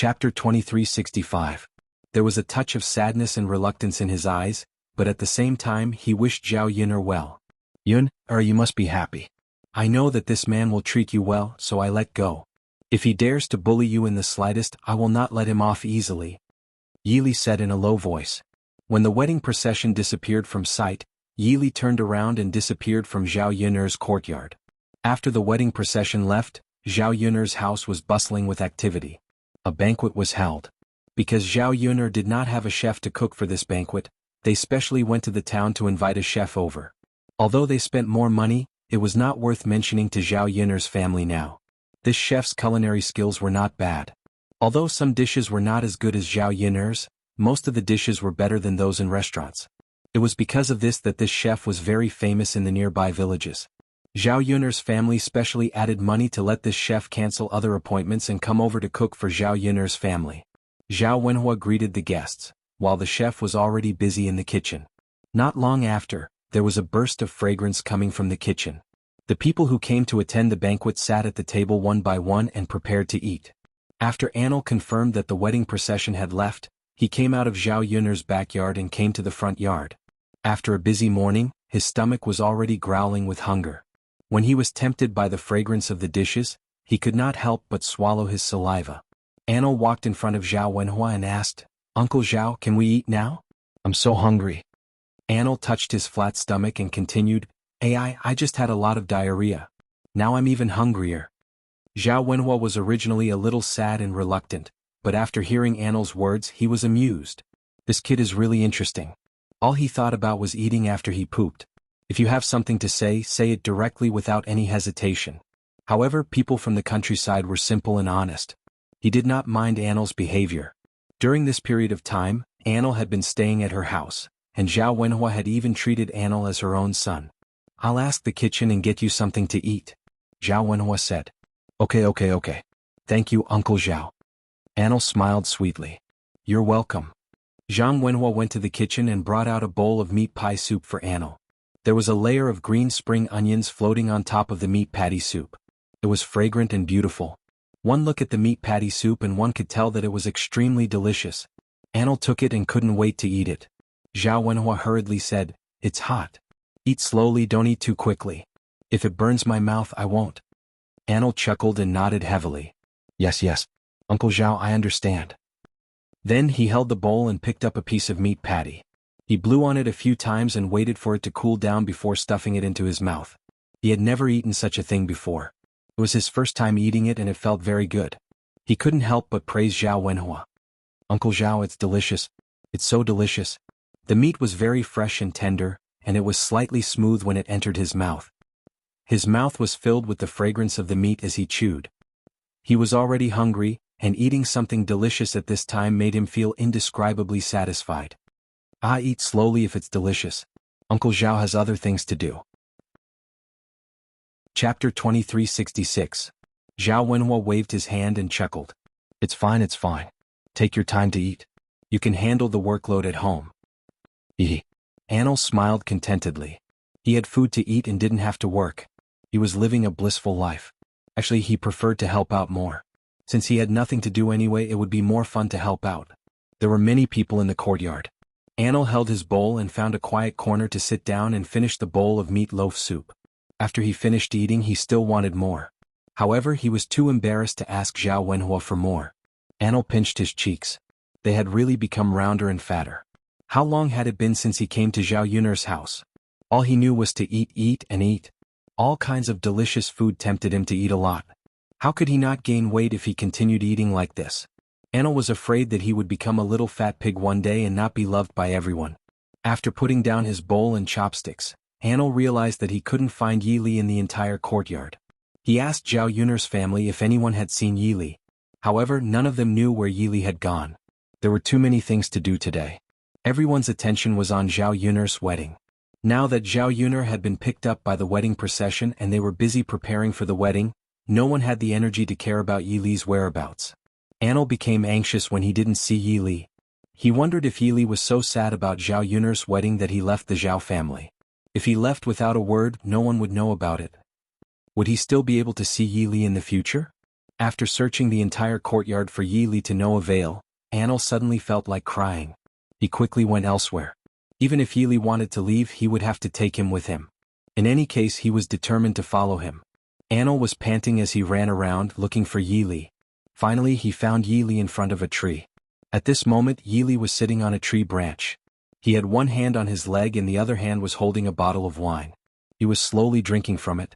Chapter 2365. There was a touch of sadness and reluctance in his eyes, but at the same time he wished Zhao Yun'er well. "Yun, you must be happy. I know that this man will treat you well, so I let go. If he dares to bully you in the slightest, I will not let him off easily," Yili said in a low voice. When the wedding procession disappeared from sight, Yili turned around and disappeared from Zhao Yun'er's courtyard. After the wedding procession left, Zhao Yun'er's house was bustling with activity. A banquet was held. Because Zhao Yun'er did not have a chef to cook for this banquet, they specially went to the town to invite a chef over. Although they spent more money, it was not worth mentioning to Zhao Yun'er's family now. This chef's culinary skills were not bad. Although some dishes were not as good as Zhao Yun'er's, most of the dishes were better than those in restaurants. It was because of this that this chef was very famous in the nearby villages. Zhao Yun'er's family specially added money to let this chef cancel other appointments and come over to cook for Zhao Yun'er's family. Xuanhuan greeted the guests, while the chef was already busy in the kitchen. Not long after, there was a burst of fragrance coming from the kitchen. The people who came to attend the banquet sat at the table one by one and prepared to eat. After Anil confirmed that the wedding procession had left, he came out of Zhao Yun'er's backyard and came to the front yard. After a busy morning, his stomach was already growling with hunger. When he was tempted by the fragrance of the dishes, he could not help but swallow his saliva. Anil walked in front of Xuanhuan and asked, "Uncle Zhao, can we eat now? I'm so hungry." Anil touched his flat stomach and continued, I just had a lot of diarrhea. Now I'm even hungrier." Xuanhuan was originally a little sad and reluctant, but after hearing Anil's words he was amused. This kid is really interesting. All he thought about was eating after he pooped. If you have something to say it directly without any hesitation. However, people from the countryside were simple and honest. He did not mind Anil's behavior. During this period of time, Anil had been staying at her house, and Xuanhuan had even treated Anil as her own son. "I'll ask the kitchen and get you something to eat," Xuanhuan said. Okay. Thank you, Uncle Zhao." Anil smiled sweetly. "You're welcome." Xuanhuan went to the kitchen and brought out a bowl of meat pie soup for Anil. There was a layer of green spring onions floating on top of the meat patty soup. It was fragrant and beautiful. One look at the meat patty soup and one could tell that it was extremely delicious. Anil took it and couldn't wait to eat it. Xuanhuan hurriedly said, "It's hot. Eat slowly, don't eat too quickly. If it burns my mouth, I won't." Anil chuckled and nodded heavily. Yes, Uncle Zhao, I understand." Then he held the bowl and picked up a piece of meat patty. He blew on it a few times and waited for it to cool down before stuffing it into his mouth. He had never eaten such a thing before. It was his first time eating it and it felt very good. He couldn't help but praise Xuanhuan. "Uncle Zhao, it's delicious. It's so delicious." The meat was very fresh and tender, and it was slightly smooth when it entered his mouth. His mouth was filled with the fragrance of the meat as he chewed. He was already hungry, and eating something delicious at this time made him feel indescribably satisfied. Eat slowly if it's delicious. Uncle Zhao has other things to do." Chapter 2366. Xuanhuan waved his hand and chuckled. It's fine. Take your time to eat. You can handle the workload at home." Anil smiled contentedly. He had food to eat and didn't have to work. He was living a blissful life. Actually, he preferred to help out more. Since he had nothing to do anyway, it would be more fun to help out. There were many people in the courtyard. Anil held his bowl and found a quiet corner to sit down and finish the bowl of meatloaf soup. After he finished eating, he still wanted more. However, he was too embarrassed to ask Xuanhuan for more. Anil pinched his cheeks. They had really become rounder and fatter. How long had it been since he came to Zhao Yun'er's house? All he knew was to eat and eat. All kinds of delicious food tempted him to eat a lot. How could he not gain weight if he continued eating like this? Anil was afraid that he would become a little fat pig one day and not be loved by everyone. After putting down his bowl and chopsticks, Anil realized that he couldn't find Yili in the entire courtyard. He asked Zhao Yun'er's family if anyone had seen Yili. However, none of them knew where Yili had gone. There were too many things to do today. Everyone's attention was on Zhao Yun'er's wedding. Now that Zhao Yun'er had been picked up by the wedding procession and they were busy preparing for the wedding, no one had the energy to care about Yili's whereabouts. Anil became anxious when he didn't see Yili. He wondered if Yili was so sad about Zhao Yun'er's wedding that he left the Zhao family. If he left without a word, no one would know about it. Would he still be able to see Yili in the future? After searching the entire courtyard for Yi Li to no avail, Anil suddenly felt like crying. He quickly went elsewhere. Even if Yi Li wanted to leave, he would have to take him with him. In any case, he was determined to follow him. Anil was panting as he ran around looking for Yi Li. Finally, he found Yi Li in front of a tree. At this moment, Yi Li was sitting on a tree branch. He had one hand on his leg and the other hand was holding a bottle of wine. He was slowly drinking from it.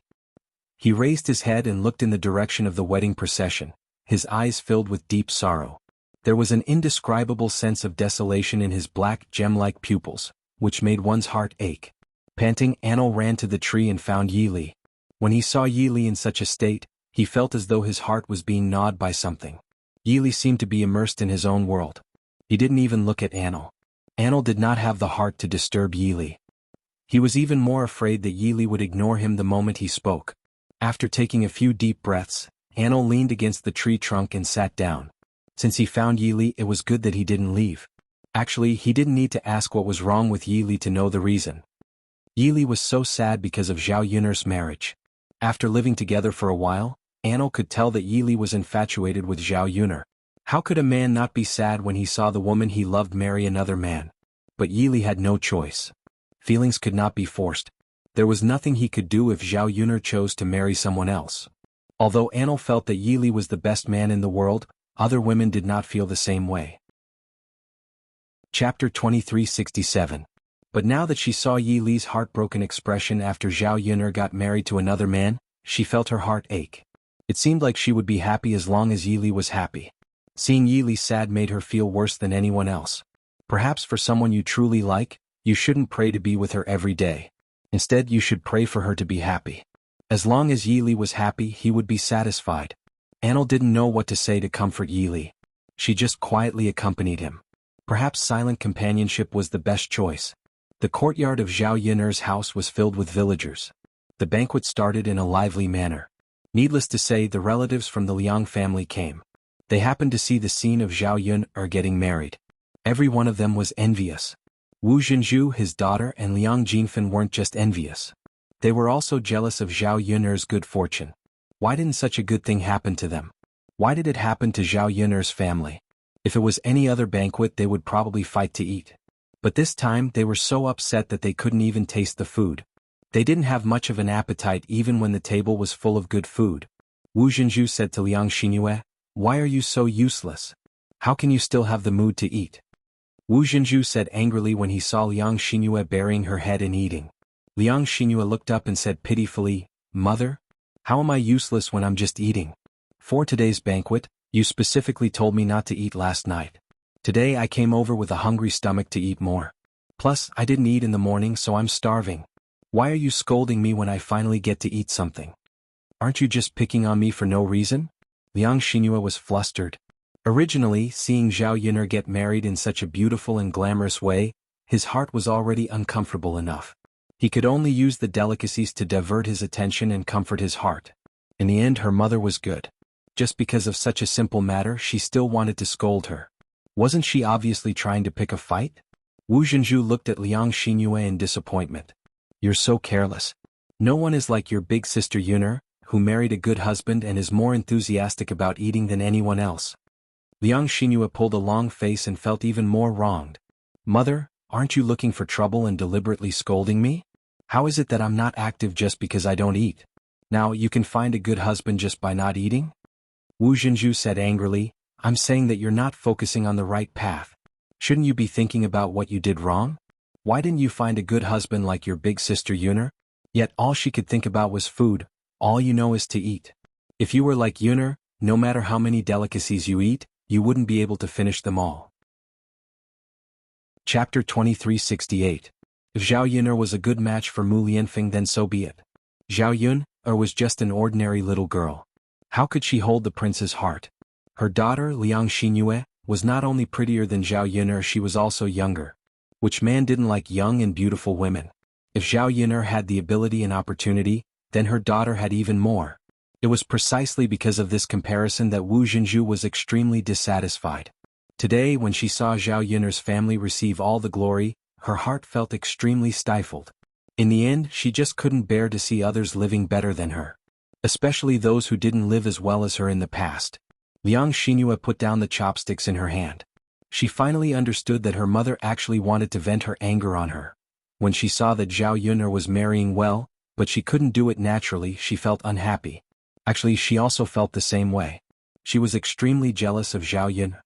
He raised his head and looked in the direction of the wedding procession, his eyes filled with deep sorrow. There was an indescribable sense of desolation in his black, gem-like pupils, which made one's heart ache. Panting, Anil ran to the tree and found Yi Li. When he saw Yi Li in such a state, he felt as though his heart was being gnawed by something. Yi Li seemed to be immersed in his own world. He didn't even look at Anil. Anil did not have the heart to disturb Yi Li. He was even more afraid that Yi Li would ignore him the moment he spoke. After taking a few deep breaths, Anil leaned against the tree trunk and sat down. Since he found Yi Li, it was good that he didn't leave. Actually, he didn't need to ask what was wrong with Yi Li to know the reason. Yi Li was so sad because of Zhao Yun'er's marriage. After living together for a while, Anil could tell that Yi Li was infatuated with Zhao Yun'er. How could a man not be sad when he saw the woman he loved marry another man? But Yi Li had no choice. Feelings could not be forced. There was nothing he could do if Zhao Yun'er chose to marry someone else. Although Anil felt that Yi Li was the best man in the world, other women did not feel the same way. Chapter 2367. But now that she saw Yi Li's heartbroken expression after Zhao Yun'er got married to another man, she felt her heart ache. It seemed like she would be happy as long as Yi Li was happy. Seeing Yi Li sad made her feel worse than anyone else. Perhaps for someone you truly like, you shouldn't pray to be with her every day. Instead, you should pray for her to be happy. As long as Yi Li was happy, he would be satisfied. Anil didn't know what to say to comfort Yi Li. She just quietly accompanied him. Perhaps silent companionship was the best choice. The courtyard of Zhao Yun'er's house was filled with villagers. The banquet started in a lively manner. Needless to say, the relatives from the Liang family came. They happened to see the scene of Zhao Yun'er getting married. Every one of them was envious. Wu Zhenju, his daughter, and Liang Jinfen weren't just envious. They were also jealous of Zhao Yun'er's good fortune. Why didn't such a good thing happen to them? Why did it happen to Zhao Yun'er's family? If it was any other banquet, they would probably fight to eat. But this time, they were so upset that they couldn't even taste the food. They didn't have much of an appetite even when the table was full of good food. Wu Zhenju said to Liang Xinyue, "Why are you so useless? How can you still have the mood to eat?" Wu Zhenju said angrily when he saw Liang Xinyue burying her head and eating. Liang Xinyue looked up and said pitifully, "Mother? How am I useless when I'm just eating? For today's banquet, you specifically told me not to eat last night. Today I came over with a hungry stomach to eat more. Plus, I didn't eat in the morning, so I'm starving. Why are you scolding me when I finally get to eat something? Aren't you just picking on me for no reason?" Liang Xinyue was flustered. Originally, seeing Zhao Yun'er get married in such a beautiful and glamorous way, his heart was already uncomfortable enough. He could only use the delicacies to divert his attention and comfort his heart. In the end, her mother was good. Just because of such a simple matter, she still wanted to scold her. Wasn't she obviously trying to pick a fight? Wu Zhenju looked at Liang Xinyue in disappointment. "You're so careless. No one is like your big sister Yun'er, who married a good husband and is more enthusiastic about eating than anyone else." Liang Xinyue pulled a long face and felt even more wronged. "Mother, aren't you looking for trouble and deliberately scolding me? How is it that I'm not active just because I don't eat? Now you can find a good husband just by not eating?" Wu Zhenju said angrily, "I'm saying that you're not focusing on the right path. Shouldn't you be thinking about what you did wrong? Why didn't you find a good husband like your big sister Yun'er? Yet all she could think about was food. All you know is to eat. If you were like Yun'er, no matter how many delicacies you eat, you wouldn't be able to finish them all." Chapter 2368. If Zhao Yun'er was a good match for Mu Lianfeng, then so be it. Zhao Yun'er was just an ordinary little girl. How could she hold the prince's heart? Her daughter, Liang Xinyue, was not only prettier than Zhao Yun'er, she was also younger. Which man didn't like young and beautiful women? If Zhao Yun'er had the ability and opportunity, then her daughter had even more. It was precisely because of this comparison that Wu Zhenju was extremely dissatisfied. Today, when she saw Zhao Yun'er's family receive all the glory, her heart felt extremely stifled. In the end, she just couldn't bear to see others living better than her. especially those who didn't live as well as her in the past. Xianxia put down the chopsticks in her hand. She finally understood that her mother actually wanted to vent her anger on her. When she saw that Zhao Yun'er was marrying well, but she couldn't do it naturally, she felt unhappy. Actually, she also felt the same way. She was extremely jealous of Zhao Yun.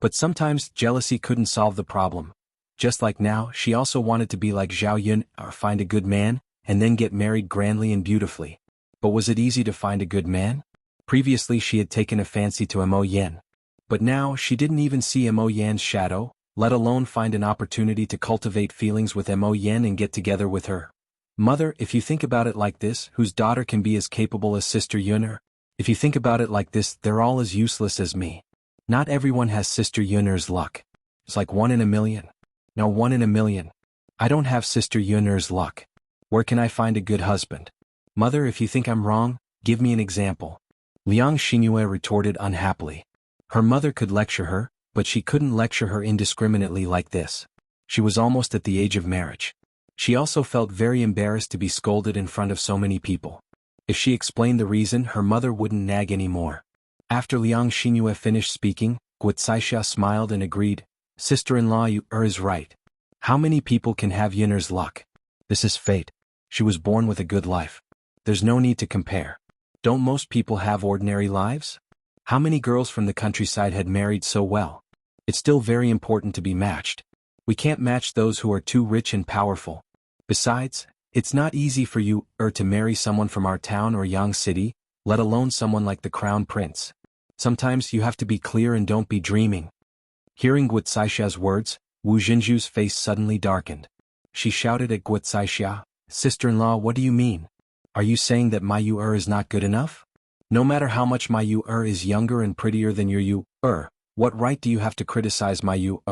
But sometimes jealousy couldn't solve the problem. Just like now, she also wanted to be like Zhao Yun, or find a good man, and then get married grandly and beautifully. But was it easy to find a good man? Previously she had taken a fancy to Mo Yan. But now she didn't even see Mo Yan's shadow, let alone find an opportunity to cultivate feelings with Mo Yan and get together with her. Mother, if you think about it like this, whose daughter can be as capable as Sister Yun'er? If you think about it like this, they're all as useless as me. Not everyone has Sister Yun'er's luck. It's like 1 in a million. No, 1 in a million. I don't have Sister Yun'er's luck. Where can I find a good husband? Mother, if you think I'm wrong, give me an example. Xianxia retorted unhappily. Her mother could lecture her, but she couldn't lecture her indiscriminately like this. She was almost at the age of marriage. She also felt very embarrassed to be scolded in front of so many people. If she explained the reason, her mother wouldn't nag anymore. After Xianxia finished speaking, wuxialover smiled and agreed, Sister-in-law, you is right. How many people can have Yun'er's luck? This is fate. She was born with a good life. There's no need to compare. Don't most people have ordinary lives? How many girls from the countryside had married so well? It's still very important to be matched. We can't match those who are too rich and powerful. Besides, it's not easy for you to marry someone from our town or Yang city, let alone someone like the crown prince. Sometimes you have to be clear and don't be dreaming. Hearing wuxiaover's words, Wu Jinzhu's face suddenly darkened. She shouted at wuxiaover, Sister-in-law, what do you mean? Are you saying that my Yu is not good enough? No matter how much my Yu is younger and prettier than your Yu, what right do you have to criticize my Yu?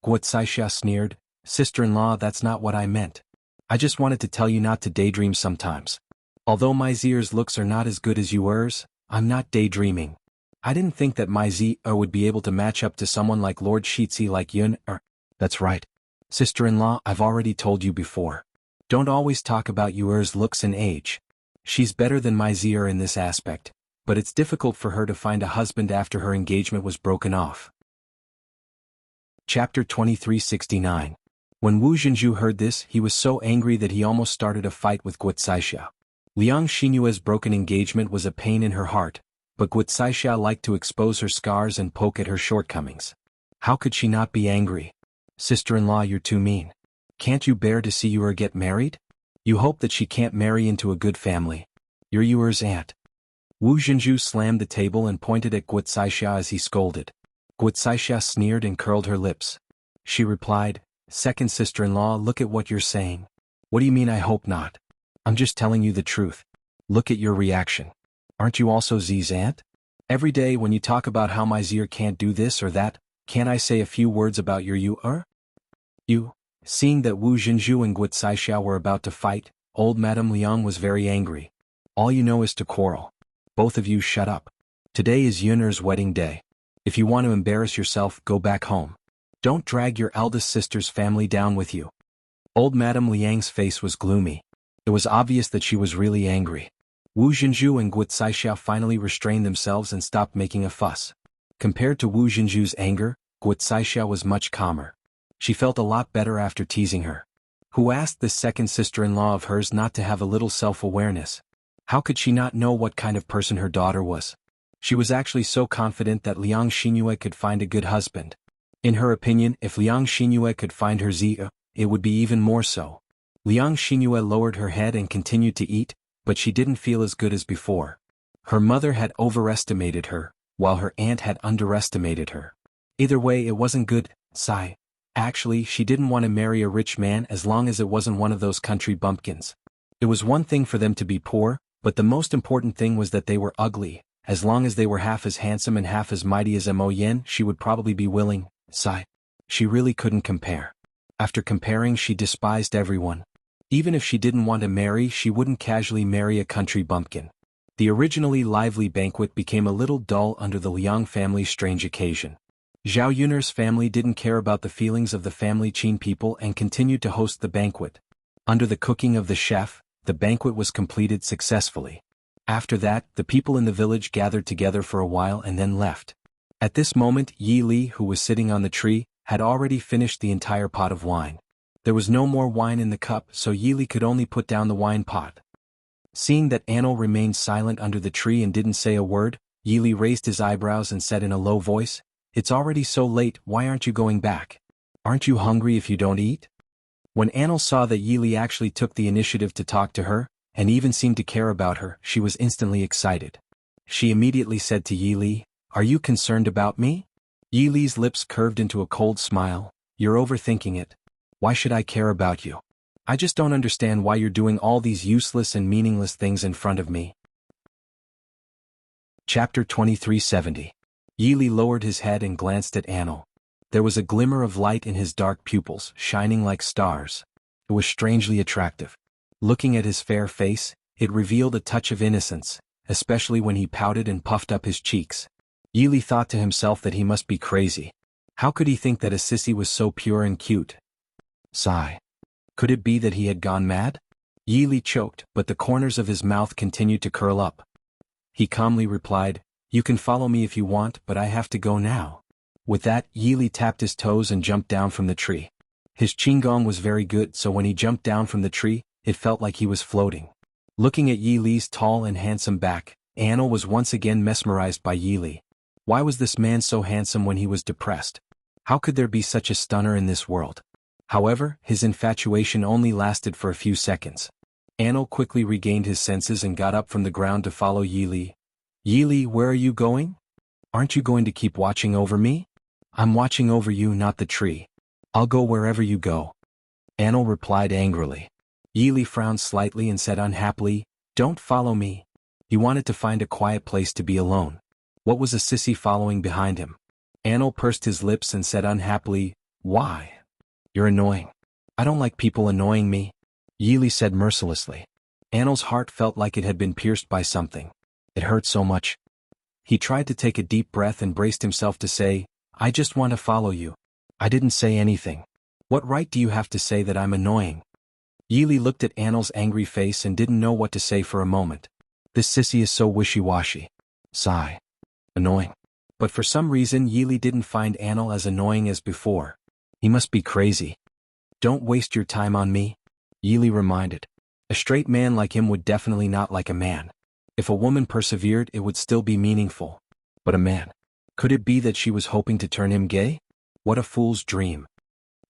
Wuxiaover sneered, Sister-in-law, that's not what I meant. I just wanted to tell you not to daydream sometimes. Although my Zier's looks are not as good as yours, I'm not daydreaming. I didn't think that my Zier would be able to match up to someone like Lord Shitzi like Yun. That's right. Sister-in-law, I've already told you before. Don't always talk about Yuer's looks and age. She's better than my Zier in this aspect, but it's difficult for her to find a husband after her engagement was broken off. Chapter 2369. When Wu Jinzhu heard this, he was so angry that he almost started a fight with wuxiaover. Xianxia's broken engagement was a pain in her heart, but wuxiaover liked to expose her scars and poke at her shortcomings. How could she not be angry? Sister-in-law, you're too mean. Can't you bear to see Yuer get married? You hope that she can't marry into a good family. You're Yuer's aunt. Wu Jinzhu slammed the table and pointed at wuxiaover as he scolded. Wuxiaover sneered and curled her lips. She replied, Second sister-in-law, look at what you're saying. What do you mean I hope not? I'm just telling you the truth. Look at your reaction. Aren't you also Z's aunt? Every day when you talk about how my Zier can't do this or that, can't I say a few words about your Yuer? You. Seeing that Wu Jinzhu and wuxiaover were about to fight, old Madame Liang was very angry. All you know is to quarrel. Both of you shut up. Today is Yun'er's wedding day. If you want to embarrass yourself, go back home. Don't drag your eldest sister's family down with you. Old Madame Liang's face was gloomy. It was obvious that she was really angry. Wu Jinzhu and wuxiaover finally restrained themselves and stopped making a fuss. Compared to Wu Jinzhu's anger, wuxiaover was much calmer. She felt a lot better after teasing her. Who asked this second sister-in-law of hers not to have a little self-awareness? How could she not know what kind of person her daughter was? She was actually so confident that Xianxia could find a good husband. In her opinion, if Xianxia could find her Zier, it would be even more so. Xianxia lowered her head and continued to eat, but she didn't feel as good as before. Her mother had overestimated her, while her aunt had underestimated her. Either way, it wasn't good. Sigh. Actually, she didn't want to marry a rich man as long as it wasn't one of those country bumpkins. It was one thing for them to be poor, but the most important thing was that they were ugly. As long as they were half as handsome and half as mighty as Mo Yan, she would probably be willing. Sigh. She really couldn't compare. After comparing, she despised everyone. Even if she didn't want to marry, she wouldn't casually marry a country bumpkin. The originally lively banquet became a little dull under the Liang family's strange occasion. Zhao Yun'er's family didn't care about the feelings of the family Qin people and continued to host the banquet. Under the cooking of the chef, the banquet was completed successfully. After that, the people in the village gathered together for a while and then left. At this moment, Yi Li, who was sitting on the tree, had already finished the entire pot of wine. There was no more wine in the cup, so Yi Li could only put down the wine pot. Seeing that Anil remained silent under the tree and didn't say a word, Yi Li raised his eyebrows and said in a low voice, "It's already so late, why aren't you going back? Aren't you hungry if you don't eat?" When Anil saw that Yi Li actually took the initiative to talk to her, and even seemed to care about her, she was instantly excited. She immediately said to Yi Li, "Are you concerned about me?" Yi Li's lips curved into a cold smile. "You're overthinking it. Why should I care about you? I just don't understand why you're doing all these useless and meaningless things in front of me." Chapter 2370. Yi Li lowered his head and glanced at Anil. There was a glimmer of light in his dark pupils, shining like stars. It was strangely attractive. Looking at his fair face, it revealed a touch of innocence, especially when he pouted and puffed up his cheeks. Yi Li thought to himself that he must be crazy. How could he think that a sissy was so pure and cute? Sigh. Could it be that he had gone mad? Yi Li choked, but the corners of his mouth continued to curl up. He calmly replied, "You can follow me if you want, but I have to go now." With that, Yi Li tapped his toes and jumped down from the tree. His qigong was very good, so when he jumped down from the tree, it felt like he was floating. Looking at Yi Li's tall and handsome back, Anil was once again mesmerized by Yi Li. Why was this man so handsome when he was depressed? How could there be such a stunner in this world? However, his infatuation only lasted for a few seconds. Anil quickly regained his senses and got up from the ground to follow Yi Li. "Yi Li, where are you going? Aren't you going to keep watching over me?" "I'm watching over you, not the tree. I'll go wherever you go." Anil replied angrily. Yi Li frowned slightly and said unhappily, "Don't follow me." He wanted to find a quiet place to be alone. What was a sissy following behind him? Anil pursed his lips and said unhappily, "Why? You're annoying. I don't like people annoying me," Yi Li said mercilessly. Anil's heart felt like it had been pierced by something. It hurt so much. He tried to take a deep breath and braced himself to say, "I just want to follow you. I didn't say anything. What right do you have to say that I'm annoying?" Yi Li looked at Anil's angry face and didn't know what to say for a moment. This sissy is so wishy-washy. Sigh. Annoying. But for some reason Yi Li didn't find Anil as annoying as before. He must be crazy. "Don't waste your time on me," Yi Li reminded. A straight man like him would definitely not like a man. If a woman persevered, it would still be meaningful. But a man. Could it be that she was hoping to turn him gay? What a fool's dream.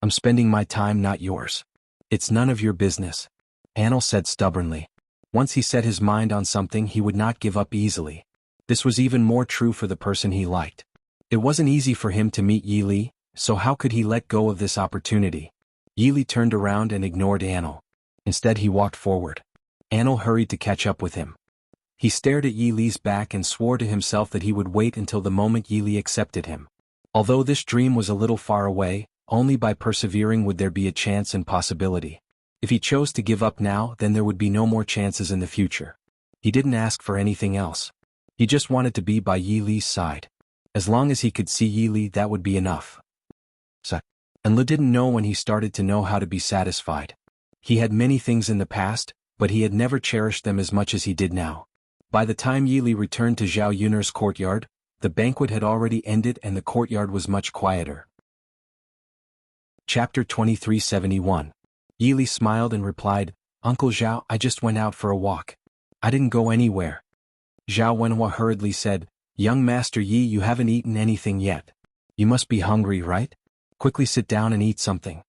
"I'm spending my time, not yours." "It's none of your business," Anil said stubbornly. Once he set his mind on something, he would not give up easily. This was even more true for the person he liked. It wasn't easy for him to meet Yi Li, so how could he let go of this opportunity? Yi Li turned around and ignored Anil. Instead he walked forward. Anil hurried to catch up with him. He stared at Yi Li's back and swore to himself that he would wait until the moment Yi Li accepted him. Although this dream was a little far away, only by persevering would there be a chance and possibility. If he chose to give up now, then there would be no more chances in the future. He didn't ask for anything else. He just wanted to be by Yi Li's side. As long as he could see Yi Li, that would be enough. And Li didn't know when he started to know how to be satisfied. He had many things in the past, but he had never cherished them as much as he did now. By the time Yi Li returned to Zhao Yun'er's courtyard, the banquet had already ended and the courtyard was much quieter. Chapter 2371. Yi Li smiled and replied, "Uncle Zhao, I just went out for a walk. I didn't go anywhere." Zhao Wenhua hurriedly said, "Young Master Yi, you haven't eaten anything yet. You must be hungry, right? Quickly sit down and eat something."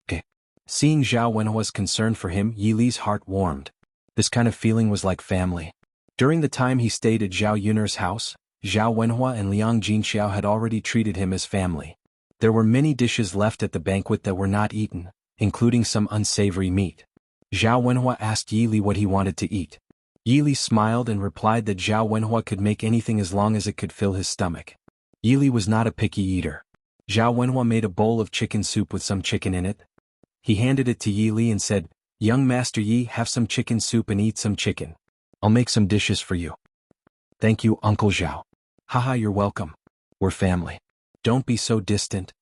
Okay. Seeing Zhao Wenhua's concern for him, Yi Li's heart warmed. This kind of feeling was like family. During the time he stayed at Zhao Yun'er's house, Zhao Wenhua and Liang Jinxiao had already treated him as family. There were many dishes left at the banquet that were not eaten, including some unsavory meat. Zhao Wenhua asked Yi Li what he wanted to eat. Yi Li smiled and replied that Zhao Wenhua could make anything as long as it could fill his stomach. Yi Li was not a picky eater. Zhao Wenhua made a bowl of chicken soup with some chicken in it. He handed it to Yi Li and said, "Young Master Yi, have some chicken soup and eat some chicken. I'll make some dishes for you." "Thank you, Uncle Zhao." "Haha, you're welcome. We're family. Don't be so distant."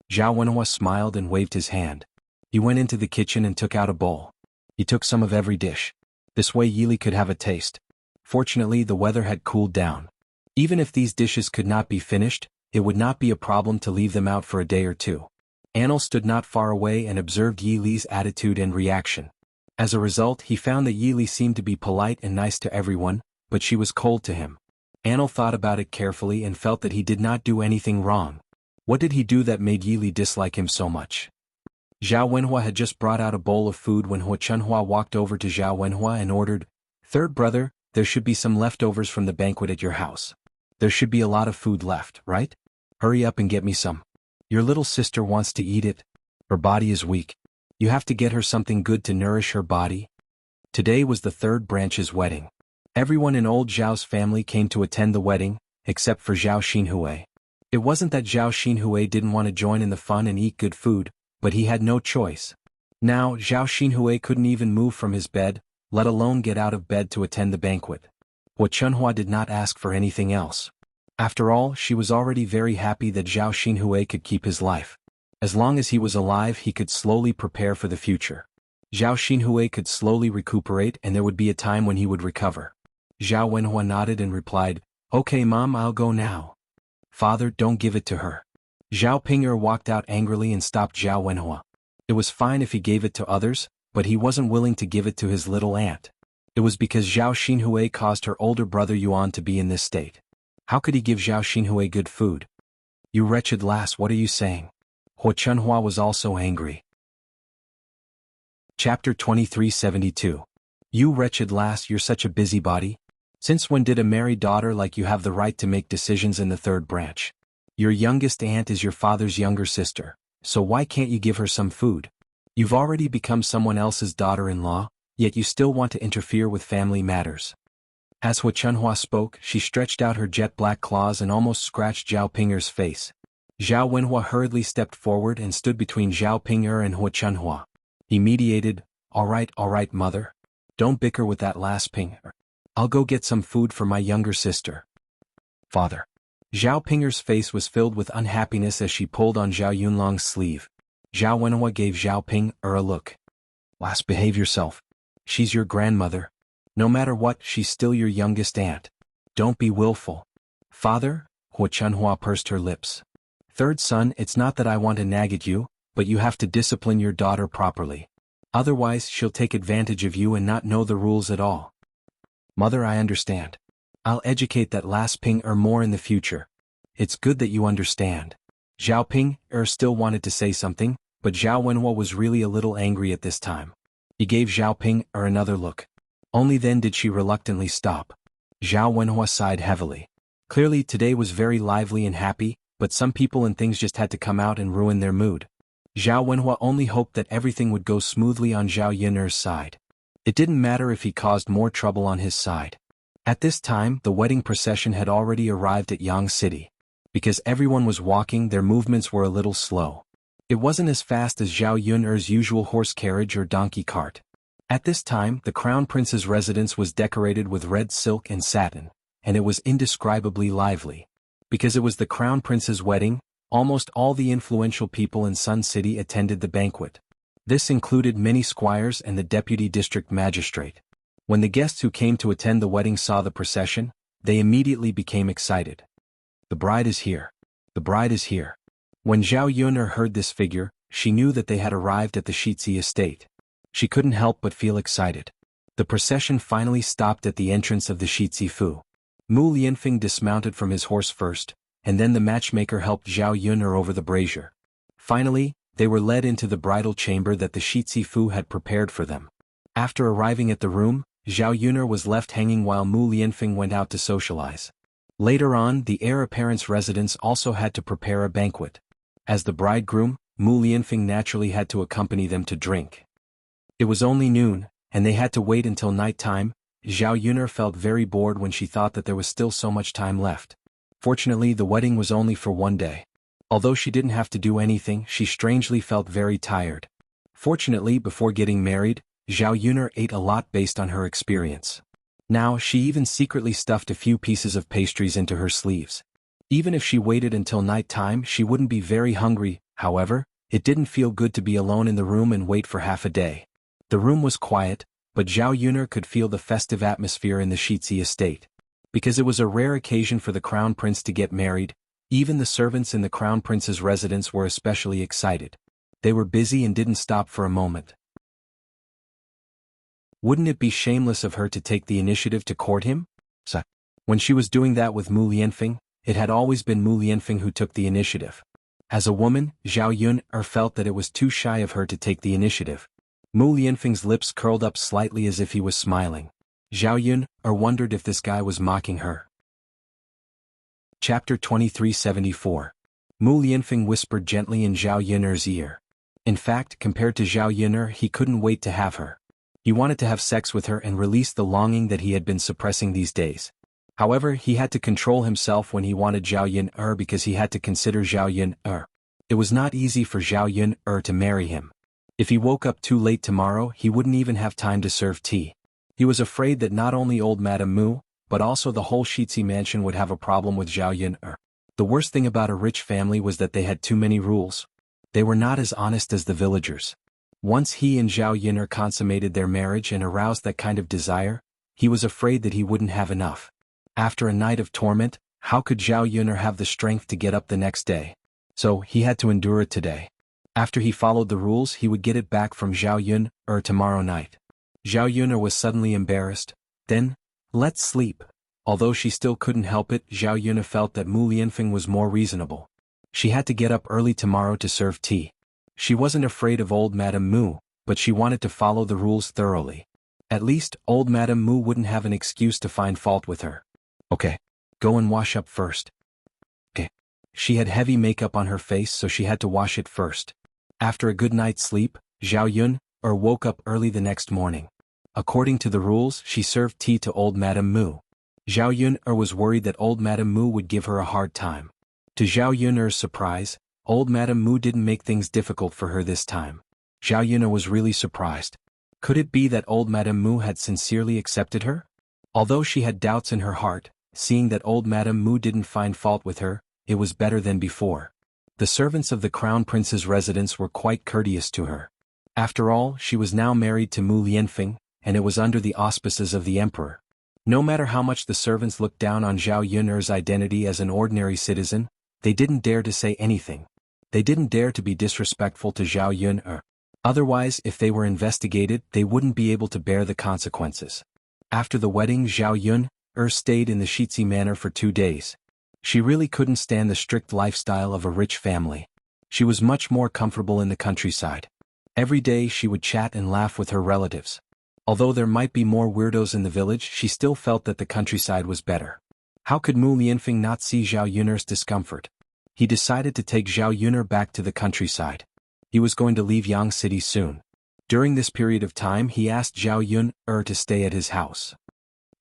Zhao Wenhua smiled and waved his hand. He went into the kitchen and took out a bowl. He took some of every dish. This way Yi Li could have a taste. Fortunately, the weather had cooled down. Even if these dishes could not be finished, it would not be a problem to leave them out for a day or two. Anil stood not far away and observed Yi Li's attitude and reaction. As a result, he found that Yi Li seemed to be polite and nice to everyone, but she was cold to him. Anil thought about it carefully and felt that he did not do anything wrong. What did he do that made Yi Li dislike him so much? Zhao Wenhua had just brought out a bowl of food when Xuanhuan walked over to Zhao Wenhua and ordered, "Third brother, there should be some leftovers from the banquet at your house. There should be a lot of food left, right? Hurry up and get me some. Your little sister wants to eat it. Her body is weak. You have to get her something good to nourish her body." Today was the third branch's wedding. Everyone in old Zhao's family came to attend the wedding, except for Zhao Xinhui. It wasn't that Zhao Xinhui didn't want to join in the fun and eat good food, but he had no choice. Now, Zhao Xinhui couldn't even move from his bed, let alone get out of bed to attend the banquet. Xuanhuan did not ask for anything else. After all, she was already very happy that Zhao Xinhui could keep his life. As long as he was alive, he could slowly prepare for the future. Zhao Xinhui could slowly recuperate and there would be a time when he would recover. Zhao Wenhua nodded and replied, "Okay mom, I'll go now." "Father, don't give it to her." Zhao Ping'er walked out angrily and stopped Zhao Wenhua. It was fine if he gave it to others, but he wasn't willing to give it to his little aunt. It was because Zhao Xinhui caused her older brother Yuan to be in this state. How could he give Zhao Xinhui good food? "You wretched lass, what are you saying?" Xuanhuan was also angry. Chapter 2372. You wretched lass, you're such a busybody. Since when did a married daughter like you have the right to make decisions in the third branch? Your youngest aunt is your father's younger sister, so why can't you give her some food? You've already become someone else's daughter-in-law, yet you still want to interfere with family matters. As Xuanhuan spoke, she stretched out her jet-black claws and almost scratched Zhao Ping'er's face. Zhao Wenhua hurriedly stepped forward and stood between Zhao Ping'er and Xuanhuan. He mediated, all right, mother. Don't bicker with that last Ping'er. I'll go get some food for my younger sister." "Father." Zhao Ping'er's face was filled with unhappiness as she pulled on Zhao Yunlong's sleeve. Zhao Wenhua gave Zhao Ping'er a look. "Lass, behave yourself. She's your grandmother. No matter what, she's still your youngest aunt. Don't be willful." "Father," Xuanhuan pursed her lips. "Third son, it's not that I want to nag at you, but you have to discipline your daughter properly. Otherwise, she'll take advantage of you and not know the rules at all." "Mother, I understand. I'll educate that last Ping'er more in the future. It's good that you understand." Zhao Ping'er still wanted to say something, but Zhao Wenhua was really a little angry at this time. He gave Zhao Ping'er another look. Only then did she reluctantly stop. Zhao Wenhua sighed heavily. Clearly today was very lively and happy, but some people and things just had to come out and ruin their mood. Zhao Wenhua only hoped that everything would go smoothly on Zhao Yun'er's side. It didn't matter if he caused more trouble on his side. At this time, the wedding procession had already arrived at Yang City. Because everyone was walking, their movements were a little slow. It wasn't as fast as Zhao Yun'er's usual horse carriage or donkey cart. At this time, the crown prince's residence was decorated with red silk and satin, and it was indescribably lively. Because it was the crown prince's wedding, almost all the influential people in Sun City attended the banquet. This included many squires and the deputy district magistrate. When the guests who came to attend the wedding saw the procession, they immediately became excited. "The bride is here. The bride is here." When Zhao Yun'er heard this figure, she knew that they had arrived at the Shitzi estate. She couldn't help but feel excited. The procession finally stopped at the entrance of the Shitzi Fu. Mu Lianfeng dismounted from his horse first, and then the matchmaker helped Zhao Yun'er over the brazier. Finally, they were led into the bridal chamber that the Shitzi Fu had prepared for them. After arriving at the room, Zhao Yun'er was left hanging while Mu Lianfeng went out to socialize. Later on, the heir apparent's residence also had to prepare a banquet. As the bridegroom, Mu Lianfeng naturally had to accompany them to drink. It was only noon, and they had to wait until night time. Zhao Yun'er felt very bored when she thought that there was still so much time left. Fortunately, the wedding was only for one day. Although she didn't have to do anything, she strangely felt very tired. Fortunately, before getting married, Zhao Yun'er ate a lot based on her experience. Now, she even secretly stuffed a few pieces of pastries into her sleeves. Even if she waited until night time, she wouldn't be very hungry. However, it didn't feel good to be alone in the room and wait for half a day. The room was quiet, but Zhao Yuner could feel the festive atmosphere in the Shitzi estate. Because it was a rare occasion for the crown prince to get married, even the servants in the crown prince's residence were especially excited. They were busy and didn't stop for a moment. Wouldn't it be shameless of her to take the initiative to court him? So, when she was doing that with Mu Lianfeng, it had always been Mu Lianfeng who took the initiative. As a woman, Zhao Yuner felt that it was too shy of her to take the initiative. Mu Lianfeng's lips curled up slightly as if he was smiling. Zhao Yuner wondered if this guy was mocking her. Chapter 2374. Mu Lianfeng whispered gently in Zhao Yuner's ear. In fact, compared to Zhao Yuner, he couldn't wait to have her. He wanted to have sex with her and release the longing that he had been suppressing these days. However, he had to control himself when he wanted Zhao Yuner because he had to consider Zhao Yuner. It was not easy for Zhao Yuner to marry him. If he woke up too late tomorrow, he wouldn't even have time to serve tea. He was afraid that not only old Madame Mu, but also the whole Shitzi mansion would have a problem with Zhao Yuner. The worst thing about a rich family was that they had too many rules. They were not as honest as the villagers. Once he and Zhao Yuner consummated their marriage and aroused that kind of desire, he was afraid that he wouldn't have enough. After a night of torment, how could Zhao Yuner have the strength to get up the next day? So, he had to endure it today. After he followed the rules, he would get it back from Zhao Yuner tomorrow night. Zhao Yuner was suddenly embarrassed. Then, let's sleep. Although she still couldn't help it, Zhao Yuner felt that Mu Lianfeng was more reasonable. She had to get up early tomorrow to serve tea. She wasn't afraid of old Madame Mu, but she wanted to follow the rules thoroughly. At least, old Madame Mu wouldn't have an excuse to find fault with her. Okay. Go and wash up first. Okay. She had heavy makeup on her face, so she had to wash it first. After a good night's sleep, Zhao Yuner woke up early the next morning. According to the rules, she served tea to old Madame Mu. Zhao Yuner was worried that old Madame Mu would give her a hard time. To Zhao Yuner's surprise, old Madame Mu didn't make things difficult for her this time. Zhao Yuner was really surprised. Could it be that old Madame Mu had sincerely accepted her? Although she had doubts in her heart, seeing that old Madame Mu didn't find fault with her, it was better than before. The servants of the crown prince's residence were quite courteous to her. After all, she was now married to Mu Lianfeng, and it was under the auspices of the emperor. No matter how much the servants looked down on Zhao Yuner's identity as an ordinary citizen, they didn't dare to say anything. They didn't dare to be disrespectful to Zhao Yuner. Otherwise, if they were investigated, they wouldn't be able to bear the consequences. After the wedding, Zhao Yuner stayed in the Shitzi manor for 2 days. She really couldn't stand the strict lifestyle of a rich family. She was much more comfortable in the countryside. Every day she would chat and laugh with her relatives. Although there might be more weirdos in the village, she still felt that the countryside was better. How could Mu Lianfeng not see Zhao Yuner's discomfort? He decided to take Zhao Yuner back to the countryside. He was going to leave Yang City soon. During this period of time, he asked Zhao Yuner to stay at his house.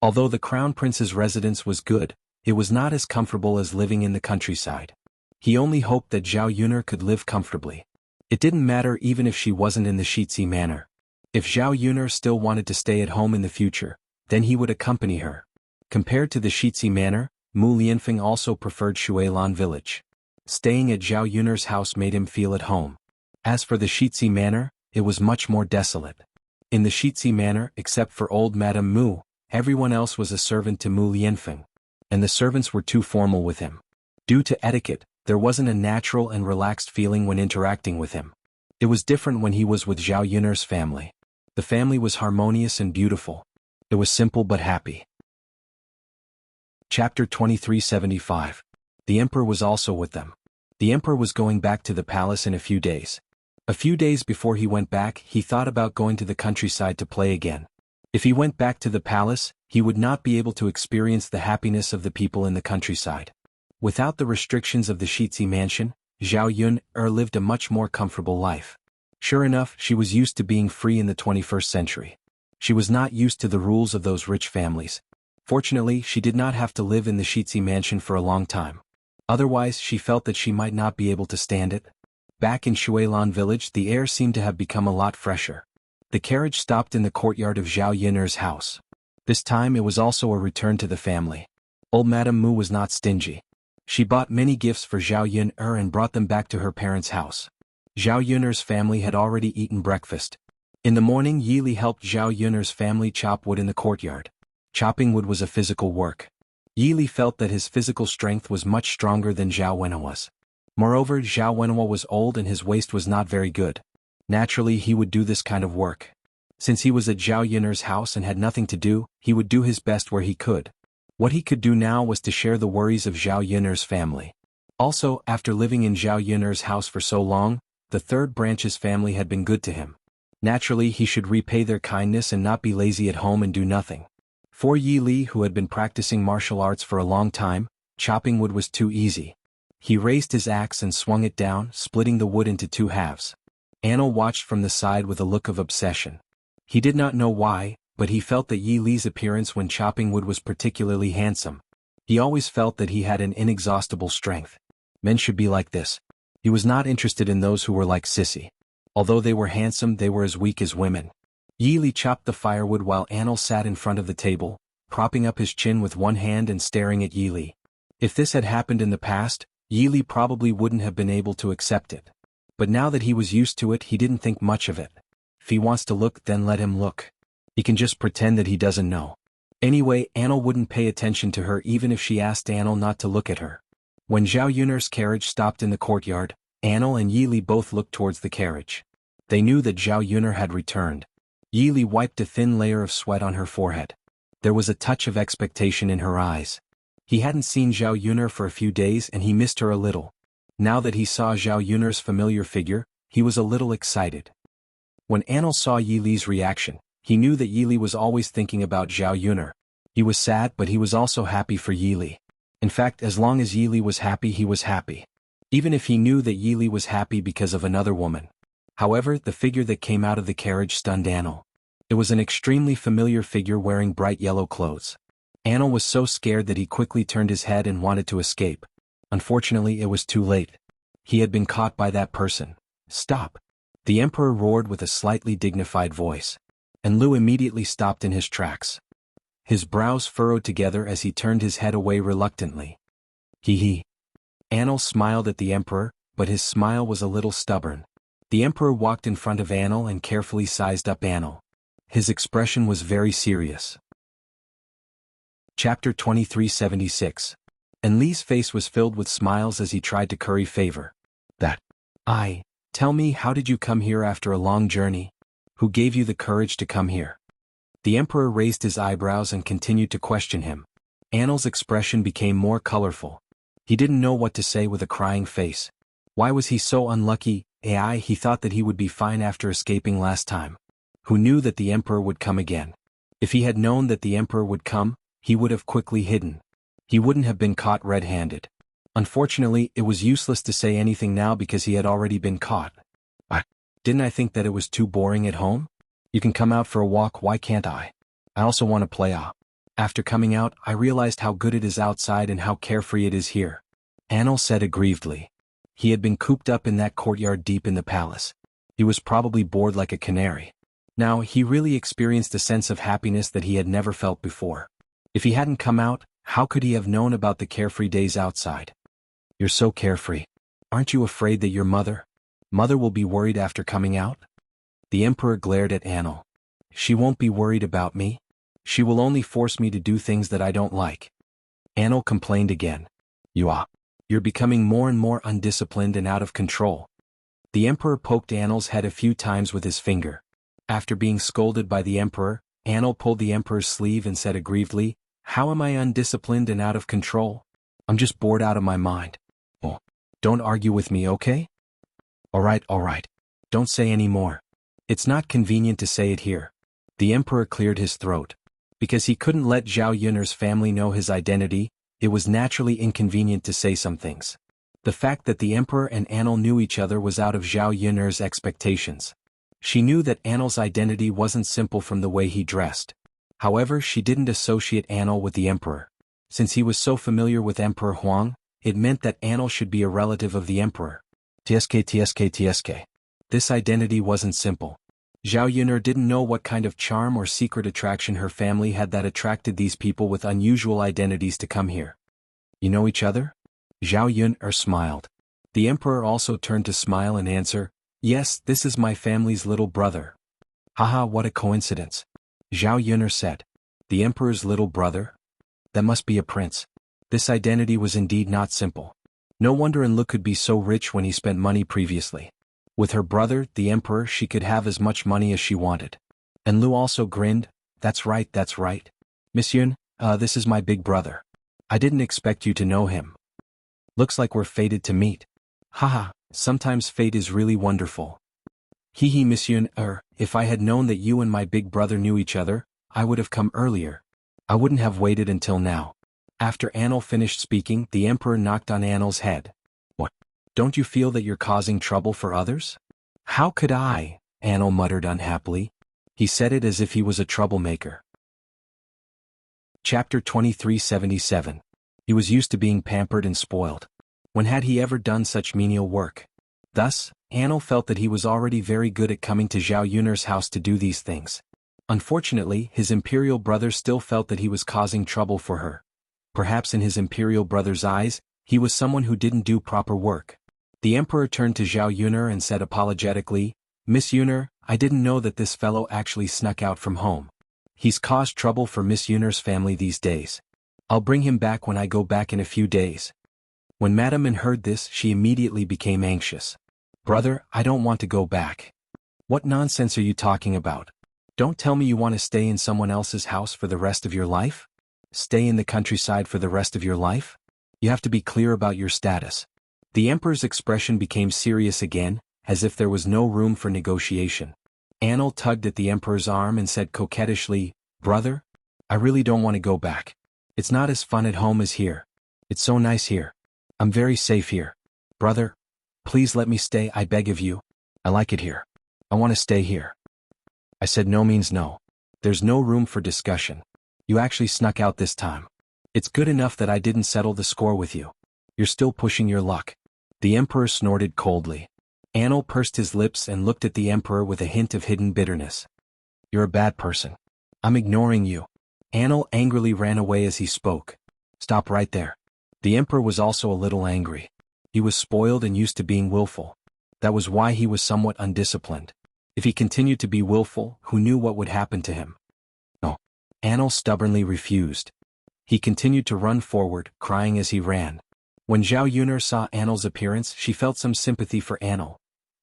Although the crown prince's residence was good, it was not as comfortable as living in the countryside. He only hoped that Zhao Yuner could live comfortably. It didn't matter even if she wasn't in the Shitzi manor. If Zhao Yuner still wanted to stay at home in the future, then he would accompany her. Compared to the Shitzi manor, Mu Lianfeng also preferred Xuanhuan village. Staying at Zhao Yuner's house made him feel at home. As for the Shitzi manor, it was much more desolate. In the Shitzi manor, except for old Madame Mu, everyone else was a servant to Mu Lianfeng. And the servants were too formal with him. Due to etiquette, there wasn't a natural and relaxed feeling when interacting with him. It was different when he was with Zhao Yuner's family. The family was harmonious and beautiful. It was simple but happy. Chapter 2375. The emperor was also with them. The emperor was going back to the palace in a few days. A few days before he went back, he thought about going to the countryside to play again. If he went back to the palace, he would not be able to experience the happiness of the people in the countryside. Without the restrictions of the Shitzi mansion, Zhao Yuner lived a much more comfortable life. Sure enough, she was used to being free in the 21st century. She was not used to the rules of those rich families. Fortunately, she did not have to live in the Shitzi mansion for a long time. Otherwise, she felt that she might not be able to stand it. Back in Xuanhuan village, the air seemed to have become a lot fresher. The carriage stopped in the courtyard of Zhao Yuner's house. This time it was also a return to the family. Old Madame Mu was not stingy. She bought many gifts for Zhao Yuner and brought them back to her parents' house. Zhao Yuner's family had already eaten breakfast. In the morning, Yili helped Zhao Yun'er's family chop wood in the courtyard. Chopping wood was a physical work. Yili felt that his physical strength was much stronger than Zhao Wenhua's. Moreover, Zhao Wenhua was old and his waist was not very good. Naturally, he would do this kind of work. Since he was at Zhao Yun'er's house and had nothing to do, he would do his best where he could. What he could do now was to share the worries of Zhao Yun'er's family. Also, after living in Zhao Yun'er's house for so long, the third branch's family had been good to him. Naturally, he should repay their kindness and not be lazy at home and do nothing. For Yi Li, who had been practicing martial arts for a long time, chopping wood was too easy. He raised his axe and swung it down, splitting the wood into two halves. Anil watched from the side with a look of obsession. He did not know why, but he felt that Yi Li's appearance when chopping wood was particularly handsome. He always felt that he had an inexhaustible strength. Men should be like this. He was not interested in those who were like Sissy. Although they were handsome, they were as weak as women. Yi Li chopped the firewood while Anil sat in front of the table, propping up his chin with one hand and staring at Yi Li. If this had happened in the past, Yi Li probably wouldn't have been able to accept it. But now that he was used to it, he didn't think much of it. If he wants to look, then let him look. He can just pretend that he doesn't know. Anyway, Anil wouldn't pay attention to her even if she asked Anil not to look at her. When Zhao Yun'er's carriage stopped in the courtyard, Anil and Yi Li both looked towards the carriage. They knew that Zhao Yun'er had returned. Yi Li wiped a thin layer of sweat on her forehead. There was a touch of expectation in her eyes. He hadn't seen Zhao Yun'er for a few days and he missed her a little. Now that he saw Zhao Yun'er's familiar figure, he was a little excited. When Anil saw Yi Li's reaction, he knew that Yi Li was always thinking about Zhao Yun'er. He was sad, but he was also happy for Yi Li. In fact, as long as Yi Li was happy, he was happy. Even if he knew that Yi Li was happy because of another woman. However, the figure that came out of the carriage stunned Anil. It was an extremely familiar figure wearing bright yellow clothes. Anil was so scared that he quickly turned his head and wanted to escape. Unfortunately, it was too late. He had been caught by that person. Stop! The emperor roared with a slightly dignified voice. And Lu immediately stopped in his tracks. His brows furrowed together as he turned his head away reluctantly. Hee. Anil smiled at the emperor, but his smile was a little stubborn. The emperor walked in front of Anil and carefully sized up Anil. His expression was very serious. Chapter 2376. Enli's face was filled with smiles as he tried to curry favor. Tell me, how did you come here after a long journey? Who gave you the courage to come here? The emperor raised his eyebrows and continued to question him. Anil's expression became more colorful. He didn't know what to say with a crying face. Why was he so unlucky? He thought that he would be fine after escaping last time. Who knew that the emperor would come again? If he had known that the emperor would come, he would have quickly hidden. He wouldn't have been caught red-handed. Unfortunately, it was useless to say anything now because he had already been caught. Didn't I think that it was too boring at home? You can come out for a walk, why can't I? I also want to play out. After coming out, I realized how good it is outside and how carefree it is here. Anil said aggrievedly. He had been cooped up in that courtyard deep in the palace. He was probably bored like a canary. Now, he really experienced a sense of happiness that he had never felt before. If he hadn't come out, how could he have known about the carefree days outside? You're so carefree. Aren't you afraid that your mother will be worried after coming out? The emperor glared at Anil. She won't be worried about me. She will only force me to do things that I don't like. Anil complained again. You're becoming more and more undisciplined and out of control. The emperor poked Anil's head a few times with his finger. After being scolded by the emperor, Anil pulled the emperor's sleeve and said aggrievedly, How am I undisciplined and out of control? I'm just bored out of my mind. Oh, don't argue with me, okay? All right. Don't say any more. It's not convenient to say it here. The emperor cleared his throat. Because he couldn't let Zhao Yun'er's family know his identity, it was naturally inconvenient to say some things. The fact that the emperor and Anil knew each other was out of Zhao Yun'er's expectations. She knew that Anil's identity wasn't simple from the way he dressed. However, she didn't associate Anil with the emperor. Since he was so familiar with Emperor Huang, it meant that Anil should be a relative of the emperor. TSK. This identity wasn't simple. Zhao Yun'er didn't know what kind of charm or secret attraction her family had that attracted these people with unusual identities to come here. You know each other? Zhao Yun'er smiled. The emperor also turned to smile and answer, Yes, this is my family's little brother. Haha, what a coincidence. Zhao Yuner said. The emperor's little brother? That must be a prince. This identity was indeed not simple. No wonder Enlu could be so rich when he spent money previously. With her brother, the emperor, she could have as much money as she wanted. Enlu also grinned. That's right, that's right. Miss Yun, this is my big brother. I didn't expect you to know him. Looks like we're fated to meet. Haha, sometimes fate is really wonderful. Hee hee, Miss Yun, if I had known that you and my big brother knew each other, I would have come earlier. I wouldn't have waited until now. After Anil finished speaking, the emperor knocked on Anil's head. What? Don't you feel that you're causing trouble for others? How could I? Anil muttered unhappily. He said it as if he was a troublemaker. Chapter 2377. He was used to being pampered and spoiled. When had he ever done such menial work? Thus, Anil felt that he was already very good at coming to Zhao Yuner's house to do these things. Unfortunately, his imperial brother still felt that he was causing trouble for her. Perhaps in his imperial brother's eyes, he was someone who didn't do proper work. The emperor turned to Zhao Yuner and said apologetically, Miss Yuner, I didn't know that this fellow actually snuck out from home. He's caused trouble for Miss Yuner's family these days. I'll bring him back when I go back in a few days. When Madame Min heard this, she immediately became anxious. Brother, I don't want to go back. What nonsense are you talking about? Don't tell me you want to stay in someone else's house for the rest of your life? Stay in the countryside for the rest of your life? You have to be clear about your status. The emperor's expression became serious again, as if there was no room for negotiation. Anil tugged at the emperor's arm and said coquettishly, Brother, I really don't want to go back. It's not as fun at home as here. It's so nice here. I'm very safe here. Brother, please let me stay, I beg of you. I like it here. I want to stay here. I said no means no. There's no room for discussion. You actually snuck out this time. It's good enough that I didn't settle the score with you. You're still pushing your luck. The emperor snorted coldly. Anil pursed his lips and looked at the emperor with a hint of hidden bitterness. You're a bad person. I'm ignoring you. Anil angrily ran away as he spoke. Stop right there. The emperor was also a little angry. He was spoiled and used to being willful. That was why he was somewhat undisciplined. If he continued to be willful, who knew what would happen to him? No. Anil stubbornly refused. He continued to run forward, crying as he ran. When Zhao Yuner saw Anil's appearance, she felt some sympathy for Anil.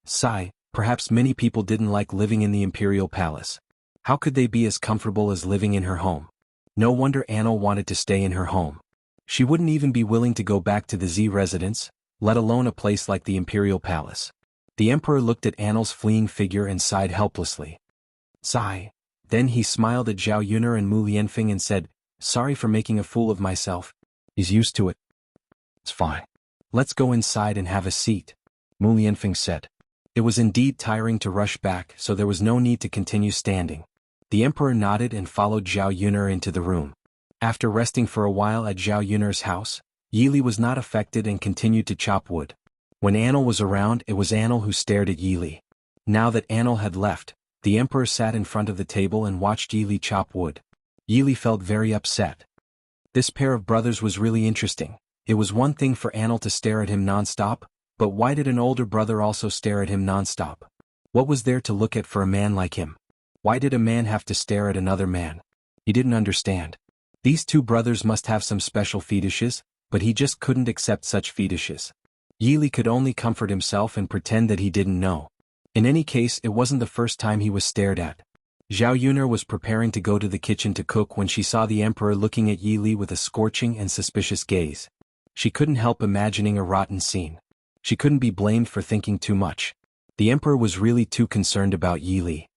Sigh, perhaps many people didn't like living in the imperial palace. How could they be as comfortable as living in her home? No wonder Anil wanted to stay in her home. She wouldn't even be willing to go back to the Z residence, let alone a place like the imperial palace. The emperor looked at Anil's fleeing figure and sighed helplessly. Sigh. Then he smiled at Zhao Yuner and Mu Lianfeng and said, Sorry for making a fool of myself. He's used to it. It's fine. Let's go inside and have a seat, Mu Lianfeng said. It was indeed tiring to rush back, so there was no need to continue standing. The emperor nodded and followed Zhao Yuner into the room. After resting for a while at Zhao Yuner's house, Yili was not affected and continued to chop wood. When Anil was around, it was Anil who stared at Yili. Now that Anil had left, the emperor sat in front of the table and watched Yili chop wood. Yili felt very upset. This pair of brothers was really interesting. It was one thing for Anil to stare at him non-stop, but why did an older brother also stare at him non-stop? What was there to look at for a man like him? Why did a man have to stare at another man? He didn't understand. These two brothers must have some special fetishes, but he just couldn't accept such fetishes. Yili could only comfort himself and pretend that he didn't know. In any case, it wasn't the first time he was stared at. Zhao Yuner was preparing to go to the kitchen to cook when she saw the emperor looking at Yili with a scorching and suspicious gaze. She couldn't help imagining a rotten scene. She couldn't be blamed for thinking too much. The emperor was really too concerned about Yili.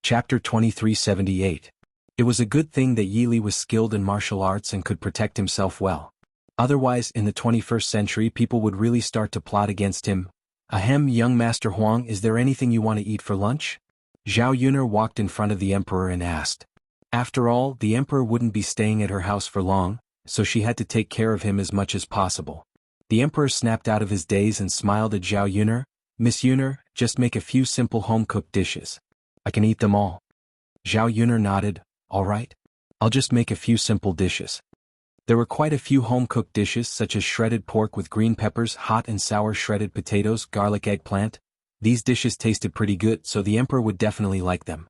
Chapter 2378. It was a good thing that Yili was skilled in martial arts and could protect himself well. Otherwise, in the 21st century, people would really start to plot against him. Ahem, young Master Huang, is there anything you want to eat for lunch? Zhao Yuner walked in front of the emperor and asked. After all, the emperor wouldn't be staying at her house for long, so she had to take care of him as much as possible. The emperor snapped out of his daze and smiled at Zhao Yuner. Miss Yuner, just make a few simple home-cooked dishes. I can eat them all. Zhao Yuner nodded. All right. I'll just make a few simple dishes. There were quite a few home-cooked dishes such as shredded pork with green peppers, hot and sour shredded potatoes, garlic eggplant, These dishes tasted pretty good, so the emperor would definitely like them.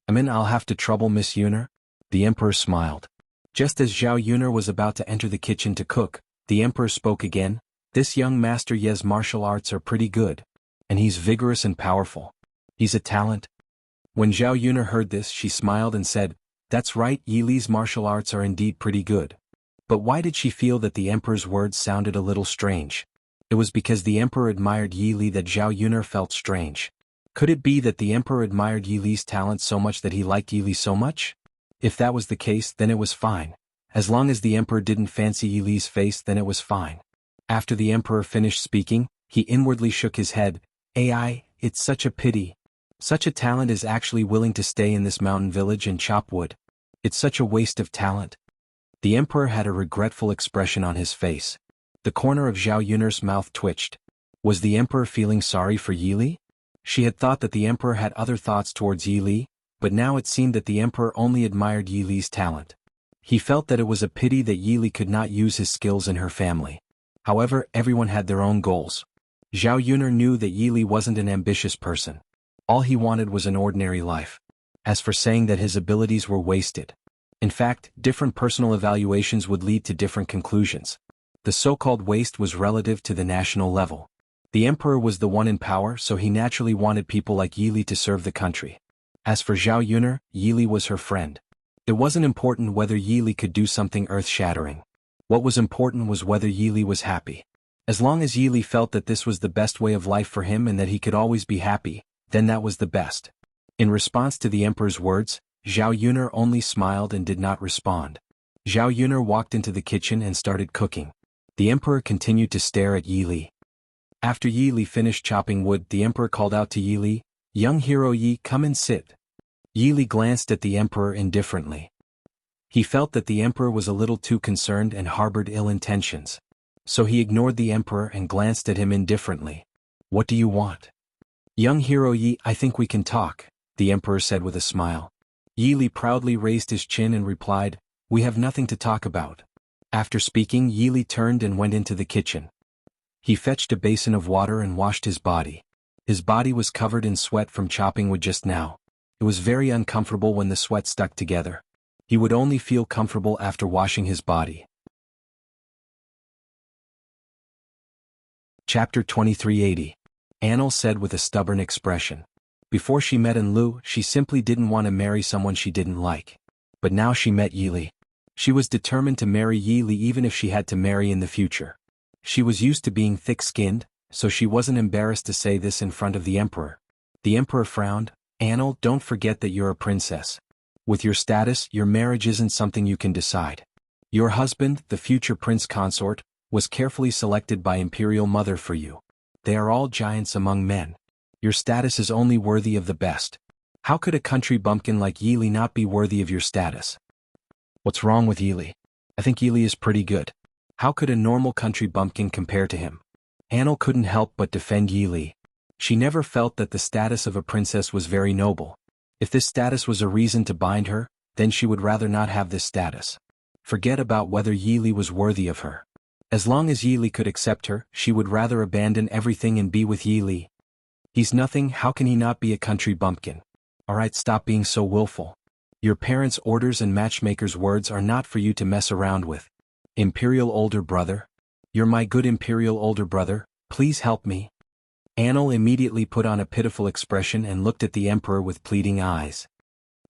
I'll have to trouble Miss Yuner? The emperor smiled. Just as Zhao Yuner was about to enter the kitchen to cook, the emperor spoke again. This young master Ye's martial arts are pretty good. And he's vigorous and powerful. He's a talent. When Zhao Yuner heard this, she smiled and said, "That's right, Yi Li's martial arts are indeed pretty good." But why did she feel that the emperor's words sounded a little strange? It was because the emperor admired Yi Li that Zhao Yuner felt strange. Could it be that the emperor admired Yi Li's talent so much that he liked Yi Li so much? If that was the case, then it was fine. As long as the emperor didn't fancy Yi Li's face, then it was fine. After the emperor finished speaking, he inwardly shook his head. "Ai, it's such a pity. Such a talent is actually willing to stay in this mountain village and chop wood. It's such a waste of talent." The emperor had a regretful expression on his face. The corner of Zhao Yuner's mouth twitched. Was the emperor feeling sorry for Yi Li? She had thought that the emperor had other thoughts towards Yi Li, but now it seemed that the emperor only admired Yi Li's talent. He felt that it was a pity that Yi Li could not use his skills in her family. However, everyone had their own goals. Zhao Yuner knew that Yi Li wasn't an ambitious person. All he wanted was an ordinary life. As for saying that his abilities were wasted, in fact, different personal evaluations would lead to different conclusions. The so-called waste was relative to the national level. The emperor was the one in power, so he naturally wanted people like Yi Li to serve the country. As for Zhao Yuner, Yi Li was her friend. It wasn't important whether Yi Li could do something earth-shattering. What was important was whether Yi Li was happy. As long as Yi Li felt that this was the best way of life for him and that he could always be happy, then that was the best. In response to the emperor's words, Zhao Yuner only smiled and did not respond. Zhao Yuner walked into the kitchen and started cooking. The emperor continued to stare at Yi Li. After Yi Li finished chopping wood, the emperor called out to Yi Li, "Young hero Yi, come and sit." Yi Li glanced at the emperor indifferently. He felt that the emperor was a little too concerned and harbored ill intentions. So he ignored the emperor and glanced at him indifferently. "What do you want?" "Young hero Yi, I think we can talk," the emperor said with a smile. Yi Li proudly raised his chin and replied, "We have nothing to talk about." After speaking, Yi Li turned and went into the kitchen. He fetched a basin of water and washed his body. His body was covered in sweat from chopping wood just now. It was very uncomfortable when the sweat stuck together. He would only feel comfortable after washing his body. Chapter 2380. Annel said with a stubborn expression. Before she met Enlu, she simply didn't want to marry someone she didn't like. But now she met Yi Li. She was determined to marry Yi Li even if she had to marry in the future. She was used to being thick-skinned, so she wasn't embarrassed to say this in front of the emperor. The emperor frowned. "Annel, don't forget that you're a princess. With your status, your marriage isn't something you can decide. Your husband, the future prince consort, was carefully selected by Imperial Mother for you. They are all giants among men. Your status is only worthy of the best. How could a country bumpkin like Yi Li not be worthy of your status?" "What's wrong with Yi Li? I think Yi Li is pretty good. How could a normal country bumpkin compare to him?" Annel couldn't help but defend Yi Li. She never felt that the status of a princess was very noble. If this status was a reason to bind her, then she would rather not have this status. Forget about whether Yi Li was worthy of her. As long as Yi Li could accept her, she would rather abandon everything and be with Yi Li. He's nothing, how can he not be a country bumpkin? Alright, stop being so willful. Your parents' orders and matchmaker's words are not for you to mess around with. Imperial older brother? You're my good imperial older brother, please help me. Annel immediately put on a pitiful expression and looked at the emperor with pleading eyes.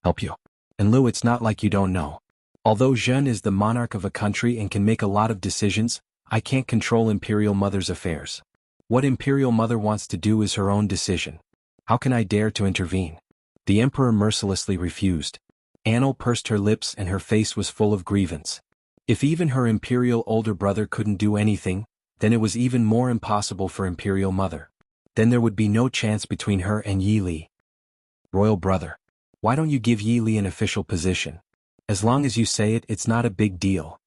"Help you? And Lu, it's not like you don't know. Although Zhen is the monarch of a country and can make a lot of decisions, I can't control Imperial Mother's affairs. What Imperial Mother wants to do is her own decision. How can I dare to intervene?" The emperor mercilessly refused. Annel pursed her lips and her face was full of grievance. If even her imperial older brother couldn't do anything, then it was even more impossible for Imperial Mother. Then there would be no chance between her and Yi Li. "Royal brother, why don't you give Yi Li an official position? As long as you say it, it's not a big deal."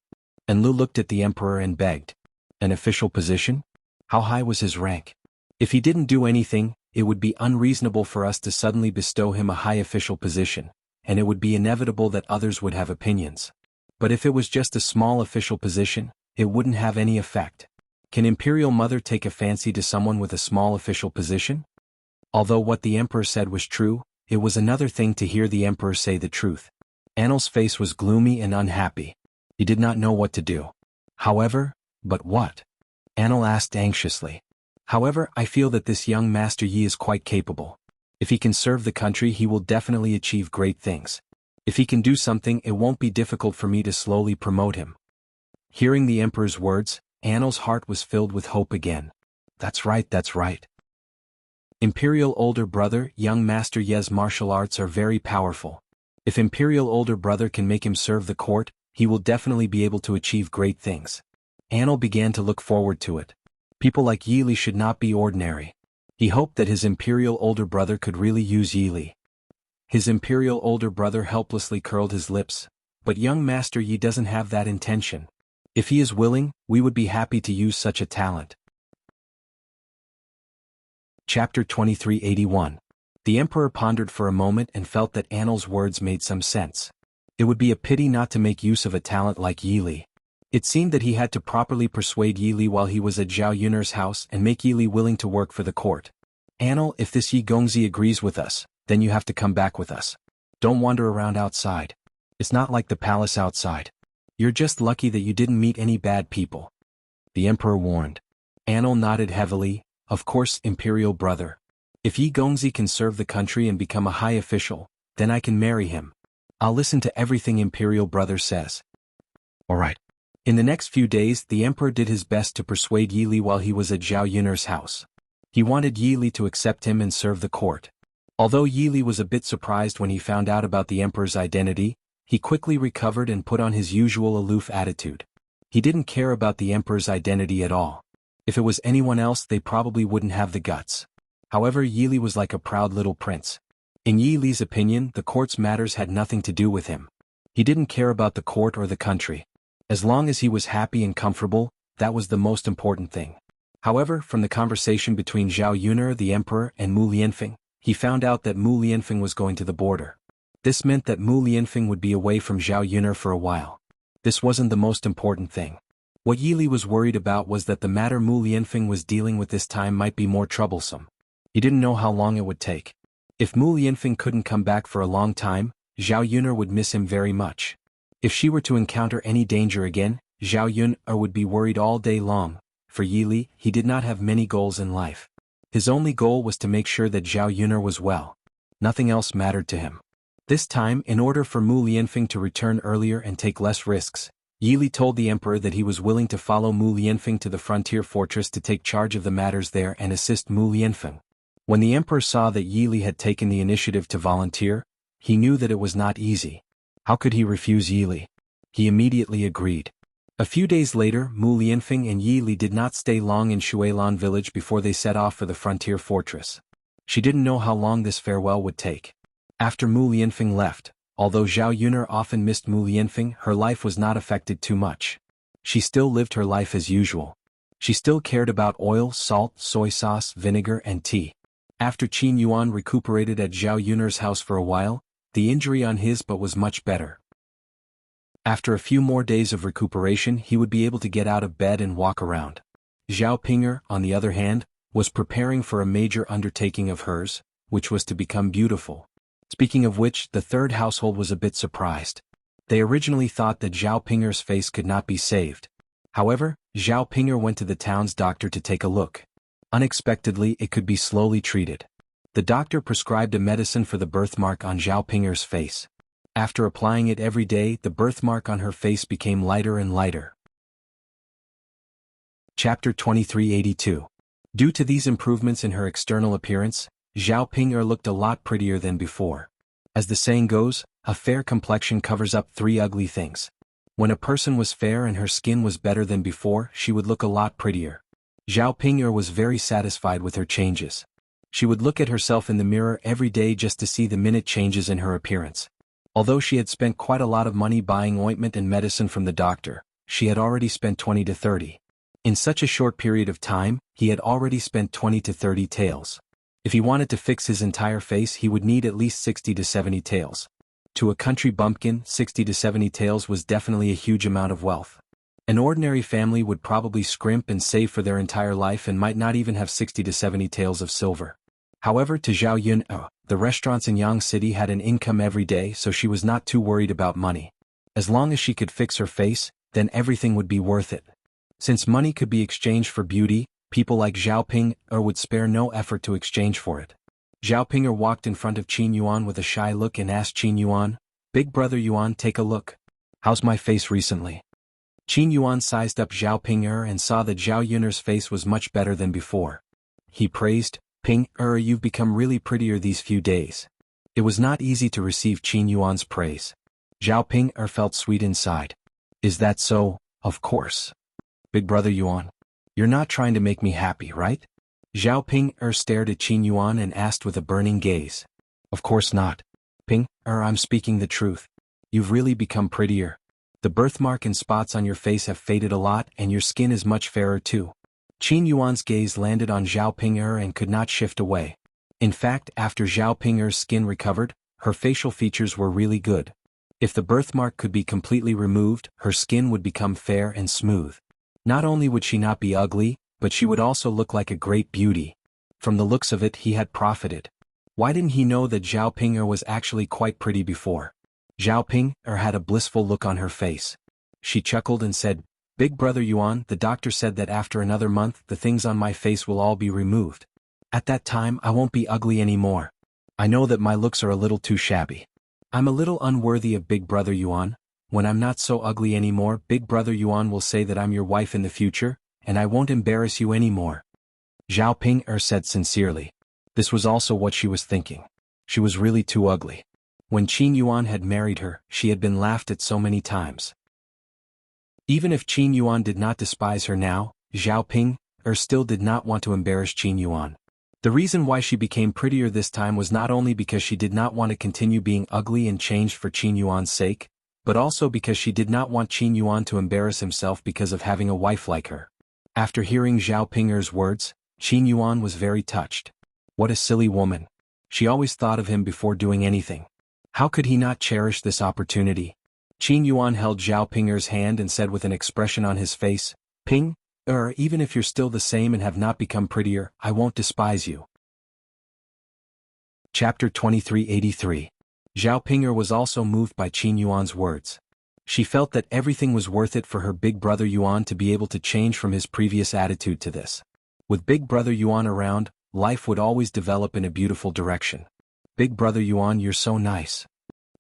Enlu looked at the emperor and begged. "An official position? How high was his rank? If he didn't do anything, it would be unreasonable for us to suddenly bestow him a high official position, and it would be inevitable that others would have opinions. But if it was just a small official position, it wouldn't have any effect. Can Imperial Mother take a fancy to someone with a small official position?" Although what the emperor said was true, it was another thing to hear the emperor say the truth. Annel's face was gloomy and unhappy. He did not know what to do. However, but what? Annel asked anxiously. However, I feel that this young Master Yi is quite capable. If he can serve the country, he will definitely achieve great things. If he can do something, it won't be difficult for me to slowly promote him. Hearing the emperor's words, Annel's heart was filled with hope again. That's right, that's right. Imperial older brother, young Master Ye's martial arts are very powerful. If Imperial older brother can make him serve the court, he will definitely be able to achieve great things. Annel began to look forward to it. People like Yi Li should not be ordinary. He hoped that his Imperial older brother could really use Yi Li. His Imperial older brother helplessly curled his lips, but young Master Yi doesn't have that intention. If he is willing, we would be happy to use such a talent. Chapter 2381. The Emperor pondered for a moment and felt that Annel's words made some sense. It would be a pity not to make use of a talent like Yi Li. It seemed that he had to properly persuade Yi Li while he was at Zhao Yun'er's house and make Yi Li willing to work for the court. Annel, if this Yi Gongzi agrees with us, then you have to come back with us. Don't wander around outside. It's not like the palace outside. You're just lucky that you didn't meet any bad people. The Emperor warned. Annel nodded heavily. Of course, Imperial brother. If Yi Gongzi can serve the country and become a high official, then I can marry him. I'll listen to everything Imperial brother says. Alright. In the next few days, the Emperor did his best to persuade Yi Li while he was at Zhao Yun'er's house. He wanted Yi Li to accept him and serve the court. Although Yi Li was a bit surprised when he found out about the Emperor's identity, he quickly recovered and put on his usual aloof attitude. He didn't care about the Emperor's identity at all. If it was anyone else, they probably wouldn't have the guts. However, Yi Li was like a proud little prince. In Yi Li's opinion, the court's matters had nothing to do with him. He didn't care about the court or the country. As long as he was happy and comfortable, that was the most important thing. However, from the conversation between Zhao Yun'er, the Emperor, and Mu Lianfeng, he found out that Mu Lianfeng was going to the border. This meant that Mu Lianfeng would be away from Zhao Yun'er for a while. This wasn't the most important thing. What Yi Li was worried about was that the matter Mu Lianfeng was dealing with this time might be more troublesome. He didn't know how long it would take. If Mu Lianfeng couldn't come back for a long time, Zhao Yun'er would miss him very much. If she were to encounter any danger again, Zhao Yun'er would be worried all day long. For Yi Li, he did not have many goals in life. His only goal was to make sure that Zhao Yun'er was well. Nothing else mattered to him. This time, in order for Mu Lianfeng to return earlier and take less risks, Yi Li told the Emperor that he was willing to follow Mu Lianfeng to the frontier fortress to take charge of the matters there and assist Mu Lianfeng. When the Emperor saw that Yi Li had taken the initiative to volunteer, he knew that it was not easy. How could he refuse Yi Li? He immediately agreed. A few days later, Mu Lianfeng and Yi Li did not stay long in Shuilan village before they set off for the frontier fortress. She didn't know how long this farewell would take. After Mu Lianfeng left, although Zhao Yun'er often missed Mu Lianfeng, her life was not affected too much. She still lived her life as usual. She still cared about oil, salt, soy sauce, vinegar, and tea. After Qin Yuan recuperated at Zhao Yun'er's house for a while, the injury on his butt was much better. After a few more days of recuperation, he would be able to get out of bed and walk around. Zhao Ping'er, on the other hand, was preparing for a major undertaking of hers, which was to become beautiful. Speaking of which, the third household was a bit surprised. They originally thought that Zhao Ping'er's face could not be saved. However, Zhao Ping'er went to the town's doctor to take a look. Unexpectedly, it could be slowly treated. The doctor prescribed a medicine for the birthmark on Zhao Ping'er's face. After applying it every day, the birthmark on her face became lighter and lighter. Chapter 2382. Due to these improvements in her external appearance, Zhao Ping'er looked a lot prettier than before. As the saying goes, a fair complexion covers up 3 ugly things. When a person was fair and her skin was better than before, she would look a lot prettier. Zhao Ping'er was very satisfied with her changes. She would look at herself in the mirror every day just to see the minute changes in her appearance. Although she had spent quite a lot of money buying ointment and medicine from the doctor, she had already spent 20 to 30. In such a short period of time, he had already spent 20 to 30 taels. If he wanted to fix his entire face, he would need at least 60 to 70 taels. To a country bumpkin, 60 to 70 taels was definitely a huge amount of wealth. An ordinary family would probably scrimp and save for their entire life and might not even have 60 to 70 taels of silver. However, to Zhao Yun, the restaurants in Yang City had an income every day, so she was not too worried about money. As long as she could fix her face, then everything would be worth it. Since money could be exchanged for beauty, people like Zhao Ping would spare no effort to exchange for it. Zhao Ping walked in front of Qin Yuan with a shy look and asked Qin Yuan, "Big brother Yuan, take a look. How's my face recently?" Qin Yuan sized up Zhao Ping and saw that Zhao Yun's face was much better than before. He praised, "Ping, you've become really prettier these few days." It was not easy to receive Qin Yuan's praise. Zhao Ping felt sweet inside. "Is that so? Of course. Big brother Yuan, you're not trying to make me happy, right?" Zhao Ping stared at Qin Yuan and asked with a burning gaze. "Of course not. Ping, I'm speaking the truth. You've really become prettier. The birthmark and spots on your face have faded a lot and your skin is much fairer too." Qin Yuan's gaze landed on Zhao Ping and could not shift away. In fact, after Zhao Ping's skin recovered, her facial features were really good. If the birthmark could be completely removed, her skin would become fair and smooth. Not only would she not be ugly, but she would also look like a great beauty. From the looks of it, he had profited. Why didn't he know that Zhao Ping was actually quite pretty before? Zhao Ping had a blissful look on her face. She chuckled and said, "Big brother Yuan, the doctor said that after another month the things on my face will all be removed. At that time I won't be ugly anymore. I know that my looks are a little too shabby. I'm a little unworthy of Big brother Yuan. When I'm not so ugly anymore, Big brother Yuan will say that I'm your wife in the future, and I won't embarrass you anymore." Zhao Ping said sincerely. This was also what she was thinking. She was really too ugly. When Qin Yuan had married her, she had been laughed at so many times. Even if Qin Yuan did not despise her now, Zhao Ping still did not want to embarrass Qin Yuan. The reason why she became prettier this time was not only because she did not want to continue being ugly and changed for Qin Yuan's sake, but also because she did not want Qin Yuan to embarrass himself because of having a wife like her. After hearing Zhao Ping's words, Qin Yuan was very touched. What a silly woman. She always thought of him before doing anything. How could he not cherish this opportunity? Qin Yuan held Zhao Ping's hand and said with an expression on his face, "Ping, even if you're still the same and have not become prettier, I won't despise you." Chapter 2383. Zhao Ping was also moved by Qin Yuan's words. She felt that everything was worth it for her big brother Yuan to be able to change from his previous attitude to this. With big brother Yuan around, life would always develop in a beautiful direction. "Big brother Yuan, you're so nice,"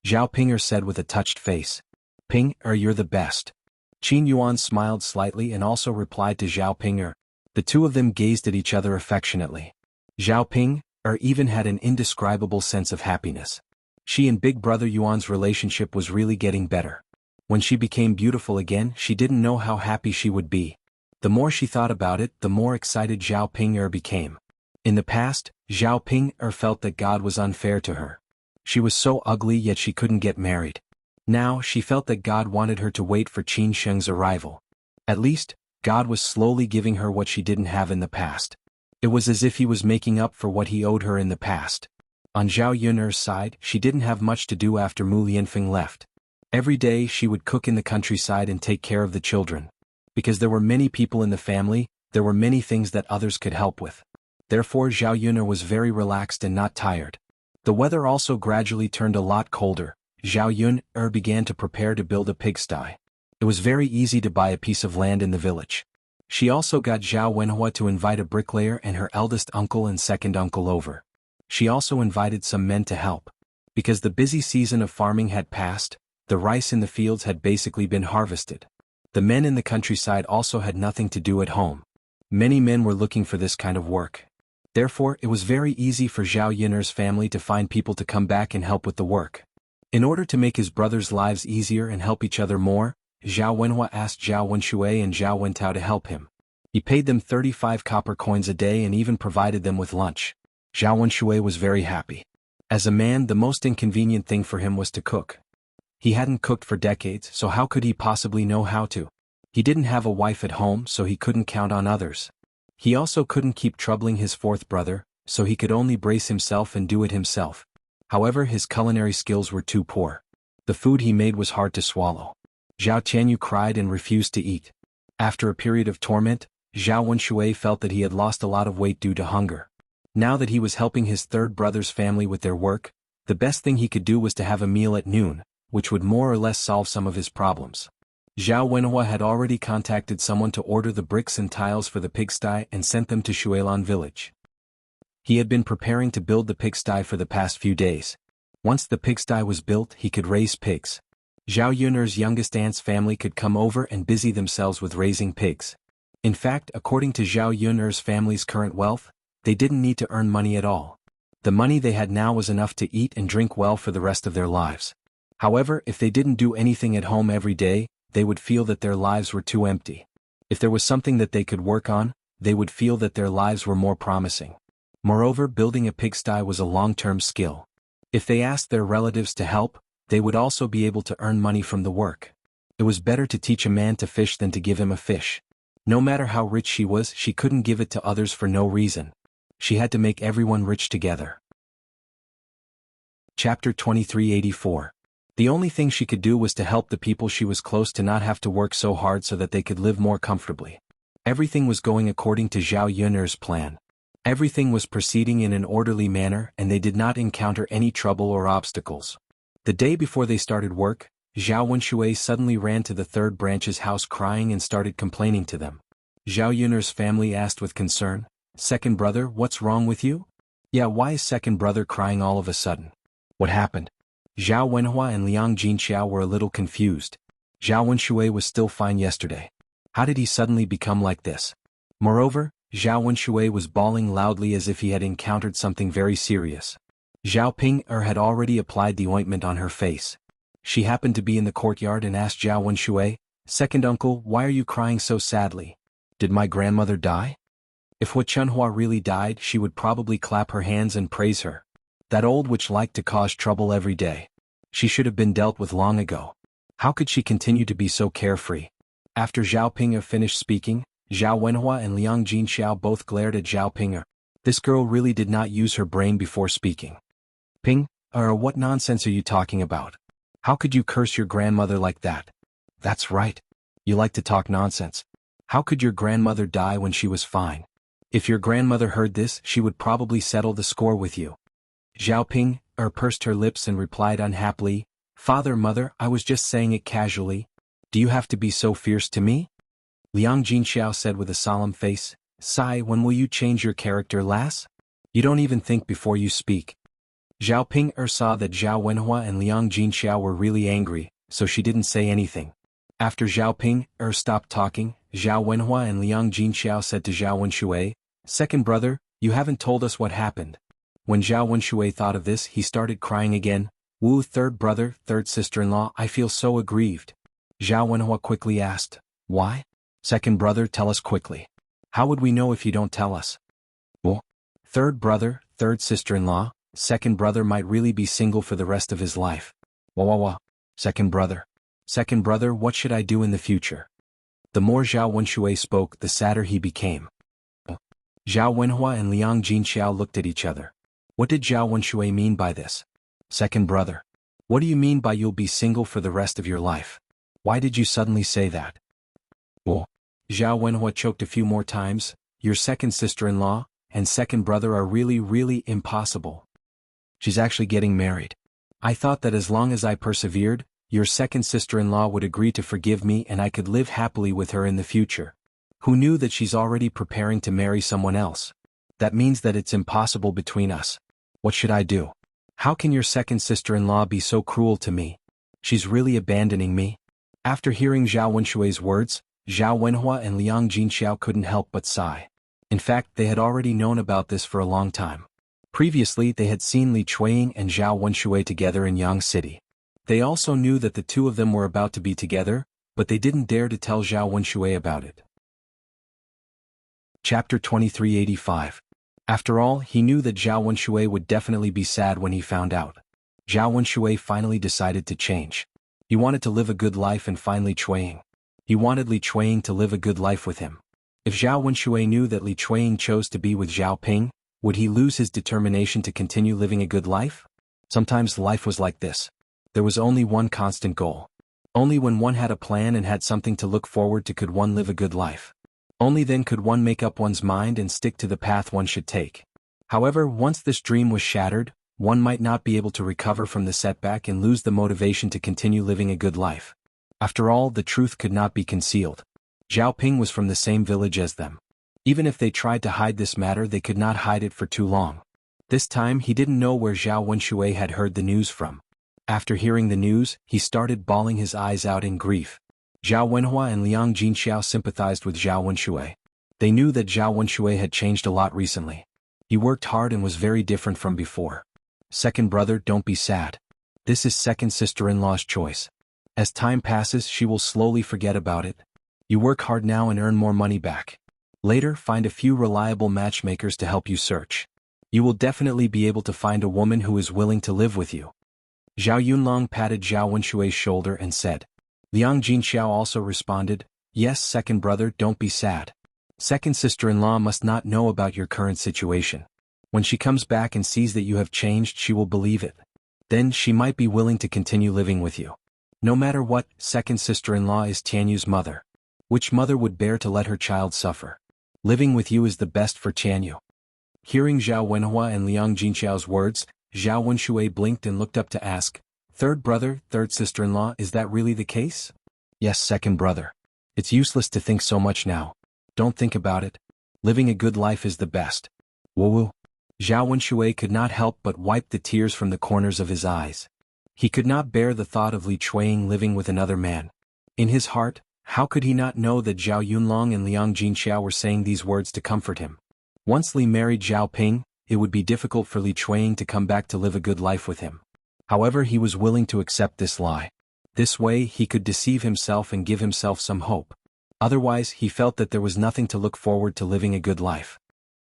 Zhao Ping said with a touched face. "Ping, you're the best." Qin Yuan smiled slightly and also replied to Zhao Ping. The two of them gazed at each other affectionately. Zhao Ping even had an indescribable sense of happiness. She and big brother Yuan's relationship was really getting better. When she became beautiful again, she didn't know how happy she would be. The more she thought about it, the more excited Zhao Ping became. In the past, Zhao Ping felt that God was unfair to her. She was so ugly yet she couldn't get married. Now she felt that God wanted her to wait for Qin Sheng's arrival. At least, God was slowly giving her what she didn't have in the past. It was as if he was making up for what he owed her in the past. On Zhao Yun's side, she didn't have much to do after Mu Lianfeng left. Every day she would cook in the countryside and take care of the children. Because there were many people in the family, there were many things that others could help with. Therefore Zhao Yun was very relaxed and not tired. The weather also gradually turned a lot colder. Zhao Yun began to prepare to build a pigsty. It was very easy to buy a piece of land in the village. She also got Zhao Wenhua to invite a bricklayer and her eldest uncle and second uncle over. She also invited some men to help. Because the busy season of farming had passed, the rice in the fields had basically been harvested. The men in the countryside also had nothing to do at home. Many men were looking for this kind of work. Therefore, it was very easy for Zhao Yun's family to find people to come back and help with the work. In order to make his brothers' lives easier and help each other more, Zhao Wenhua asked Zhao Wenshui and Zhao Wentao to help him. He paid them 35 copper coins a day and even provided them with lunch. Zhao Wenshui was very happy. As a man, the most inconvenient thing for him was to cook. He hadn't cooked for decades, so how could he possibly know how to? He didn't have a wife at home, so he couldn't count on others. He also couldn't keep troubling his fourth brother, so he could only brace himself and do it himself. However, his culinary skills were too poor. The food he made was hard to swallow. Zhao Tianyu cried and refused to eat. After a period of torment, Zhao Wenshui felt that he had lost a lot of weight due to hunger. Now that he was helping his third brother's family with their work, the best thing he could do was to have a meal at noon, which would more or less solve some of his problems. Xuanhuan had already contacted someone to order the bricks and tiles for the pigsty and sent them to Xuelan village. He had been preparing to build the pigsty for the past few days. Once the pigsty was built, he could raise pigs. Zhao Yun'er's youngest aunt's family could come over and busy themselves with raising pigs. In fact, according to Zhao Yun'er's family's current wealth, they didn't need to earn money at all. The money they had now was enough to eat and drink well for the rest of their lives. However, if they didn't do anything at home every day, they would feel that their lives were too empty. If there was something that they could work on, they would feel that their lives were more promising. Moreover, building a pigsty was a long-term skill. If they asked their relatives to help, they would also be able to earn money from the work. It was better to teach a man to fish than to give him a fish. No matter how rich she was, she couldn't give it to others for no reason. She had to make everyone rich together. Chapter 2384. The only thing she could do was to help the people she was close to not have to work so hard so that they could live more comfortably. Everything was going according to Zhao Yun'er's plan. Everything was proceeding in an orderly manner and they did not encounter any trouble or obstacles. The day before they started work, Zhao Wenxue suddenly ran to the third branch's house crying and started complaining to them. Zhao Yun'er's family asked with concern, "Second brother, what's wrong with you?" "Yeah, why is second brother crying all of a sudden? What happened?" Zhao Wenhua and Liang Jinxiao were a little confused. Zhao Wenxue was still fine yesterday. How did he suddenly become like this? Moreover, Zhao Wenxue was bawling loudly as if he had encountered something very serious. Zhao Ping'er had already applied the ointment on her face. She happened to be in the courtyard and asked Zhao Wenxue, "Second uncle, why are you crying so sadly? Did my grandmother die?" If xuanhuan really died, she would probably clap her hands and praise her. That old witch liked to cause trouble every day. She should have been dealt with long ago. How could she continue to be so carefree? After Zhao Ping'er finished speaking, Zhao Wenhua and Liang Jinxiao both glared at Zhao Ping'er. This girl really did not use her brain before speaking. "Ping'er, what nonsense are you talking about? How could you curse your grandmother like that?" "That's right. You like to talk nonsense. How could your grandmother die when she was fine? If your grandmother heard this, she would probably settle the score with you." Zhao Ping'er pursed her lips and replied unhappily, "Father, mother, I was just saying it casually. Do you have to be so fierce to me?" Liang Jinxiao said with a solemn face, "Sai, when will you change your character, lass? You don't even think before you speak." Zhao Ping'er saw that Zhao Wenhua and Liang Jinxiao were really angry, so she didn't say anything. After Zhao Ping'er stopped talking, Zhao Wenhua and Liang Jinxiao said to Zhao Wenxue, "Second brother, you haven't told us what happened." When Zhao Wenxue thought of this, he started crying again. "Wu, third brother, third sister-in-law, I feel so aggrieved." Zhao Wenhua quickly asked, "Why?" "Second brother, tell us quickly. How would we know if you don't tell us?" "Well, third brother, third sister-in-law, second brother might really be single for the rest of his life." Wah. Second brother, what should I do in the future?" The more Zhao Wenxue spoke, the sadder he became. Zhao Wenhua and Liang Jinxiao looked at each other. What did Zhao Wenxue mean by this? "Second brother, what do you mean by you'll be single for the rest of your life? Why did you suddenly say that?" "Well," Zhao Wenhua choked a few more times, "your second sister-in-law and second brother are really impossible. She's actually getting married. I thought that as long as I persevered, your second sister-in-law would agree to forgive me and I could live happily with her in the future. Who knew that she's already preparing to marry someone else? That means that it's impossible between us. What should I do? How can your second sister-in-law be so cruel to me? She's really abandoning me." After hearing Zhao Wenshui's words, Zhao Wenhua and Liang Jinxiao couldn't help but sigh. In fact, they had already known about this for a long time. Previously, they had seen Li Chuiying and Zhao Wenshui together in Yang City. They also knew that the two of them were about to be together, but they didn't dare to tell Zhao Wenshui about it. Chapter 2385. After all, he knew that Zhao Wenshui would definitely be sad when he found out. Zhao Wenshui finally decided to change. He wanted to live a good life and find Li Chuiying. He wanted Li Chuiying to live a good life with him. If Zhao Wenshui knew that Li Chuiying chose to be with Zhao Ping, would he lose his determination to continue living a good life? Sometimes life was like this. There was only one constant goal. Only when one had a plan and had something to look forward to could one live a good life. Only then could one make up one's mind and stick to the path one should take. However, once this dream was shattered, one might not be able to recover from the setback and lose the motivation to continue living a good life. After all, the truth could not be concealed. Zhao Ping was from the same village as them. Even if they tried to hide this matter, they could not hide it for too long. This time he didn't know where Zhao Wenshui had heard the news from. After hearing the news, he started bawling his eyes out in grief. Zhao Wenhua and Liang Jinxiao sympathized with Zhao Wenshui. They knew that Zhao Wenshui had changed a lot recently. He worked hard and was very different from before. Second brother, don't be sad. This is second sister-in-law's choice. As time passes, she will slowly forget about it. You work hard now and earn more money back. Later, find a few reliable matchmakers to help you search. You will definitely be able to find a woman who is willing to live with you. Zhao Yunlong patted Zhao Wenshui's shoulder and said. Liang Jinxiao also responded, yes, second brother, don't be sad. Second sister-in-law must not know about your current situation. When she comes back and sees that you have changed, she will believe it. Then she might be willing to continue living with you. No matter what, second sister-in-law is Tianyu's mother. Which mother would bear to let her child suffer? Living with you is the best for Tianyu. Hearing Zhao Wenhua and Liang Jinxiao's words, Zhao Wenshui blinked and looked up to ask, third brother, third sister-in-law, is that really the case? Yes, second brother. It's useless to think so much now. Don't think about it. Living a good life is the best. Woo-woo. Zhao Wenshui could not help but wipe the tears from the corners of his eyes. He could not bear the thought of Li Chuiying living with another man. In his heart, how could he not know that Zhao Yunlong and Liang Jinxiao were saying these words to comfort him? Once Li married Zhao Ping, it would be difficult for Li Chuiying to come back to live a good life with him. However, he was willing to accept this lie. This way, he could deceive himself and give himself some hope. Otherwise, he felt that there was nothing to look forward to living a good life.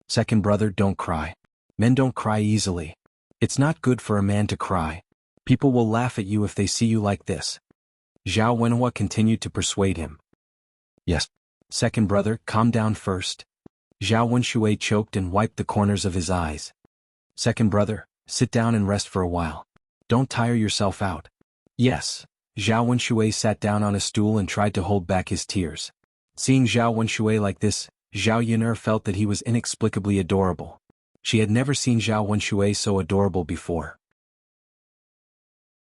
Second brother, don't cry. Men don't cry easily. It's not good for a man to cry. People will laugh at you if they see you like this. Zhao Wenhua continued to persuade him. Yes. Second brother, calm down first. Zhao Wenshui choked and wiped the corners of his eyes. Second brother, sit down and rest for a while. Don't tire yourself out. Yes. Zhao Wenshui sat down on a stool and tried to hold back his tears. Seeing Zhao Wenshui like this, Zhao Yun'er felt that he was inexplicably adorable. She had never seen Zhao Wenshui so adorable before.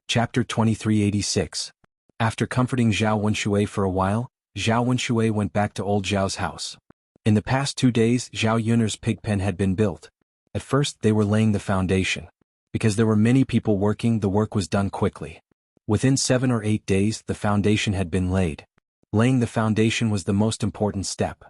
Chapter 2386. After comforting Zhao Wenshui for a while, Zhao Wenshui went back to old Zhao's house. In the past 2 days, Zhao Yun'er's pig pen had been built. At first, they were laying the foundation. Because there were many people working, the work was done quickly. Within 7 or 8 days, the foundation had been laid. Laying the foundation was the most important step.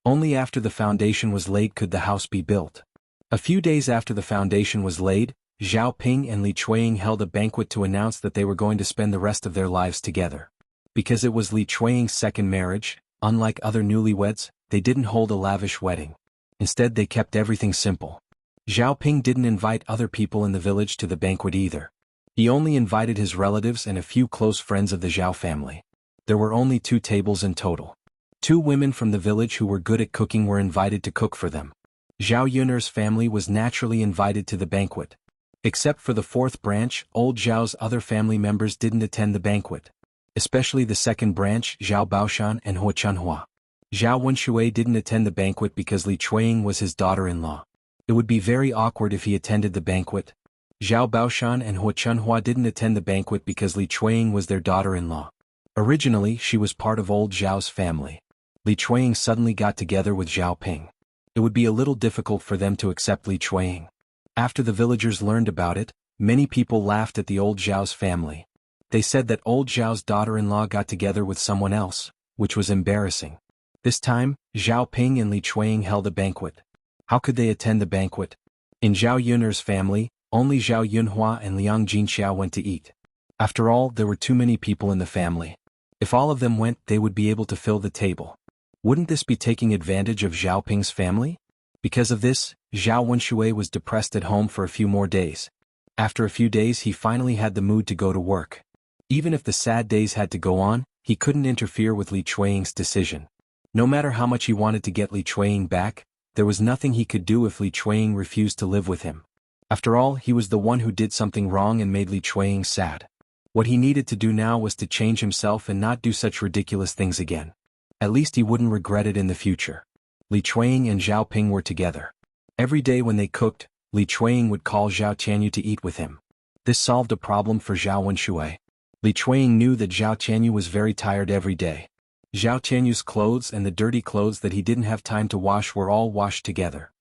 Only after the foundation was laid could the house be built. A few days after the foundation was laid, Zhao Ping and Li Chuiying held a banquet to announce that they were going to spend the rest of their lives together. Because it was Li Chuiying's second marriage, unlike other newlyweds, they didn't hold a lavish wedding. Instead, they kept everything simple. Zhao Ping didn't invite other people in the village to the banquet either. He only invited his relatives and a few close friends of the Zhao family. There were only 2 tables in total. 2 women from the village who were good at cooking were invited to cook for them. Zhao Yun'er's family was naturally invited to the banquet. Except for the 4th branch, old Zhao's other family members didn't attend the banquet. Especially the 2nd branch, Zhao Baoshan and xuanhuan. Zhao Wenshui didn't attend the banquet because Li Chuiying was his daughter-in-law. It would be very awkward if he attended the banquet. Zhao Baoshan and xuanhuan didn't attend the banquet because Li Chuiying was their daughter-in-law. Originally, she was part of old Zhao's family. Li Chuiying suddenly got together with Zhao Ping. It would be a little difficult for them to accept Li Chuiying. After the villagers learned about it, many people laughed at the old Zhao's family. They said that old Zhao's daughter-in-law got together with someone else, which was embarrassing. This time, Zhao Ping and Li Chuiying held a banquet. How could they attend the banquet? In Zhao Yun'er's family, only Zhao Yunhua and Liang Jinxiao went to eat. After all, there were too many people in the family. If all of them went, they would be able to fill the table. Wouldn't this be taking advantage of Zhao Ping's family? Because of this, Zhao Wenshui was depressed at home for a few more days. After a few days, he finally had the mood to go to work. Even if the sad days had to go on, he couldn't interfere with Li Chuiying's decision. No matter how much he wanted to get Li Chuiying back, there was nothing he could do if Li Chuiying refused to live with him. After all, he was the one who did something wrong and made Li Chuiying sad. What he needed to do now was to change himself and not do such ridiculous things again. At least he wouldn't regret it in the future. Li Chuiying and Zhao Ping were together. Every day when they cooked, Li Chuanying would call Zhao Tianyu to eat with him. This solved a problem for Zhao Wenshui. Li Chuanying knew that Zhao Tianyu was very tired every day. Zhao Tianyu's clothes and the dirty clothes that he didn't have time to wash were all washed together.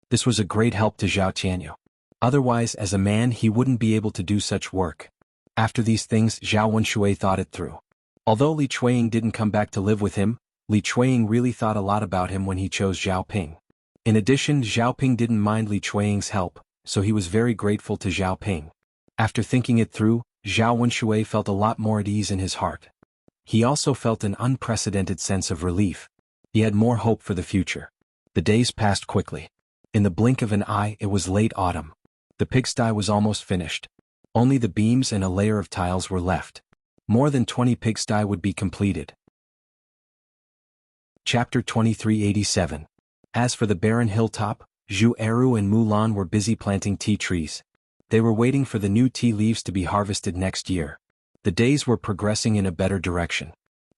This was a great help to Zhao Tianyu. Otherwise, as a man, he wouldn't be able to do such work. After these things, Zhao Wenshui thought it through. Although Li Chuanying didn't come back to live with him, Li Chuanying really thought a lot about him when he chose Zhao Ping. In addition, Zhao Ping didn't mind Li Chuanying's help, so he was very grateful to Zhao Ping. After thinking it through, Zhao Wenshui felt a lot more at ease in his heart. He also felt an unprecedented sense of relief. He had more hope for the future. The days passed quickly. In the blink of an eye, it was late autumn. The pigsty was almost finished. Only the beams and a layer of tiles were left. More than 20 pigsty would be completed. Chapter 2387. As for the barren hilltop, Zhu Eru and Mulan were busy planting tea trees. They were waiting for the new tea leaves to be harvested next year. The days were progressing in a better direction.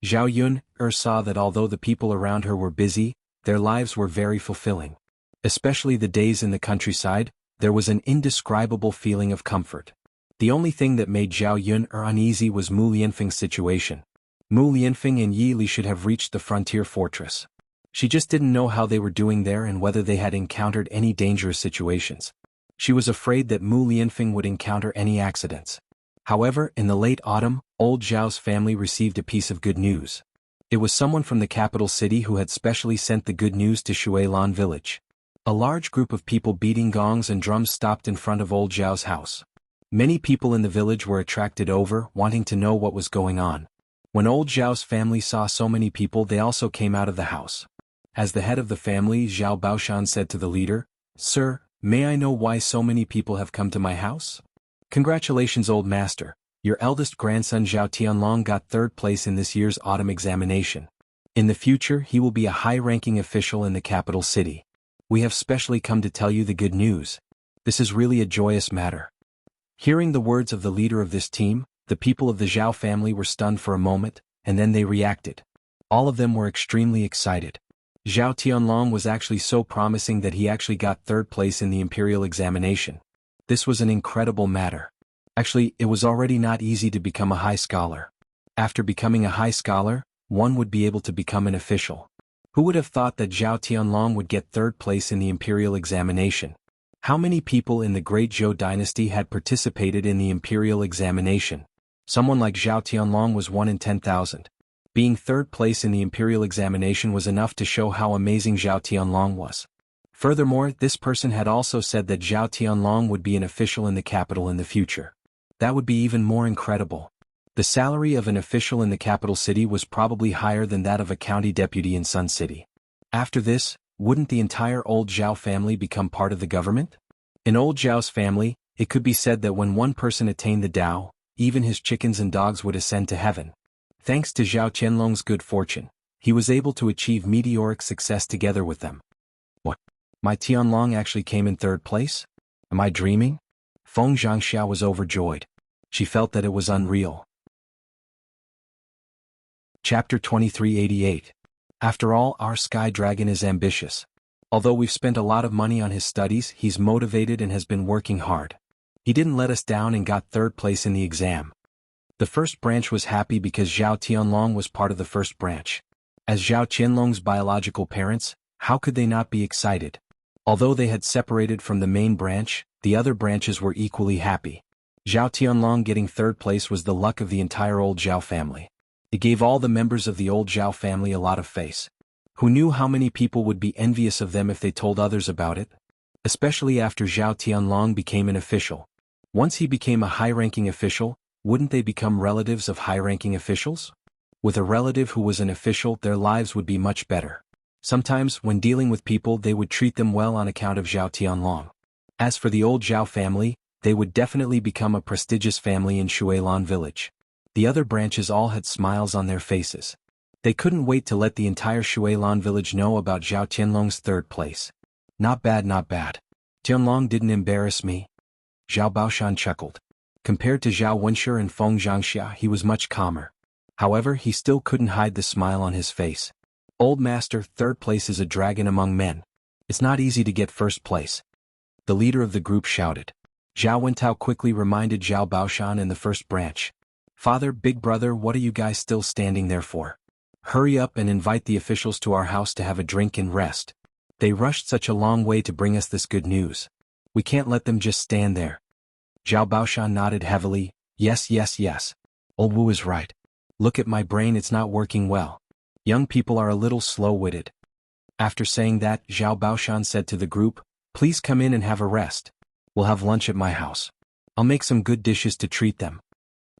Zhao Yun saw that although the people around her were busy, their lives were very fulfilling. Especially the days in the countryside, there was an indescribable feeling of comfort. The only thing that made Zhao Yun uneasy was Mu Lianfeng's situation. Mu Lianfeng and Yi Li should have reached the frontier fortress. She just didn't know how they were doing there and whether they had encountered any dangerous situations. She was afraid that Mu Lianfeng would encounter any accidents. However, in the late autumn, old Zhao's family received a piece of good news. It was someone from the capital city who had specially sent the good news to Shuilan village. A large group of people beating gongs and drums stopped in front of old Zhao's house. Many people in the village were attracted over, wanting to know what was going on. When old Zhao's family saw so many people, they also came out of the house. As the head of the family, Zhao Baoshan said to the leader, "Sir, may I know why so many people have come to my house?" "Congratulations, old master. Your eldest grandson Zhao Tianlong got 3rd place in this year's autumn examination. In the future, he will be a high-ranking official in the capital city. We have specially come to tell you the good news. This is really a joyous matter." Hearing the words of the leader of this team, the people of the Zhao family were stunned for a moment, and then they reacted. All of them were extremely excited. Zhao Tianlong was actually so promising that he actually got 3rd place in the imperial examination. This was an incredible matter. Actually, it was already not easy to become a high scholar. After becoming a high scholar, one would be able to become an official. Who would have thought that Zhao Tianlong would get 3rd place in the imperial examination? How many people in the Great Zhou dynasty had participated in the imperial examination? Someone like Zhao Tianlong was 1 in 10,000. Being 3rd place in the imperial examination was enough to show how amazing Zhao Tianlong was. Furthermore, this person had also said that Zhao Tianlong would be an official in the capital in the future. That would be even more incredible. The salary of an official in the capital city was probably higher than that of a county deputy in Sun City. After this, wouldn't the entire old Zhao family become part of the government? In old Zhao's family, it could be said that when one person attained the Tao, even his chickens and dogs would ascend to heaven. Thanks to Zhao Qianlong's good fortune, he was able to achieve meteoric success together with them. What? My Tianlong actually came in 3rd place? Am I dreaming? Feng Xianxia was overjoyed. She felt that it was unreal. Chapter 2388. After all, our sky dragon is ambitious. Although we've spent a lot of money on his studies, he's motivated and has been working hard. He didn't let us down and got 3rd place in the exam. The first branch was happy because Zhao Tianlong was part of the first branch. As Zhao Qianlong's biological parents, how could they not be excited? Although they had separated from the main branch, the other branches were equally happy. Zhao Tianlong getting 3rd place was the luck of the entire old Zhao family. It gave all the members of the old Zhao family a lot of face. Who knew how many people would be envious of them if they told others about it? Especially after Zhao Tianlong became an official. Once he became a high-ranking official, wouldn't they become relatives of high-ranking officials? With a relative who was an official, their lives would be much better. Sometimes, when dealing with people, they would treat them well on account of Zhao Tianlong. As for the old Zhao family, they would definitely become a prestigious family in Shuilan village. The other branches all had smiles on their faces. They couldn't wait to let the entire Shuilan village know about Zhao Tianlong's 3rd place. Not bad, not bad. Tianlong didn't embarrass me. Zhao Baoshan chuckled. Compared to Zhao Wenshi and Feng Xianxia, he was much calmer. However, he still couldn't hide the smile on his face. Old master, 3rd place is a dragon among men. It's not easy to get first place. The leader of the group shouted. Zhao Wentao quickly reminded Zhao Baoshan and the first branch. Father, big brother, what are you guys still standing there for? Hurry up and invite the officials to our house to have a drink and rest. They rushed such a long way to bring us this good news. We can't let them just stand there. Zhao Baoshan nodded heavily. Yes, yes, yes. Old Wu is right. Look at my brain, it's not working well. Young people are a little slow-witted. After saying that, Zhao Baoshan said to the group, please come in and have a rest. We'll have lunch at my house. I'll make some good dishes to treat them.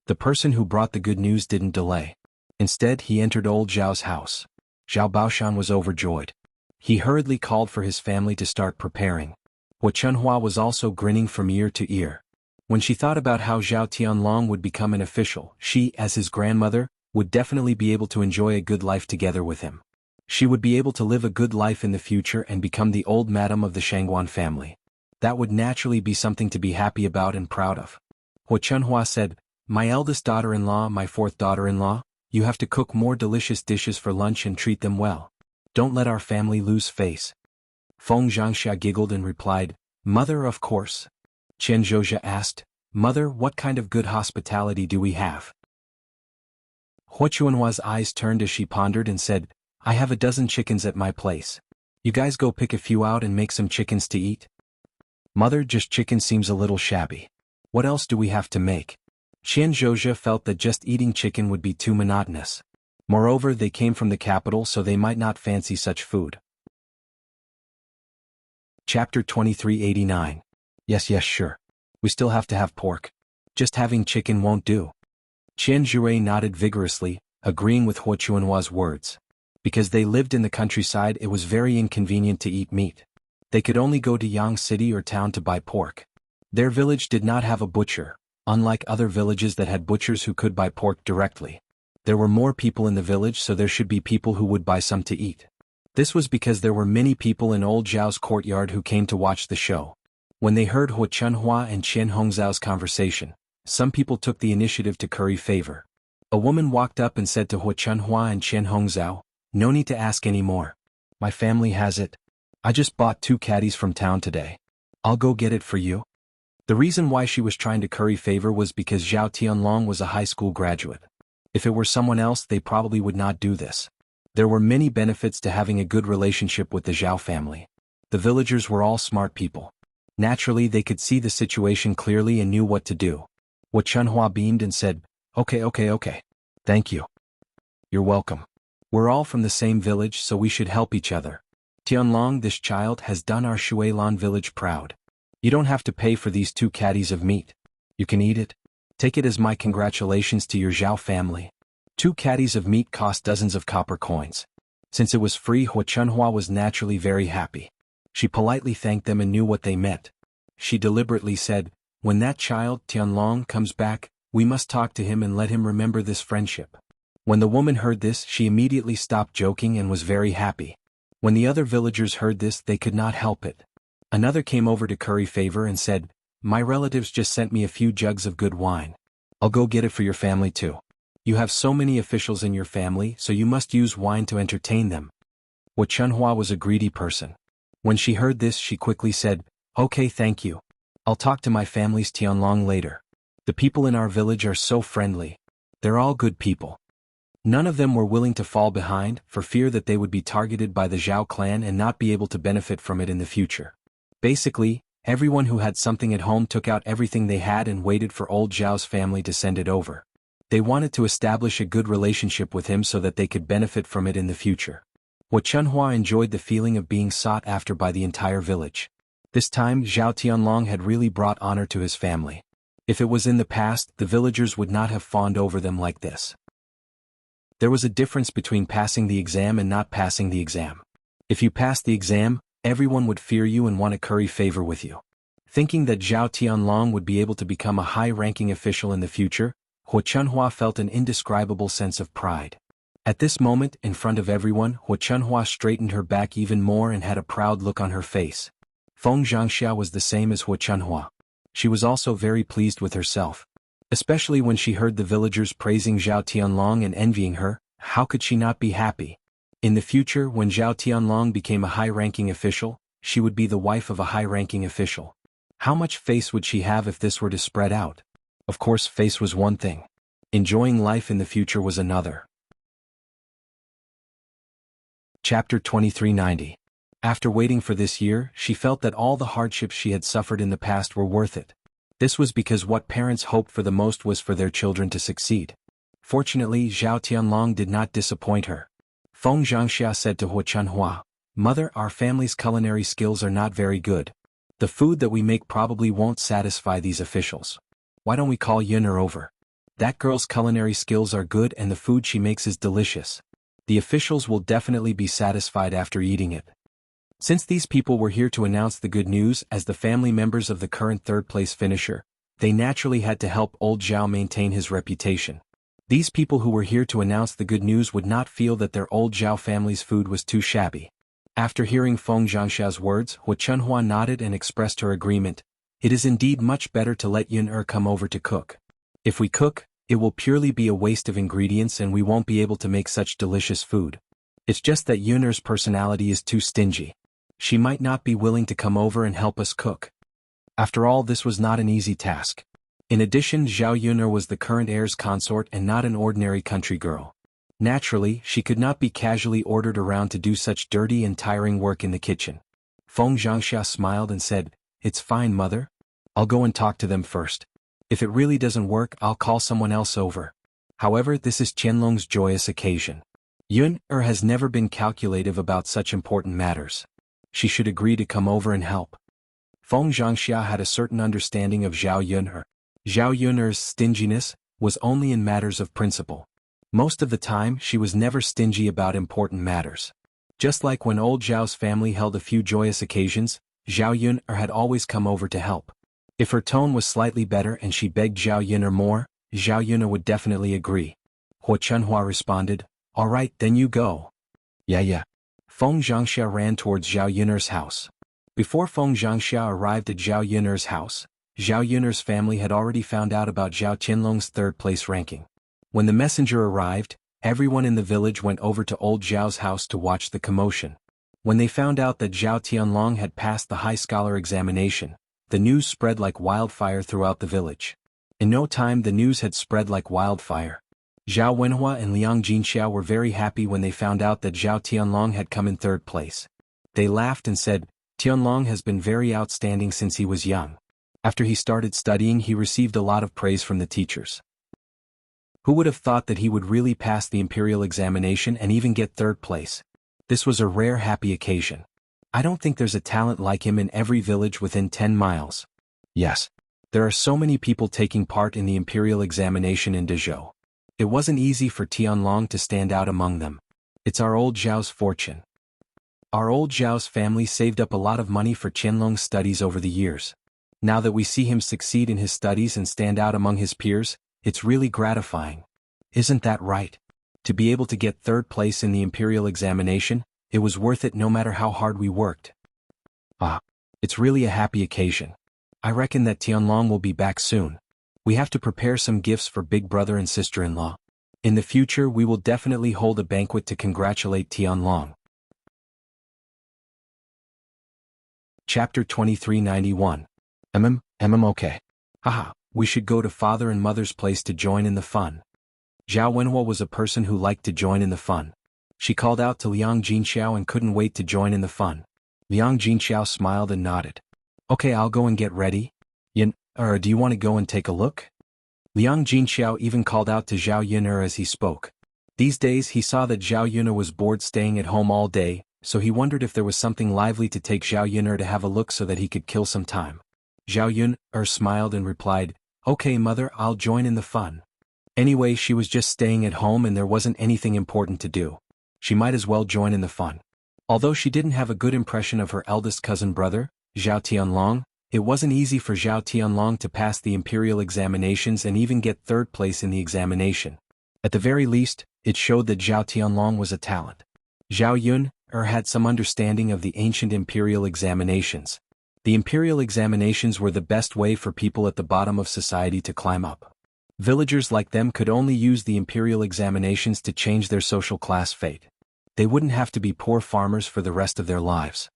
The person who brought the good news didn't delay. Instead, he entered old Zhao's house. Zhao Baoshan was overjoyed. He hurriedly called for his family to start preparing. Xuanhuan was also grinning from ear to ear. When she thought about how Zhao Tianlong would become an official, she, as his grandmother, would definitely be able to enjoy a good life together with him. She would be able to live a good life in the future and become the old madam of the Xuanhuan family. That would naturally be something to be happy about and proud of. Xuanhuan said, my eldest daughter-in-law, my fourth daughter-in-law, you have to cook more delicious dishes for lunch and treat them well. Don't let our family lose face. Feng Xianxia giggled and replied, Mother, of course. Chen Zhozha asked, Mother, what kind of good hospitality do we have? Xuanhuan's eyes turned as she pondered and said, I have a dozen chickens at my place. You guys go pick a few out and make some chickens to eat? Mother, just chicken seems a little shabby. What else do we have to make? Chen Zhozha felt that just eating chicken would be too monotonous. Moreover, they came from the capital, so they might not fancy such food. Chapter 2389. Yes, sure. We still have to have pork. Just having chicken won't do. Chen Zhui nodded vigorously, agreeing with Xuanhua's words. Because they lived in the countryside, it was very inconvenient to eat meat. They could only go to Yang city or town to buy pork. Their village did not have a butcher, unlike other villages that had butchers who could buy pork directly. There were more people in the village, so there should be people who would buy some to eat. This was because there were many people in old Zhao's courtyard who came to watch the show. When they heard Xuanhua and Qian Hongzhao's conversation, some people took the initiative to curry favor. A woman walked up and said to Xuanhua and Qian Hongzhao, no need to ask any more. My family has it. I just bought 2 caddies from town today. I'll go get it for you. The reason why she was trying to curry favor was because Zhao Tianlong was a high school graduate. If it were someone else, they probably would not do this. There were many benefits to having a good relationship with the Zhao family. The villagers were all smart people. Naturally, they could see the situation clearly and knew what to do. Xuanhua beamed and said, Okay. Thank you. You're welcome. We're all from the same village, so we should help each other. Tianlong, this child, has done our Shuilan village proud. You don't have to pay for these 2 caddies of meat. You can eat it. Take it as my congratulations to your Zhao family. 2 caddies of meat cost dozens of copper coins. Since it was free, Xuanhua was naturally very happy. She politely thanked them and knew what they meant. She deliberately said, when that child, Tianlong, comes back, we must talk to him and let him remember this friendship. When the woman heard this, she immediately stopped joking and was very happy. When the other villagers heard this, they could not help it. Another came over to curry favor and said, my relatives just sent me a few jugs of good wine. I'll go get it for your family too. You have so many officials in your family, so you must use wine to entertain them. Xuanhua was a greedy person. When she heard this, she quickly said, okay, thank you. I'll talk to my family's Tianlong later. The people in our village are so friendly. They're all good people. None of them were willing to fall behind, for fear that they would be targeted by the Zhao clan and not be able to benefit from it in the future. Basically, everyone who had something at home took out everything they had and waited for old Zhao's family to send it over. They wanted to establish a good relationship with him so that they could benefit from it in the future. Xuanhua enjoyed the feeling of being sought after by the entire village. This time, Zhao Tianlong had really brought honor to his family. If it was in the past, the villagers would not have fawned over them like this. There was a difference between passing the exam and not passing the exam. If you passed the exam, everyone would fear you and want to curry favor with you. Thinking that Zhao Tianlong would be able to become a high-ranking official in the future, Xuanhua felt an indescribable sense of pride. At this moment, in front of everyone, Xuanhua straightened her back even more and had a proud look on her face. Feng Xianxia was the same as Xuanhua. She was also very pleased with herself. Especially when she heard the villagers praising Zhao Tianlong and envying her, how could she not be happy? In the future, when Zhao Tianlong became a high-ranking official, she would be the wife of a high-ranking official. How much face would she have if this were to spread out? Of course, face was one thing. Enjoying life in the future was another. Chapter 2390. After waiting for this year, she felt that all the hardships she had suffered in the past were worth it. This was because what parents hoped for the most was for their children to succeed. Fortunately, Zhao Tianlong did not disappoint her. Feng Xianxia said to xuanhuan, "Mother, our family's culinary skills are not very good. The food that we make probably won't satisfy these officials. Why don't we call Yuner over? That girl's culinary skills are good and the food she makes is delicious. The officials will definitely be satisfied after eating it." Since these people were here to announce the good news as the family members of the current third-place finisher, they naturally had to help old Zhao maintain his reputation. These people who were here to announce the good news would not feel that their old Zhao family's food was too shabby. After hearing Feng Zhangxia's words, xuanhuan nodded and expressed her agreement. It is indeed much better to let Yuner come over to cook. If we cook, it will purely be a waste of ingredients and we won't be able to make such delicious food. It's just that Yuner's personality is too stingy. She might not be willing to come over and help us cook. After all, this was not an easy task. In addition, Zhao Yuner was the current heir's consort and not an ordinary country girl. Naturally, she could not be casually ordered around to do such dirty and tiring work in the kitchen. Feng Zhangxia smiled and said, "It's fine, mother. I'll go and talk to them first. If it really doesn't work, I'll call someone else over." However, this is Qianlong's joyous occasion. Yuner has never been calculative about such important matters. She should agree to come over and help. Feng Zhangxia had a certain understanding of Zhao Yuner. Zhao Yuner's stinginess was only in matters of principle. Most of the time, she was never stingy about important matters. Just like when old Zhao's family held a few joyous occasions, Zhao Yuner had always come over to help. If her tone was slightly better and she begged Zhao Yuner more, Zhao Yuner would definitely agree. Xuanhuan responded, "All right, then you go." Yeah. Feng Zhangxia ran towards Zhao Yuner's house. Before Feng Zhangxia arrived at Zhao Yuner's house, Zhao Yuner's family had already found out about Zhao Tianlong's third-place ranking. When the messenger arrived, everyone in the village went over to old Zhao's house to watch the commotion. When they found out that Zhao Tianlong had passed the high scholar examination, the news spread like wildfire throughout the village. In no time the news had spread like wildfire. Zhao Wenhua and Liang Jinxiao were very happy when they found out that Zhao Tianlong had come in third place. They laughed and said, "Tianlong has been very outstanding since he was young. After he started studying, he received a lot of praise from the teachers." Who would have thought that he would really pass the imperial examination and even get third place? This was a rare happy occasion. I don't think there's a talent like him in every village within 10 miles. Yes. There are so many people taking part in the imperial examination in Dezhou. It wasn't easy for Tianlong to stand out among them. It's our old Zhao's fortune. Our old Zhao's family saved up a lot of money for Qianlong's studies over the years. Now that we see him succeed in his studies and stand out among his peers, it's really gratifying. Isn't that right? To be able to get third place in the imperial examination, it was worth it no matter how hard we worked. It's really a happy occasion. I reckon that Tianlong will be back soon. We have to prepare some gifts for big brother and sister-in-law. In the future we will definitely hold a banquet to congratulate Tianlong. Chapter 2391. Okay. Haha, we should go to father and mother's place to join in the fun. Zhao Wenhua was a person who liked to join in the fun. She called out to Liang Jinxiao and couldn't wait to join in the fun. Liang Jinxiao smiled and nodded. "Okay, I'll go and get ready. Do you want to go and take a look?" Liang Jinxiao even called out to Zhao Yuner as he spoke. These days he saw that Zhao Yuner was bored staying at home all day, so he wondered if there was something lively to take Zhao Yuner to have a look so that he could kill some time. Zhao Yuner smiled and replied, "Okay, mother, I'll join in the fun." Anyway, she was just staying at home and there wasn't anything important to do. She might as well join in the fun. Although she didn't have a good impression of her eldest cousin brother, Zhao Tianlong, it wasn't easy for Zhao Tianlong to pass the imperial examinations and even get third place in the examination. At the very least, it showed that Zhao Tianlong was a talent. Zhao Yuner had some understanding of the ancient imperial examinations. The imperial examinations were the best way for people at the bottom of society to climb up. Villagers like them could only use the imperial examinations to change their social class fate. They wouldn't have to be poor farmers for the rest of their lives.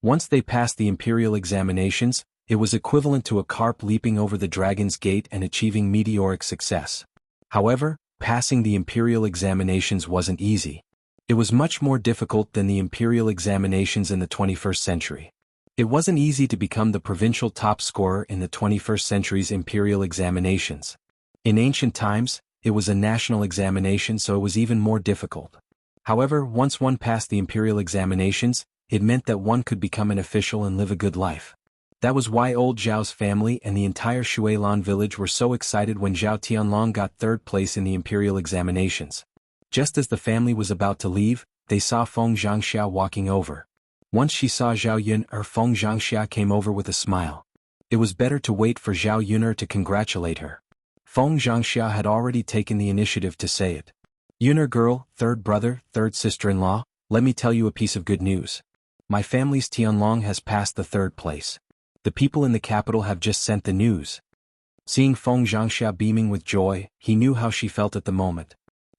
Once they passed the imperial examinations, it was equivalent to a carp leaping over the dragon's gate and achieving meteoric success. However, passing the imperial examinations wasn't easy. It was much more difficult than the imperial examinations in the 21st century. It wasn't easy to become the provincial top scorer in the 21st century's imperial examinations. In ancient times, it was a national examination, so it was even more difficult. However, once one passed the imperial examinations, it meant that one could become an official and live a good life. That was why old Zhao's family and the entire Xuanhuan village were so excited when Zhao Tianlong got third place in the imperial examinations. Just as the family was about to leave, they saw Feng Xianxia walking over. Once she saw Zhao Yun, Feng Xianxia came over with a smile. It was better to wait for Zhao Yun to congratulate her. Feng Xianxia had already taken the initiative to say it. Yun girl, third brother, third sister-in-law, let me tell you a piece of good news. My family's Tianlong has passed the third place. The people in the capital have just sent the news. Seeing Feng Xianxia beaming with joy, he knew how she felt at the moment.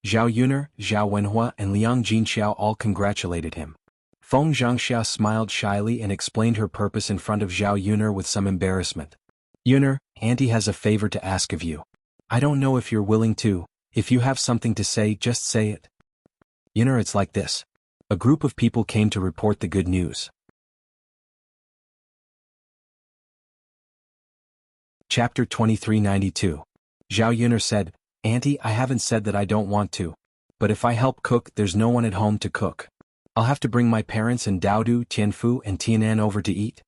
Zhao Yun, xuanhuan and Liang Jinxiao all congratulated him. Feng Xianxia smiled shyly and explained her purpose in front of Zhao Yun with some embarrassment. Yun, Auntie has a favor to ask of you. I don't know if you're willing to. If you have something to say, just say it. Yun, it's like this. A group of people came to report the good news. Chapter 2392. Zhao Yun said, Auntie, I haven't said that I don't want to. But if I help cook, there's no one at home to cook. I'll have to bring my parents and Daodu, Tianfu and Tianan over to eat.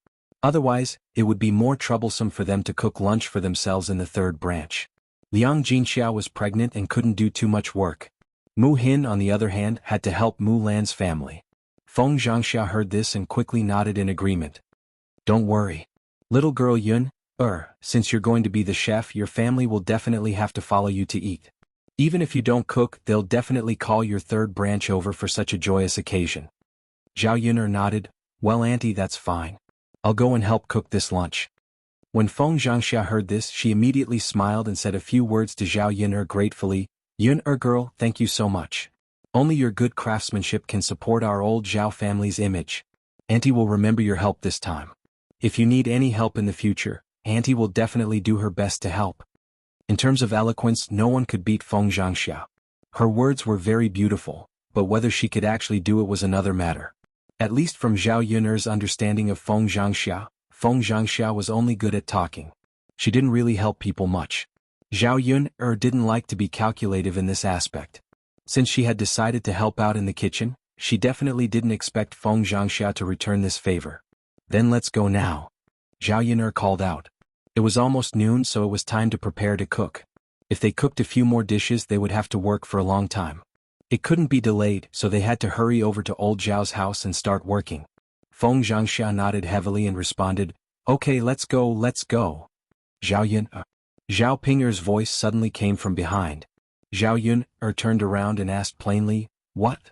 Otherwise, it would be more troublesome for them to cook lunch for themselves in the third branch. Liang Jinxiao was pregnant and couldn't do too much work. Mu Hin, on the other hand, had to help Mu Lan's family. Feng Xianxia heard this and quickly nodded in agreement. Don't worry. Little girl Yun, since you're going to be the chef, your family will definitely have to follow you to eat. Even if you don't cook, they'll definitely call your third branch over for such a joyous occasion. Zhao Yun nodded, well Auntie, that's fine. I'll go and help cook this lunch. When Feng Xianxia heard this, she immediately smiled and said a few words to Zhao Yun gratefully. Yun girl, thank you so much. Only your good craftsmanship can support our old Zhao family's image. Auntie will remember your help this time. If you need any help in the future, Auntie will definitely do her best to help. In terms of eloquence, no one could beat Feng Xianxia. Her words were very beautiful, but whether she could actually do it was another matter. At least from Zhao Yun's understanding of Feng Xianxia was only good at talking. She didn't really help people much. Zhao Yun didn't like to be calculative in this aspect. Since she had decided to help out in the kitchen, she definitely didn't expect Feng Xianxia to return this favor. Then let's go now. Zhao Yun called out. It was almost noon, so it was time to prepare to cook. If they cooked a few more dishes, they would have to work for a long time. It couldn't be delayed, so they had to hurry over to old Zhao's house and start working. Feng Xianxia nodded heavily and responded, Okay, let's go, let's go. Zhao Yun, Zhao Ping'er's voice suddenly came from behind. Zhao Yun turned around and asked plainly, What?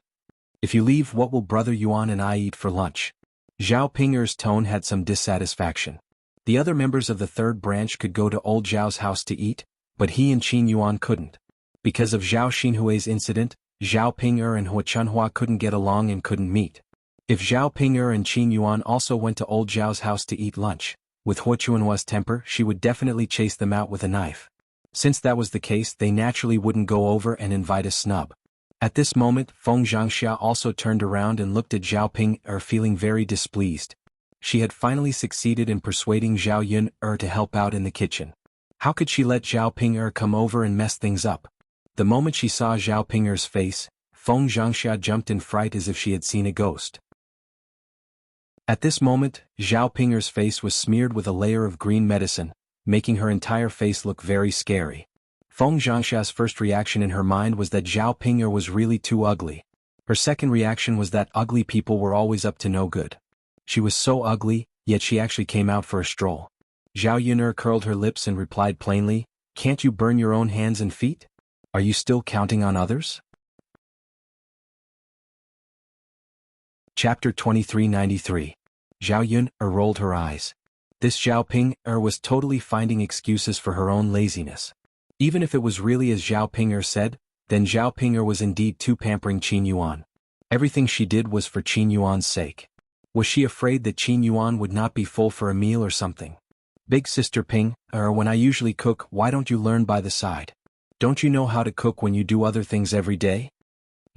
If you leave, what will Brother Yuan and I eat for lunch? Zhao Ping'er's tone had some dissatisfaction. The other members of the third branch could go to old Zhao's house to eat, but he and Qin Yuan couldn't. Because of Zhao Xinhui's incident, Zhao Ping'er and Xuanhuan couldn't get along and couldn't meet. If Zhao Ping'er and Qin Yuan also went to old Zhao's house to eat lunch, with Xuanhuan's temper, she would definitely chase them out with a knife. Since that was the case, they naturally wouldn't go over and invite a snub. At this moment, Feng Xianxia also turned around and looked at Zhao Ping'er, feeling very displeased. She had finally succeeded in persuading Zhao Yun to help out in the kitchen. How could she let Zhao Ping'er come over and mess things up? The moment she saw Zhao Ping'er's face, Feng Xianxia jumped in fright as if she had seen a ghost. At this moment, Zhao Ping'er's face was smeared with a layer of green medicine, making her entire face look very scary. Feng Xianxia's first reaction in her mind was that Zhao Ping'er was really too ugly. Her second reaction was that ugly people were always up to no good. She was so ugly, yet she actually came out for a stroll. Zhao Yun curled her lips and replied plainly, Can't you burn your own hands and feet? Are you still counting on others? Chapter 2393. Zhao Yun rolled her eyes. This Zhao Ping'er was totally finding excuses for her own laziness. Even if it was really as Zhao Ping'er said, then Zhao Ping'er was indeed too pampering Qin Yuan. Everything she did was for Qin Yuan's sake. Was she afraid that Xuanhuan would not be full for a meal or something? Big sister Ping, when I usually cook, why don't you learn by the side? Don't you know how to cook when you do other things every day?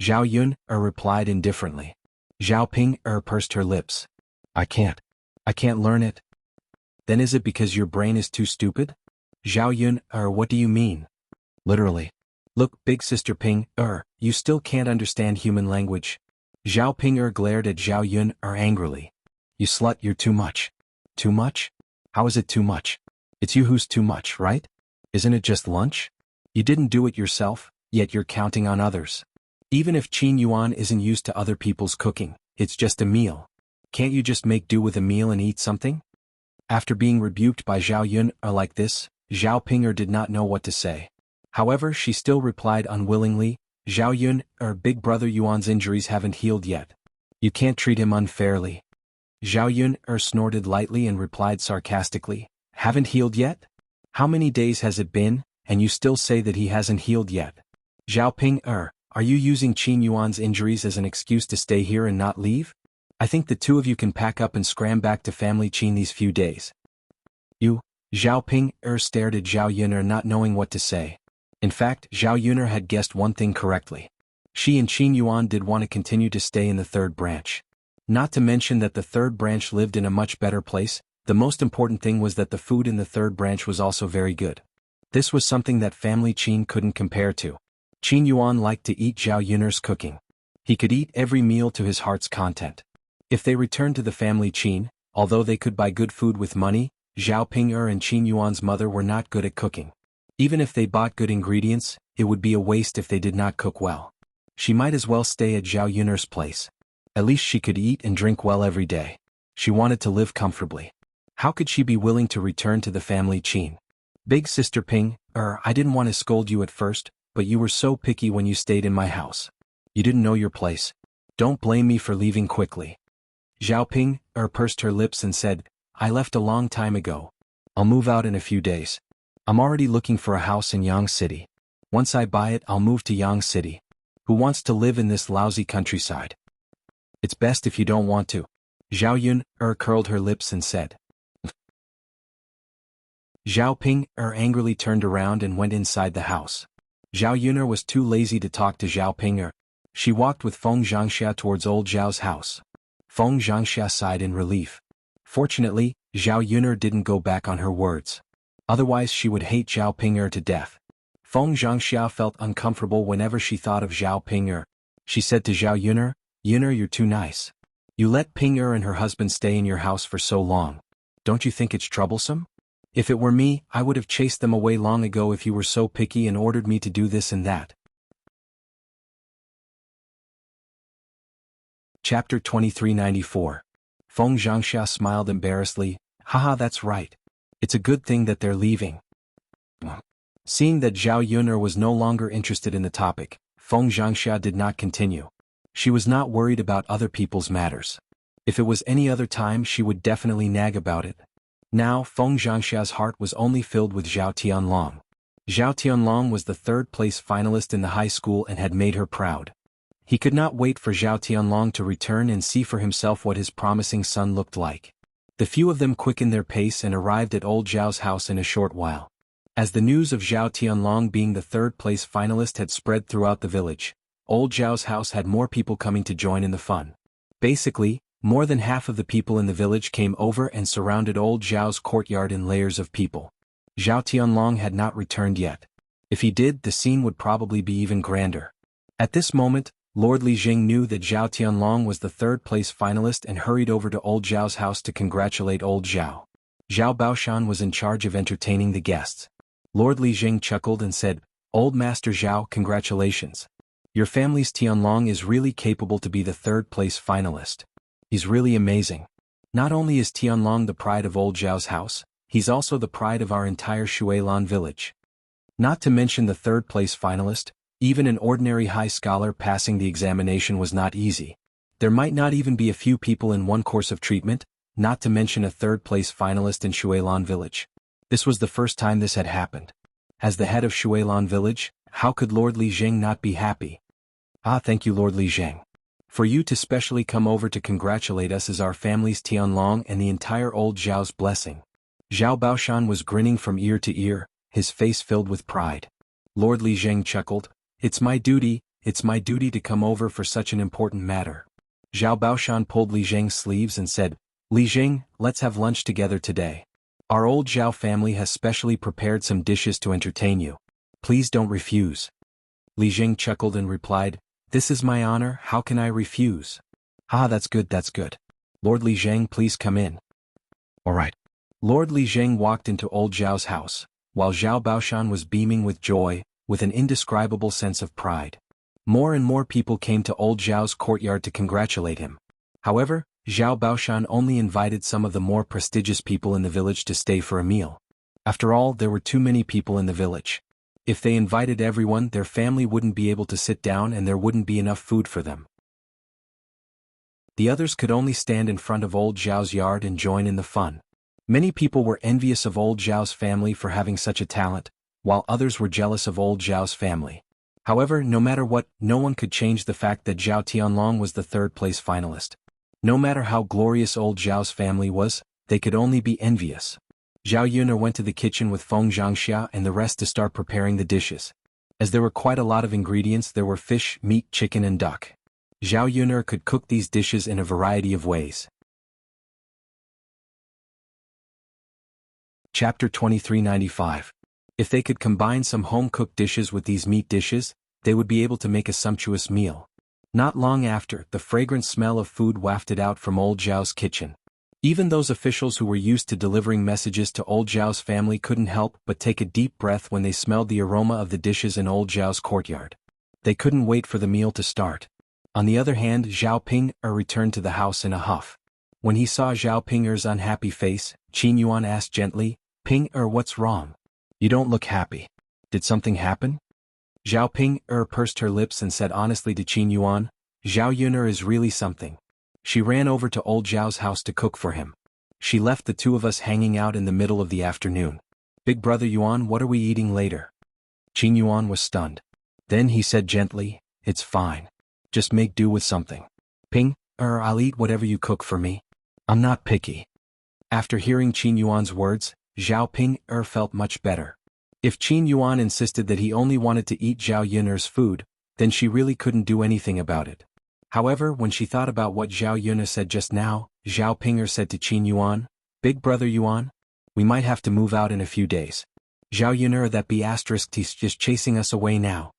Zhao Yun, replied indifferently. Zhao Ping, pursed her lips. I can't learn it. Then is it because your brain is too stupid? Zhao Yun, what do you mean? Literally. Look, big sister Ping, you still can't understand human language. Zhao Ping glared at Zhao Yun, angrily. You slut, you're too much. Too much? How is it too much? It's you who's too much, right? Isn't it just lunch? You didn't do it yourself, yet you're counting on others. Even if Xuanhuan isn't used to other people's cooking, it's just a meal. Can't you just make do with a meal and eat something? After being rebuked by Zhao Yun like this, Zhao Ping did not know what to say. However, she still replied unwillingly, Zhao Yun, big brother Yuan's injuries haven't healed yet. You can't treat him unfairly. Zhao Yun snorted lightly and replied sarcastically, haven't healed yet? How many days has it been, and you still say that he hasn't healed yet? Zhao Ping, are you using Xuanhuan's injuries as an excuse to stay here and not leave? I think the two of you can pack up and scram back to family Qin these few days. You, Zhao Ping, stared at Zhao Yun not knowing what to say. In fact, Zhao Yun had guessed one thing correctly. She and Xuanhuan did want to continue to stay in the third branch. Not to mention that the third branch lived in a much better place, the most important thing was that the food in the third branch was also very good. This was something that family Qin couldn't compare to. Xuanhuan liked to eat Zhao Yun's cooking. He could eat every meal to his heart's content. If they returned to the family Qin, although they could buy good food with money, Zhao Ping and Xuanhuan's mother were not good at cooking. Even if they bought good ingredients, it would be a waste if they did not cook well. She might as well stay at Zhao Yun's place. At least she could eat and drink well every day. She wanted to live comfortably. How could she be willing to return to the family Qin? Big sister Ping, I didn't want to scold you at first, but you were so picky when you stayed in my house. You didn't know your place. Don't blame me for leaving quickly. Zhao Ping, pursed her lips and said, I left a long time ago. I'll move out in a few days. I'm already looking for a house in Yang City. Once I buy it, I'll move to Yang City. Who wants to live in this lousy countryside? It's best if you don't want to. Zhao Yun, curled her lips and said. Zhao Ping, angrily turned around and went inside the house. Zhao Yun was too lazy to talk to Zhao Ping. She walked with Feng Xianxia towards old Zhao's house. Feng Xianxia sighed in relief. Fortunately, Zhao Yun didn't go back on her words. Otherwise she would hate Zhao Ping to death. Feng Xianxia felt uncomfortable whenever she thought of Zhao Ping. She said to Zhao Yun, you're too nice. You let Ping and her husband stay in your house for so long. Don't you think it's troublesome? If it were me, I would have chased them away long ago if you were so picky and ordered me to do this and that. Chapter 2394. Feng Xianxia smiled embarrassedly, haha, that's right. It's a good thing that they're leaving. Seeing that Zhao Yun was no longer interested in the topic, Feng Xianxia did not continue. She was not worried about other people's matters. If it was any other time she would definitely nag about it. Now Feng Xianxia's heart was only filled with Zhao Tianlong. Zhao Tianlong was the third-place finalist in the high school and had made her proud. He could not wait for Zhao Tianlong to return and see for himself what his promising son looked like. The few of them quickened their pace and arrived at old Zhao's house in a short while. As the news of Zhao Tianlong being the third-place finalist had spread throughout the village, old Zhao's house had more people coming to join in the fun. Basically, more than half of the people in the village came over and surrounded old Zhao's courtyard in layers of people. Zhao Tianlong had not returned yet. If he did, the scene would probably be even grander. At this moment, Lord Li Jing knew that Zhao Tianlong was the third-place finalist and hurried over to old Zhao's house to congratulate old Zhao. Zhao Baoshan was in charge of entertaining the guests. Lord Li Jing chuckled and said, Old Master Zhao, congratulations. Your family's Tianlong is really capable to be the third-place finalist. He's really amazing. Not only is Tianlong the pride of old Zhao's house, he's also the pride of our entire Shuilan village. Not to mention the third-place finalist, even an ordinary high scholar passing the examination was not easy. There might not even be a few people in one course of treatment, not to mention a third-place finalist in Shuilan village. This was the first time this had happened. As the head of Shuilan village, how could Lord Li Jing not be happy? Ah, thank you, Lord Li Jing. For you to specially come over to congratulate us is our family's Tianlong and the entire old Zhao's blessing. Zhao Baoshan was grinning from ear to ear, his face filled with pride. Lord Li Zheng chuckled, it's my duty to come over for such an important matter. Zhao Baoshan pulled Li Zheng's sleeves and said, Li Zheng, let's have lunch together today. Our old Zhao family has specially prepared some dishes to entertain you. Please don't refuse. Li Zheng chuckled and replied, this is my honor, how can I refuse? Ah, that's good. Lord Li Zheng, please come in. All right. Lord Li Zheng walked into old Zhao's house, while Zhao Baoshan was beaming with joy, with an indescribable sense of pride. More and more people came to old Zhao's courtyard to congratulate him. However, Zhao Baoshan only invited some of the more prestigious people in the village to stay for a meal. After all, there were too many people in the village. If they invited everyone, their family wouldn't be able to sit down and there wouldn't be enough food for them. The others could only stand in front of old Zhao's yard and join in the fun. Many people were envious of old Zhao's family for having such a talent, while others were jealous of old Zhao's family. However, no matter what, no one could change the fact that Zhao Tianlong was the third-place finalist. No matter how glorious old Zhao's family was, they could only be envious. Zhao Yun'er went to the kitchen with Feng Xianxia and the rest to start preparing the dishes. As there were quite a lot of ingredients, there were fish, meat, chicken and duck. Zhao Yun'er could cook these dishes in a variety of ways. Chapter 2395. If they could combine some home-cooked dishes with these meat dishes, they would be able to make a sumptuous meal. Not long after, the fragrant smell of food wafted out from old Zhao's kitchen. Even those officials who were used to delivering messages to old Zhao's family couldn't help but take a deep breath when they smelled the aroma of the dishes in old Zhao's courtyard. They couldn't wait for the meal to start. On the other hand, Zhao Ping'er returned to the house in a huff. When he saw Zhao Ping'er's unhappy face, Xuanhuan asked gently, Ping'er, what's wrong? You don't look happy. Did something happen? Zhao Ping'er pursed her lips and said honestly to Xuanhuan, Zhao Yun'er is really something. She ran over to old Zhao's house to cook for him. She left the two of us hanging out in the middle of the afternoon. Big brother Yuan, what are we eating later? Xuanhuan was stunned. Then he said gently, it's fine. Just make do with something. Ping'er, I'll eat whatever you cook for me. I'm not picky. After hearing Xuanhuan's words, Zhao Ping'er felt much better. If Xuanhuan insisted that he only wanted to eat Zhao Yun'er's food, then she really couldn't do anything about it. However, when she thought about what Zhao Yun'er said just now, Zhao Ping'er said to Xuanhuan, Big brother Yuan, we might have to move out in a few days. Zhao Yun'er that be asterisk he's just chasing us away now.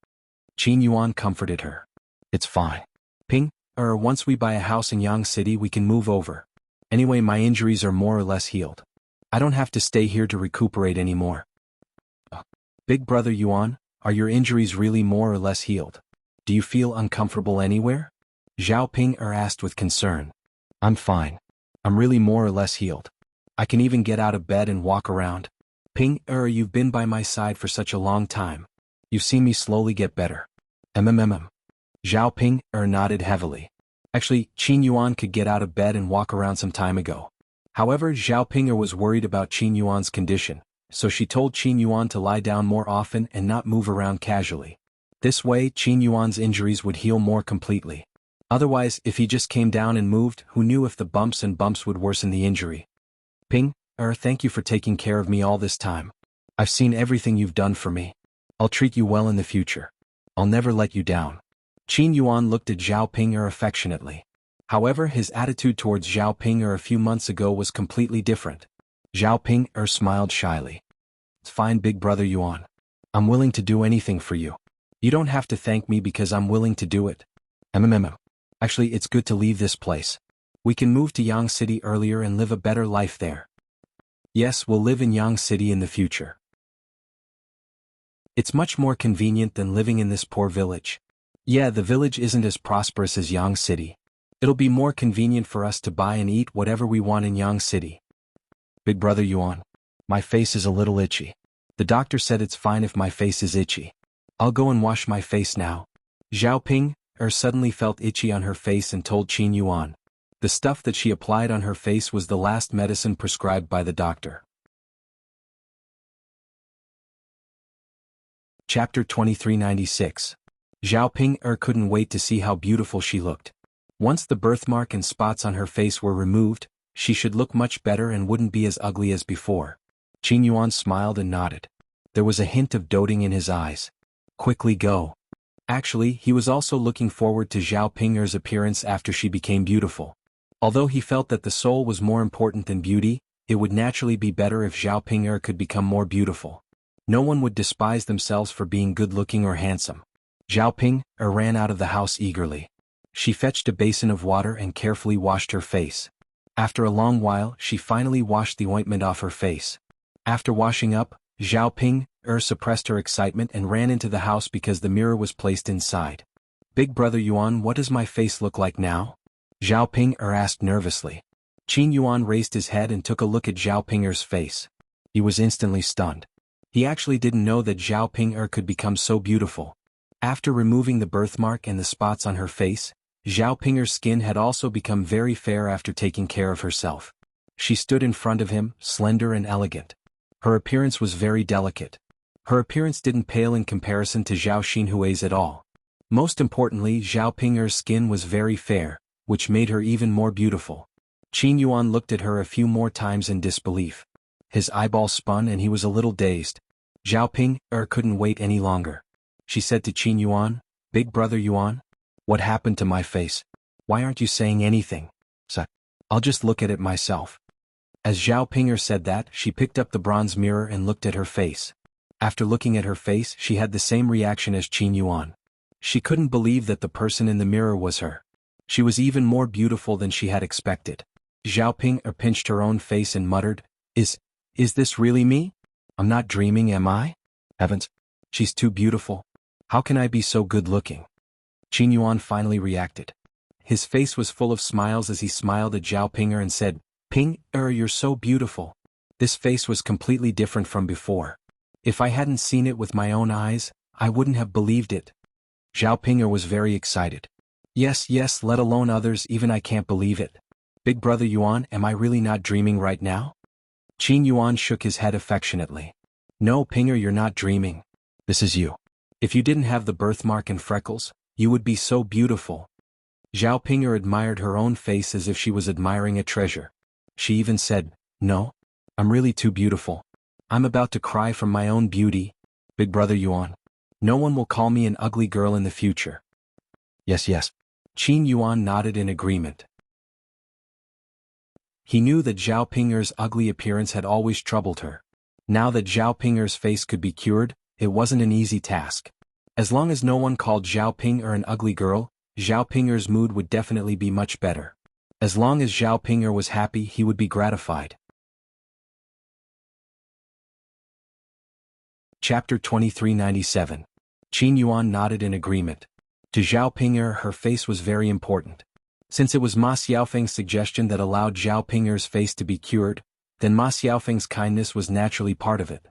Xuanhuan comforted her. It's fine. Ping'er, once we buy a house in Yang City we can move over. Anyway, my injuries are more or less healed. I don't have to stay here to recuperate anymore. Big brother Yuan, are your injuries really more or less healed? Do you feel uncomfortable anywhere? Zhao Ping'er asked with concern. I'm fine. I'm really more or less healed. I can even get out of bed and walk around. Ping'er, you've been by my side for such a long time. You've seen me slowly get better. Zhao Ping'er nodded heavily. Actually, Xuanhuan could get out of bed and walk around some time ago. However, Zhao Ping'er was worried about Xuanhuan's condition, so she told Xuanhuan to lie down more often and not move around casually. This way, Xuanhuan's injuries would heal more completely. Otherwise, if he just came down and moved, who knew if the bumps would worsen the injury. Ping'er, thank you for taking care of me all this time. I've seen everything you've done for me. I'll treat you well in the future. I'll never let you down. Xuanhuan looked at Zhao Ping'er affectionately. However, his attitude towards Zhao Ping'er a few months ago was completely different. Zhao Ping'er smiled shyly. It's fine, big brother Yuan. I'm willing to do anything for you. You don't have to thank me because I'm willing to do it. Actually, it's good to leave this place. We can move to Yang City earlier and live a better life there. Yes, we'll live in Yang City in the future. It's much more convenient than living in this poor village. Yeah, the village isn't as prosperous as Yang City. It'll be more convenient for us to buy and eat whatever we want in Yang City. Big brother Yuan, my face is a little itchy. The doctor said it's fine if my face is itchy. I'll go and wash my face now. Zhao Ping'er suddenly felt itchy on her face and told Xuanhuan. The stuff that she applied on her face was the last medicine prescribed by the doctor. Chapter 2396. Zhao Ping'er couldn't wait to see how beautiful she looked. Once the birthmark and spots on her face were removed, she should look much better and wouldn't be as ugly as before. Xuanhuan smiled and nodded. There was a hint of doting in his eyes. Quickly go. Actually, he was also looking forward to Zhao Ping'er's appearance after she became beautiful. Although he felt that the soul was more important than beauty, it would naturally be better if Zhao Ping'er could become more beautiful. No one would despise themselves for being good-looking or handsome. Zhao Ping'er ran out of the house eagerly. She fetched a basin of water and carefully washed her face. After a long while, she finally washed the ointment off her face. After washing up, Zhao Ping'er suppressed her excitement and ran into the house because the mirror was placed inside. Big Brother Yuan, what does my face look like now? Zhao Ping'er asked nervously. Xuanhuan raised his head and took a look at Zhao Ping'er's face. He was instantly stunned. He actually didn't know that Zhao Ping'er could become so beautiful. After removing the birthmark and the spots on her face, Zhao Ping'er's skin had also become very fair after taking care of herself. She stood in front of him, slender and elegant. Her appearance was very delicate. Her appearance didn't pale in comparison to Zhao Xinhui's at all. Most importantly, Zhao Ping'er's skin was very fair, which made her even more beautiful. Xuanhuan looked at her a few more times in disbelief. His eyeballs spun and he was a little dazed. Zhao Ping'er couldn't wait any longer. She said to Xuanhuan, Big Brother Yuan, what happened to my face? Why aren't you saying anything? So, I'll just look at it myself. As Zhao Ping'er said that, she picked up the bronze mirror and looked at her face. After looking at her face, she had the same reaction as Xuanhuan. She couldn't believe that the person in the mirror was her. She was even more beautiful than she had expected. Zhao Ping'er pinched her own face and muttered, Is this really me? I'm not dreaming, am I? Heavens, she's too beautiful. How can I be so good-looking? Xuanhuan finally reacted. His face was full of smiles as he smiled at Zhao Ping'er and said, Ping'er, you're so beautiful. This face was completely different from before. If I hadn't seen it with my own eyes, I wouldn't have believed it. Zhao Ping'er was very excited. Yes, let alone others, even I can't believe it. Big Brother Yuan, am I really not dreaming right now? Xuanhuan shook his head affectionately. No, Ping'er, you're not dreaming. This is you. If you didn't have the birthmark and freckles, you would be so beautiful. Zhao Ping'er admired her own face as if she was admiring a treasure. She even said, No, I'm really too beautiful. I'm about to cry from my own beauty. Big Brother Yuan, no one will call me an ugly girl in the future. Yes. Xuanhuan nodded in agreement. He knew that Zhao Ping'er's ugly appearance had always troubled her. Now that Zhao Ping'er's face could be cured, it wasn't an easy task. As long as no one called Zhao Ping'er an ugly girl, Zhao Ping'er's mood would definitely be much better. As long as Zhao Ping'er was happy, he would be gratified. Chapter 2397. Xuanhuan nodded in agreement. To Zhao Ping'er, her face was very important. Since it was Ma Xiaofeng's suggestion that allowed Zhao Ping'er's face to be cured, then Ma Xiaofeng's kindness was naturally part of it.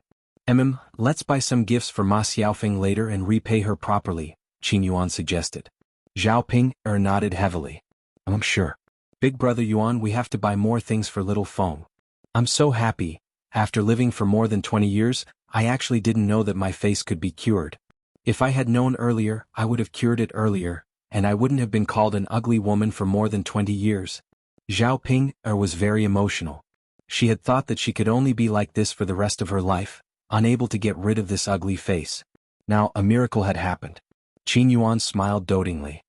Let's buy some gifts for Ma Xiaofeng later and repay her properly, Xuanhuan suggested. Zhao Ping'er nodded heavily. I'm sure. Big Brother Yuan, we have to buy more things for little Feng. I'm so happy. After living for more than 20 years, I actually didn't know that my face could be cured. If I had known earlier, I would have cured it earlier, and I wouldn't have been called an ugly woman for more than 20 years. Zhao Ping'er was very emotional. She had thought that she could only be like this for the rest of her life, unable to get rid of this ugly face. Now, a miracle had happened. Xuanhuan smiled dotingly.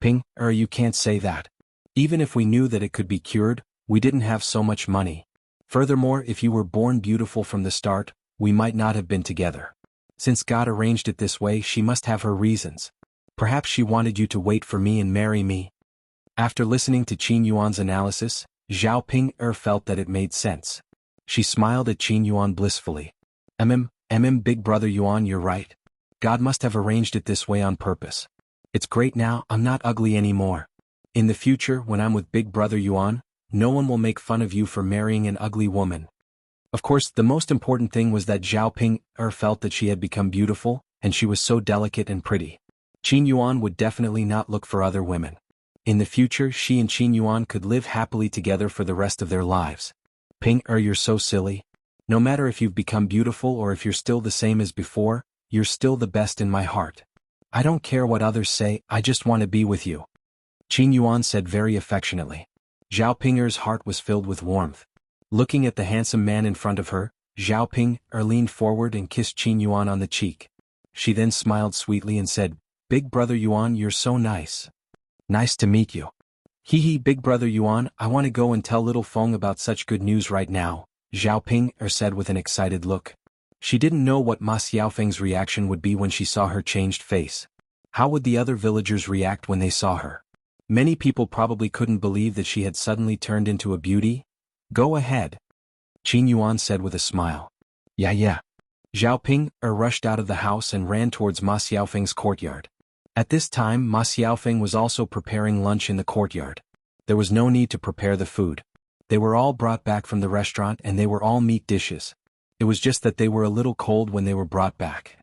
Ping'er, you can't say that. Even if we knew that it could be cured, we didn't have so much money. Furthermore, if you were born beautiful from the start, we might not have been together. Since God arranged it this way, she must have her reasons. Perhaps she wanted you to wait for me and marry me. After listening to Xuanhuan's analysis, Zhao Ping'er felt that it made sense. She smiled at Xuanhuan blissfully. Big Brother Yuan, you're right. God must have arranged it this way on purpose. It's great now, I'm not ugly anymore. In the future, when I'm with Big Brother Yuan, no one will make fun of you for marrying an ugly woman. Of course, the most important thing was that Zhao Ping'er felt that she had become beautiful, and she was so delicate and pretty. Xuanhuan would definitely not look for other women. In the future, she and Xuanhuan could live happily together for the rest of their lives. Ping'er, you're so silly. No matter if you've become beautiful or if you're still the same as before, you're still the best in my heart. I don't care what others say, I just want to be with you. Qin Yuan said very affectionately. Zhao Pinger's heart was filled with warmth. Looking at the handsome man in front of her, Zhao Ping leaned forward and kissed Qin Yuan on the cheek. She then smiled sweetly and said, "Big brother Yuan, you're so nice. Nice to meet you." Hee hee, big brother Yuan, I want to go and tell little Feng about such good news right now, Zhao Ping said with an excited look. She didn't know what Ma Xiaofeng's reaction would be when she saw her changed face. How would the other villagers react when they saw her? Many people probably couldn't believe that she had suddenly turned into a beauty. Go ahead, Qin Yuan said with a smile. Yeah. Zhao Ping rushed out of the house and ran towards Ma Xiaofeng's courtyard. At this time Ma Xiaofeng was also preparing lunch in the courtyard. There was no need to prepare the food. They were all brought back from the restaurant and they were all meat dishes. It was just that they were a little cold when they were brought back.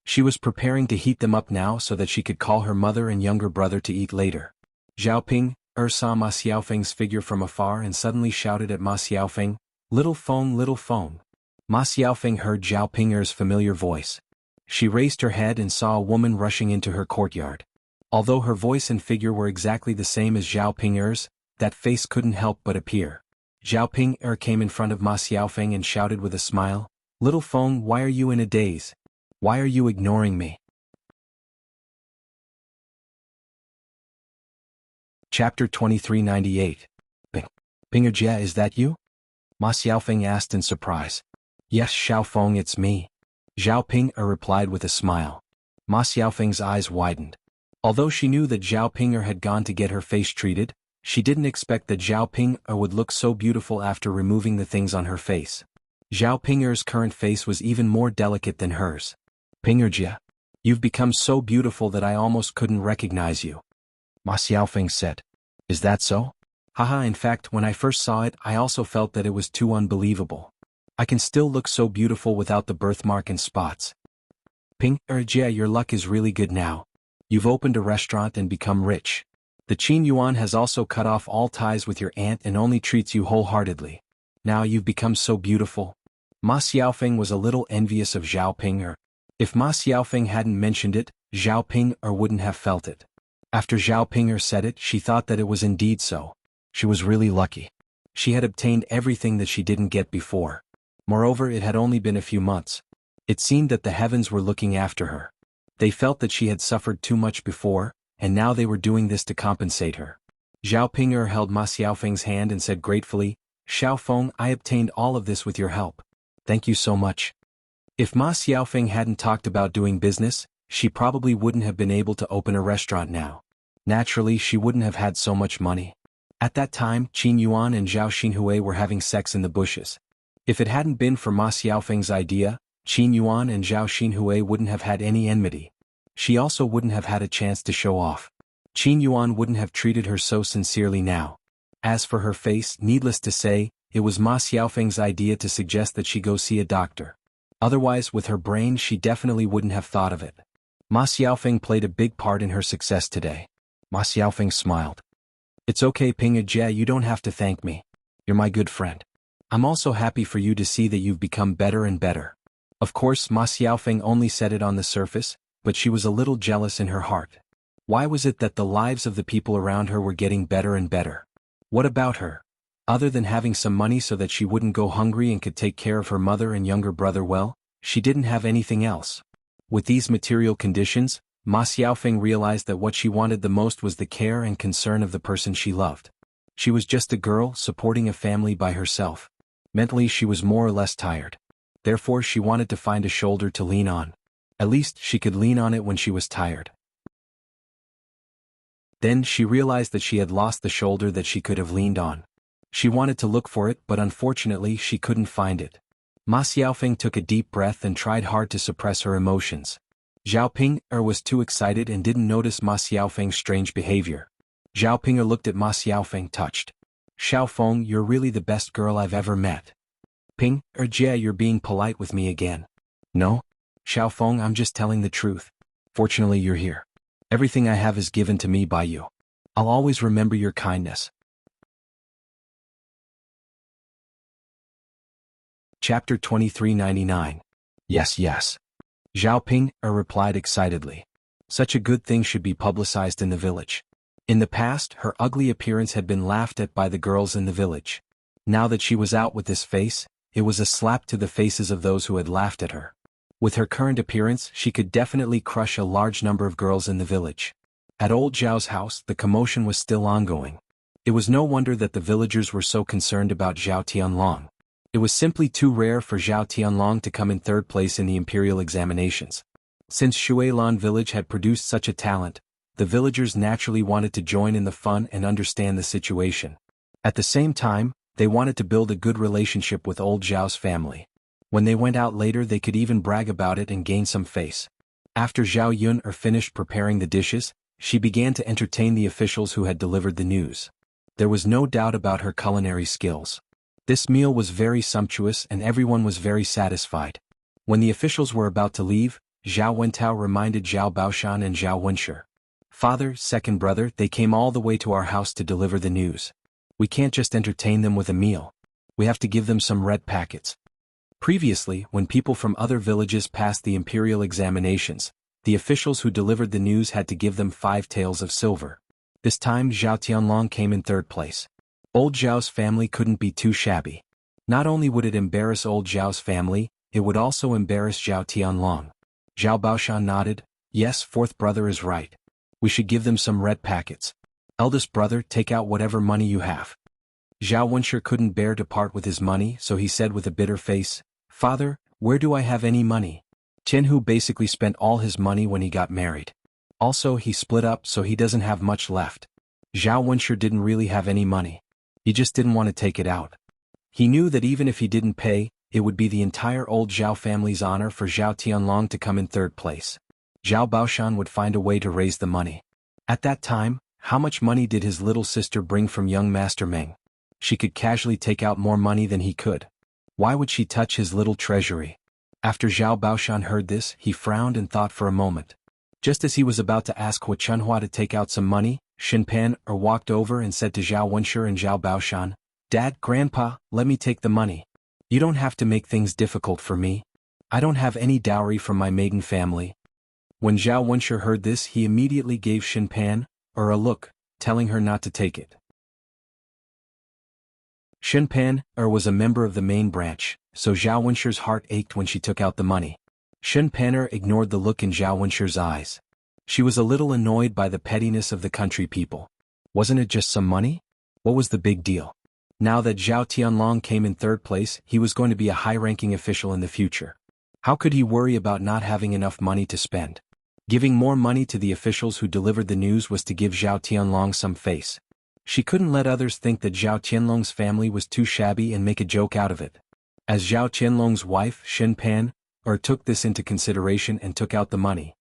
She was preparing to heat them up now so that she could call her mother and younger brother to eat later. Zhao Ping saw Ma Xiaofeng's figure from afar and suddenly shouted at Ma Xiaofeng, "Little Feng, little Feng." Ma Xiaofeng heard Zhao Pinger's familiar voice. She raised her head and saw a woman rushing into her courtyard. Although her voice and figure were exactly the same as Zhao Pinger's, that face couldn't help but appear. Zhao Pinger came in front of Ma Xiaofeng and shouted with a smile, "Little Feng, why are you in a daze? Why are you ignoring me?" Chapter 2398. Pinger Jia, is that you? Ma Xiaofeng asked in surprise. Yes, Xiaofeng, it's me. Zhao Ping replied with a smile. Ma Xiaofeng's eyes widened. Although she knew that Zhao Pinger had gone to get her face treated, she didn't expect that Zhao Ping would look so beautiful after removing the things on her face. Zhao Pinger's current face was even more delicate than hers. Pinger Jia, you've become so beautiful that I almost couldn't recognize you. Ma Xiaofeng said. Is that so? Haha, in fact, when I first saw it, I also felt that it was too unbelievable. I can still look so beautiful without the birthmark and spots. Pinger Jia, your luck is really good now. You've opened a restaurant and become rich. The Qin Yuan has also cut off all ties with your aunt and only treats you wholeheartedly. Now you've become so beautiful. Ma Xiaofeng was a little envious of Zhao Pinger. If Ma Xiaofeng hadn't mentioned it, Zhao Pinger wouldn't have felt it. After Zhao Pinger said it, she thought that it was indeed so. She was really lucky. She had obtained everything that she didn't get before. Moreover, it had only been a few months. It seemed that the heavens were looking after her. They felt that she had suffered too much before, and now they were doing this to compensate her. Zhao Pinger held Ma Xiaofeng's hand and said gratefully, "Xiaofeng, I obtained all of this with your help. Thank you so much." If Ma Xiaofeng hadn't talked about doing business, she probably wouldn't have been able to open a restaurant now. Naturally, she wouldn't have had so much money. At that time, Qin Yuan and Zhao Xinhui were having sex in the bushes. If it hadn't been for Ma Xiaofeng's idea, Qin Yuan and Zhao Xinhui wouldn't have had any enmity. She also wouldn't have had a chance to show off. Qin Yuan wouldn't have treated her so sincerely now. As for her face, needless to say, it was Ma Xiaofeng's idea to suggest that she go see a doctor. Otherwise, with her brain, she definitely wouldn't have thought of it. Ma Xiaofeng played a big part in her success today. Ma Xiaofeng smiled. It's okay, Pinger Jia, you don't have to thank me. You're my good friend. I'm also happy for you to see that you've become better and better. Of course, Ma Xiaofeng only said it on the surface, but she was a little jealous in her heart. Why was it that the lives of the people around her were getting better and better? What about her? Other than having some money so that she wouldn't go hungry and could take care of her mother and younger brother well, she didn't have anything else. With these material conditions, Ma Xiaofeng realized that what she wanted the most was the care and concern of the person she loved. She was just a girl supporting a family by herself. Mentally, she was more or less tired. Therefore, she wanted to find a shoulder to lean on. At least, she could lean on it when she was tired. Then, she realized that she had lost the shoulder that she could have leaned on. She wanted to look for it, but unfortunately, she couldn't find it. Ma Xiaofeng took a deep breath and tried hard to suppress her emotions. Zhao Pinger was too excited and didn't notice Ma Xiaofeng's strange behavior. Zhao Pinger looked at Ma Xiaofeng, touched. "Xiaofeng, you're really the best girl I've ever met." "Pinger Jia, you're being polite with me again." "No, Xiaofeng, I'm just telling the truth. Fortunately, you're here. Everything I have is given to me by you. I'll always remember your kindness." Chapter 2399. Yes. Zhao Pinger replied excitedly. Such a good thing should be publicized in the village. In the past, her ugly appearance had been laughed at by the girls in the village. Now that she was out with this face, it was a slap to the faces of those who had laughed at her. With her current appearance, she could definitely crush a large number of girls in the village. At old Zhao's house, the commotion was still ongoing. It was no wonder that the villagers were so concerned about Zhao Tianlong. It was simply too rare for Zhao Tianlong to come in third place in the imperial examinations. Since Shuilan village had produced such a talent, the villagers naturally wanted to join in the fun and understand the situation. At the same time, they wanted to build a good relationship with old Zhao's family. When they went out later, they could even brag about it and gain some face. After Zhao Yun finished preparing the dishes, she began to entertain the officials who had delivered the news. There was no doubt about her culinary skills. This meal was very sumptuous and everyone was very satisfied. When the officials were about to leave, Zhao Wentao reminded Zhao Baoshan and Zhao Wenshi. Father, second brother, they came all the way to our house to deliver the news. We can't just entertain them with a meal. We have to give them some red packets. Previously, when people from other villages passed the imperial examinations, the officials who delivered the news had to give them 5 taels of silver. This time Zhao Tianlong came in third place. Old Zhao's family couldn't be too shabby. Not only would it embarrass old Zhao's family, it would also embarrass Zhao Tianlong. Zhao Baoshan nodded. Yes, fourth brother is right. We should give them some red packets. Eldest brother, take out whatever money you have. Zhao Wenshi couldn't bear to part with his money, so he said with a bitter face, Father, where do I have any money? Xianhu basically spent all his money when he got married. Also, he split up, so he doesn't have much left. Zhao Wenshi didn't really have any money. He just didn't want to take it out. He knew that even if he didn't pay, it would be the entire old Zhao family's honor for Zhao Tianlong to come in third place. Zhao Baoshan would find a way to raise the money. At that time, how much money did his little sister bring from young Master Meng? She could casually take out more money than he could. Why would she touch his little treasury? After Zhao Baoshan heard this, he frowned and thought for a moment. Just as he was about to ask Xuanhuan to take out some money, Xinpan walked over and said to Zhao Wenshi and Zhao Baoshan, Dad, Grandpa, let me take the money. You don't have to make things difficult for me. I don't have any dowry from my maiden family. When Zhao Wenshi heard this, he immediately gave Xinpan a look, telling her not to take it. Xinpan was a member of the main branch, so Zhao Wenshi's heart ached when she took out the money. Xinpan ignored the look in Zhao Wenshi's eyes. She was a little annoyed by the pettiness of the country people. Wasn't it just some money? What was the big deal? Now that Zhao Tianlong came in third place, he was going to be a high-ranking official in the future. How could he worry about not having enough money to spend? Giving more money to the officials who delivered the news was to give Zhao Tianlong some face. She couldn't let others think that Zhao Tianlong's family was too shabby and make a joke out of it. As Zhao Tianlong's wife, Xinpan, took this into consideration and took out the money.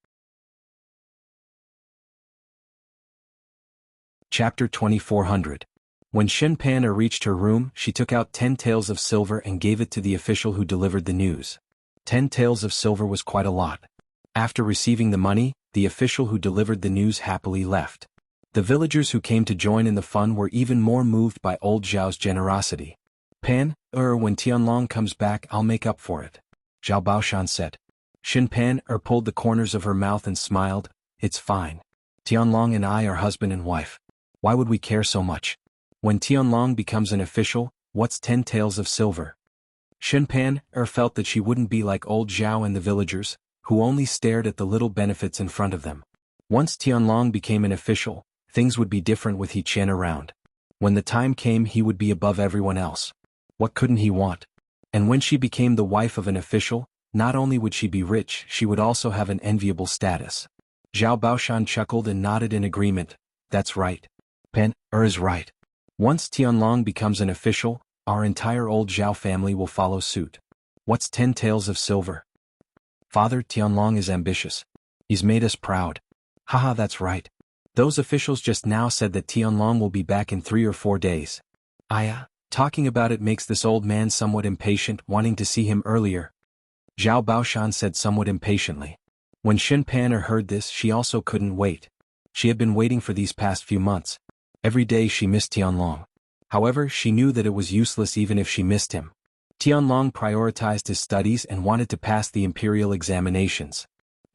Chapter 2400. When Xinpan reached her room, she took out 10 taels of silver and gave it to the official who delivered the news. 10 taels of silver was quite a lot. After receiving the money, the official who delivered the news happily left. The villagers who came to join in the fun were even more moved by old Zhao's generosity. Pan, when Tianlong comes back, I'll make up for it, Zhao Baoshan said. Xinpan pulled the corners of her mouth and smiled. It's fine. Tianlong and I are husband and wife. Why would we care so much? When Tianlong becomes an official, what's 10 taels of silver? Xinpan felt that she wouldn't be like old Zhao and the villagers, who only stared at the little benefits in front of them. Once Tianlong became an official, things would be different with He Qian around. When the time came, he would be above everyone else. What couldn't he want? And when she became the wife of an official, not only would she be rich, she would also have an enviable status. Zhao Baoshan chuckled and nodded in agreement. That's right. Pan is right. Once Tianlong becomes an official, our entire old Zhao family will follow suit. What's 10 taels of silver? Father, Tianlong is ambitious. He's made us proud. Haha, that's right. Those officials just now said that Tianlong will be back in 3 or 4 days. Talking about it makes this old man somewhat impatient, wanting to see him earlier. Zhao Baoshan said somewhat impatiently. When Xinpan heard this, she also couldn't wait. She had been waiting for these past few months. Every day she missed Tianlong. However, she knew that it was useless even if she missed him. Tianlong prioritized his studies and wanted to pass the imperial examinations.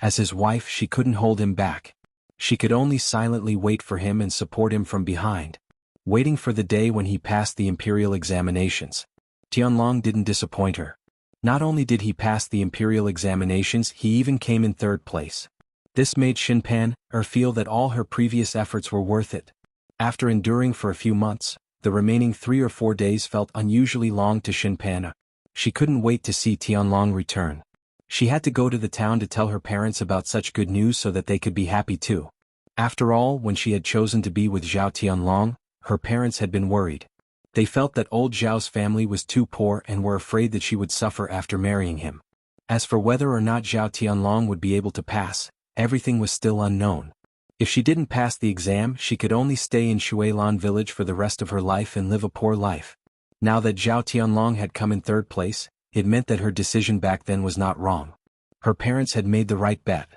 As his wife, she couldn't hold him back. She could only silently wait for him and support him from behind, waiting for the day when he passed the imperial examinations. Tianlong didn't disappoint her. Not only did he pass the imperial examinations, he even came in third place. This made Xinpan feel that all her previous efforts were worth it. After enduring for a few months, the remaining 3 or 4 days felt unusually long to Xinpan. She couldn't wait to see Tianlong return. She had to go to the town to tell her parents about such good news so that they could be happy too. After all, when she had chosen to be with Zhao Tianlong, her parents had been worried. They felt that old Zhao's family was too poor and were afraid that she would suffer after marrying him. As for whether or not Zhao Tianlong would be able to pass, everything was still unknown. If she didn't pass the exam, she could only stay in Shuilan village for the rest of her life and live a poor life. Now that Zhao Tianlong had come in third place, it meant that her decision back then was not wrong. Her parents had made the right bet.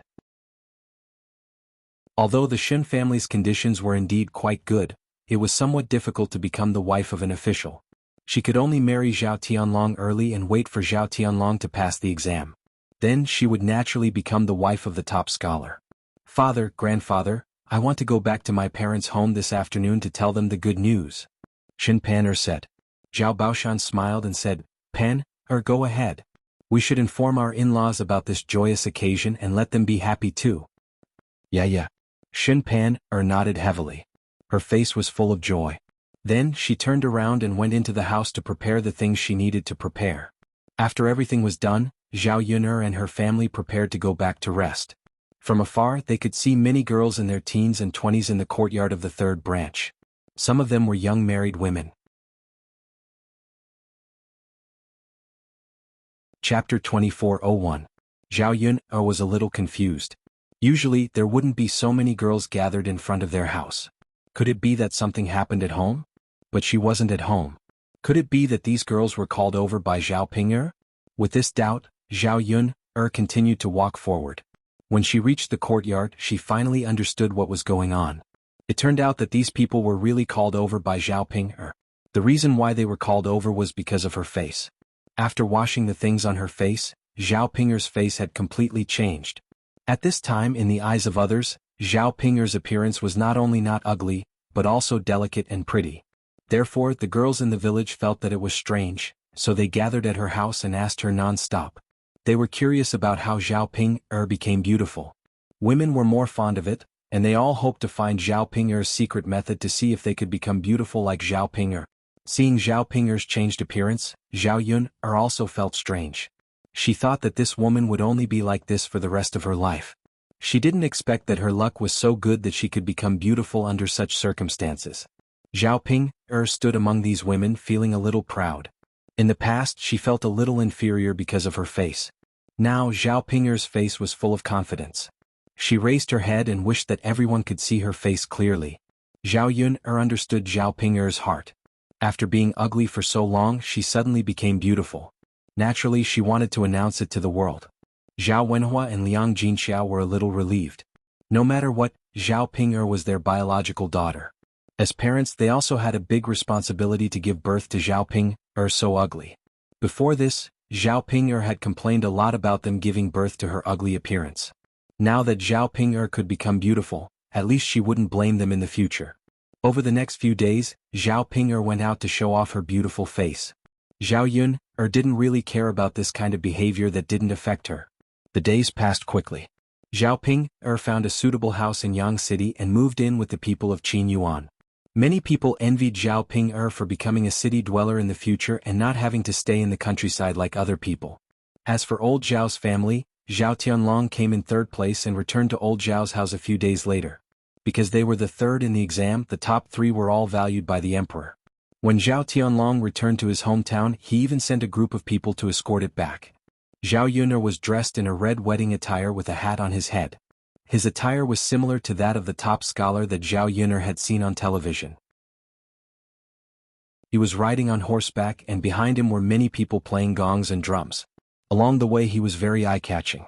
Although the Xin family's conditions were indeed quite good, it was somewhat difficult to become the wife of an official. She could only marry Zhao Tianlong early and wait for Zhao Tianlong to pass the exam. Then she would naturally become the wife of the top scholar. Father, grandfather, I want to go back to my parents' home this afternoon to tell them the good news. Xin Pan said. Zhao Baoshan smiled and said, Pan, go ahead. We should inform our in-laws about this joyous occasion and let them be happy too. Yeah. Xin Pan nodded heavily. Her face was full of joy. Then she turned around and went into the house to prepare the things she needed to prepare. After everything was done, Zhao Yun'er and her family prepared to go back to rest. From afar they could see many girls in their teens and 20s in the courtyard of the third branch. Some of them were young married women. Chapter 24:01. Zhao Yun'er was a little confused. Usually there wouldn't be so many girls gathered in front of their house. Could it be that something happened at home? But she wasn't at home. Could it be that these girls were called over by Zhao Ping'er? With this doubt, Zhao Yun'er continued to walk forward. When she reached the courtyard, she finally understood what was going on. It turned out that these people were really called over by Zhao Ping'er. The reason why they were called over was because of her face. After washing the things on her face, Zhao Ping'er's face had completely changed. At this time, in the eyes of others, Zhao Ping'er's appearance was not only not ugly, but also delicate and pretty. Therefore, the girls in the village felt that it was strange, so they gathered at her house and asked her non-stop. They were curious about how Zhao Ping'er became beautiful. Women were more fond of it, and they all hoped to find Zhao Ping'er's secret method to see if they could become beautiful like Zhao Ping'er. Seeing Zhao Ping'er's changed appearance, Zhao Yun'er also felt strange. She thought that this woman would only be like this for the rest of her life. She didn't expect that her luck was so good that she could become beautiful under such circumstances. Zhao Ping'er stood among these women feeling a little proud. In the past she felt a little inferior because of her face. Now Zhao Ping'er's face was full of confidence. She raised her head and wished that everyone could see her face clearly. Zhao Yun'er understood Zhao Ping'er's heart. After being ugly for so long, she suddenly became beautiful. Naturally, she wanted to announce it to the world. Zhao Wenhua and Liang Jinxia were a little relieved. No matter what, Zhao Ping'er was their biological daughter. As parents, they also had a big responsibility to give birth to Zhao Ping'er so ugly. Before this, Zhao Ping'er had complained a lot about them giving birth to her ugly appearance. Now that Zhao Ping'er could become beautiful, at least she wouldn't blame them in the future. Over the next few days, Zhao Ping'er went out to show off her beautiful face. Zhao Yun'er didn't really care about this kind of behavior that didn't affect her. The days passed quickly. Zhao Ping'er found a suitable house in Yang City and moved in with the people of Xuanhuan. Many people envied Zhao Ping'er for becoming a city dweller in the future and not having to stay in the countryside like other people. As for old Zhao's family, Zhao Tianlong came in third place and returned to old Zhao's house a few days later. Because they were the third in the exam, the top 3 were all valued by the emperor. When Zhao Tianlong returned to his hometown, he even sent a group of people to escort it back. Zhao Yun'er was dressed in a red wedding attire with a hat on his head. His attire was similar to that of the top scholar that Zhao Yun'er had seen on television. He was riding on horseback and behind him were many people playing gongs and drums. Along the way he was very eye-catching.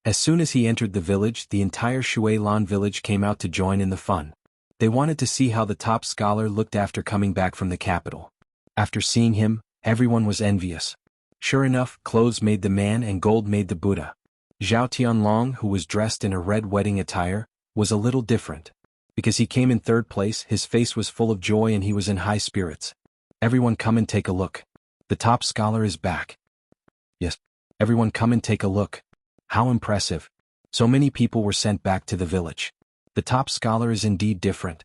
As soon as he entered the village, the entire Shuilan village came out to join in the fun. They wanted to see how the top scholar looked after coming back from the capital. After seeing him, everyone was envious. Sure enough, clothes made the man and gold made the Buddha. Zhao Tianlong, who was dressed in a red wedding attire, was a little different. Because he came in third place, his face was full of joy and he was in high spirits. Everyone come and take a look. The top scholar is back. Yes. Everyone come and take a look. How impressive. So many people were sent back to the village. The top scholar is indeed different.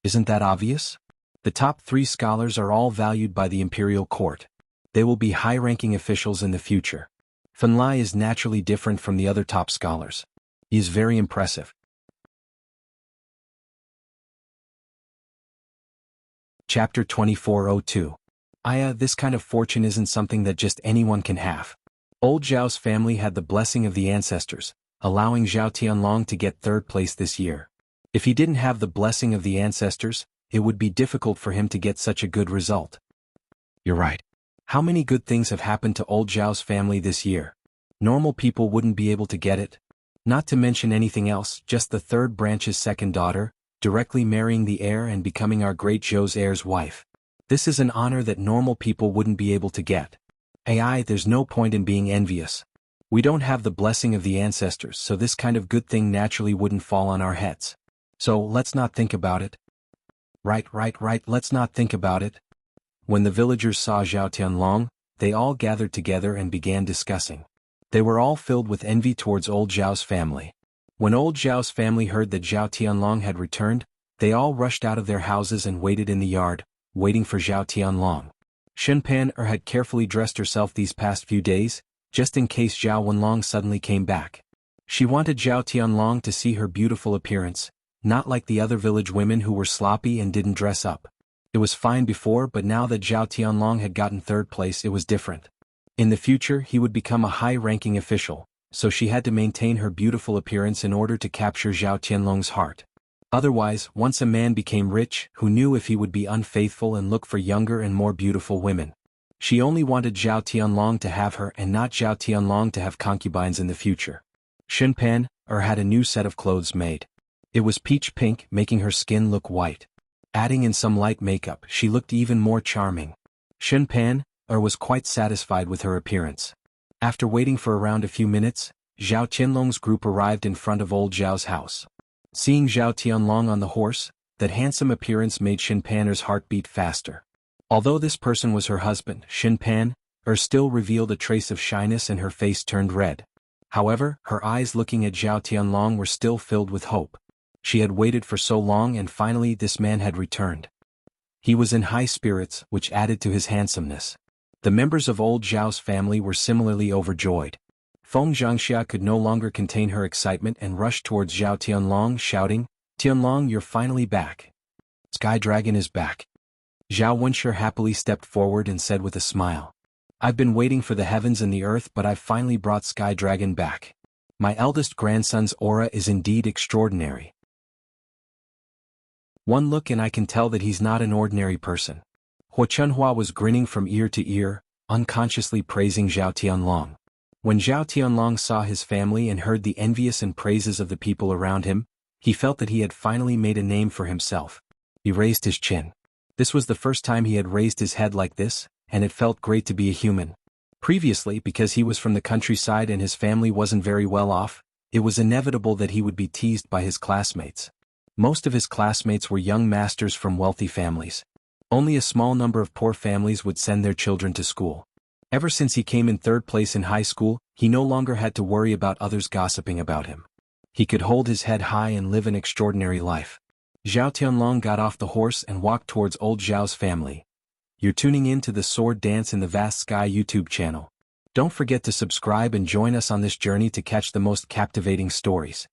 Isn't that obvious? The top 3 scholars are all valued by the imperial court. They will be high-ranking officials in the future. Fan Lai is naturally different from the other top scholars. He is very impressive. Chapter 2402. This kind of fortune isn't something that just anyone can have. Old Zhao's family had the blessing of the ancestors, allowing Zhao Tianlong to get third place this year. If he didn't have the blessing of the ancestors, it would be difficult for him to get such a good result. You're right. How many good things have happened to old Zhao's family this year? Normal people wouldn't be able to get it. Not to mention anything else, just the third branch's second daughter, directly marrying the heir and becoming our great Zhou's heir's wife. This is an honor that normal people wouldn't be able to get. There's no point in being envious. We don't have the blessing of the ancestors, so this kind of good thing naturally wouldn't fall on our heads. So let's not think about it. Right, let's not think about it. When the villagers saw Zhao Tianlong, they all gathered together and began discussing. They were all filled with envy towards old Zhao's family. When old Zhao's family heard that Zhao Tianlong had returned, they all rushed out of their houses and waited in the yard, waiting for Zhao Tianlong. Xunpan had carefully dressed herself these past few days, just in case Zhao Wenlong suddenly came back. She wanted Zhao Tianlong to see her beautiful appearance, not like the other village women who were sloppy and didn't dress up. It was fine before, but now that Zhao Tianlong had gotten third place, it was different. In the future, he would become a high-ranking official, so she had to maintain her beautiful appearance in order to capture Zhao Tianlong's heart. Otherwise, once a man became rich, who knew if he would be unfaithful and look for younger and more beautiful women? She only wanted Zhao Tianlong to have her and not Zhao Tianlong to have concubines in the future. Xunpan had a new set of clothes made. It was peach pink, making her skin look white. Adding in some light makeup, she looked even more charming. Xunpan was quite satisfied with her appearance. After waiting for around a few minutes, Zhao Tianlong's group arrived in front of old Zhao's house. Seeing Zhao Tianlong on the horse, that handsome appearance made Xunpan's heart beat faster. Although this person was her husband, Xunpan still revealed a trace of shyness and her face turned red. However, her eyes looking at Zhao Tianlong were still filled with hope. She had waited for so long and finally this man had returned. He was in high spirits, which added to his handsomeness. The members of old Zhao's family were similarly overjoyed. Feng Xianxia could no longer contain her excitement and rushed towards Zhao Tianlong shouting, "Tianlong, you're finally back. Sky Dragon is back." Zhao Wenshi happily stepped forward and said with a smile, "I've been waiting for the heavens and the earth, but I've finally brought Sky Dragon back. My eldest grandson's aura is indeed extraordinary. One look and I can tell that he's not an ordinary person." Xuanhuan was grinning from ear to ear, unconsciously praising Zhao Tianlong. When Zhao Tianlong saw his family and heard the envious and praises of the people around him, he felt that he had finally made a name for himself. He raised his chin. This was the first time he had raised his head like this, and it felt great to be a human. Previously, because he was from the countryside and his family wasn't very well off, it was inevitable that he would be teased by his classmates. Most of his classmates were young masters from wealthy families. Only a small number of poor families would send their children to school. Ever since he came in third place in high school, he no longer had to worry about others gossiping about him. He could hold his head high and live an extraordinary life. Zhao Tianlong got off the horse and walked towards old Zhao's family. You're tuning in to the Sword Dance in the Vast Sky YouTube channel. Don't forget to subscribe and join us on this journey to catch the most captivating stories.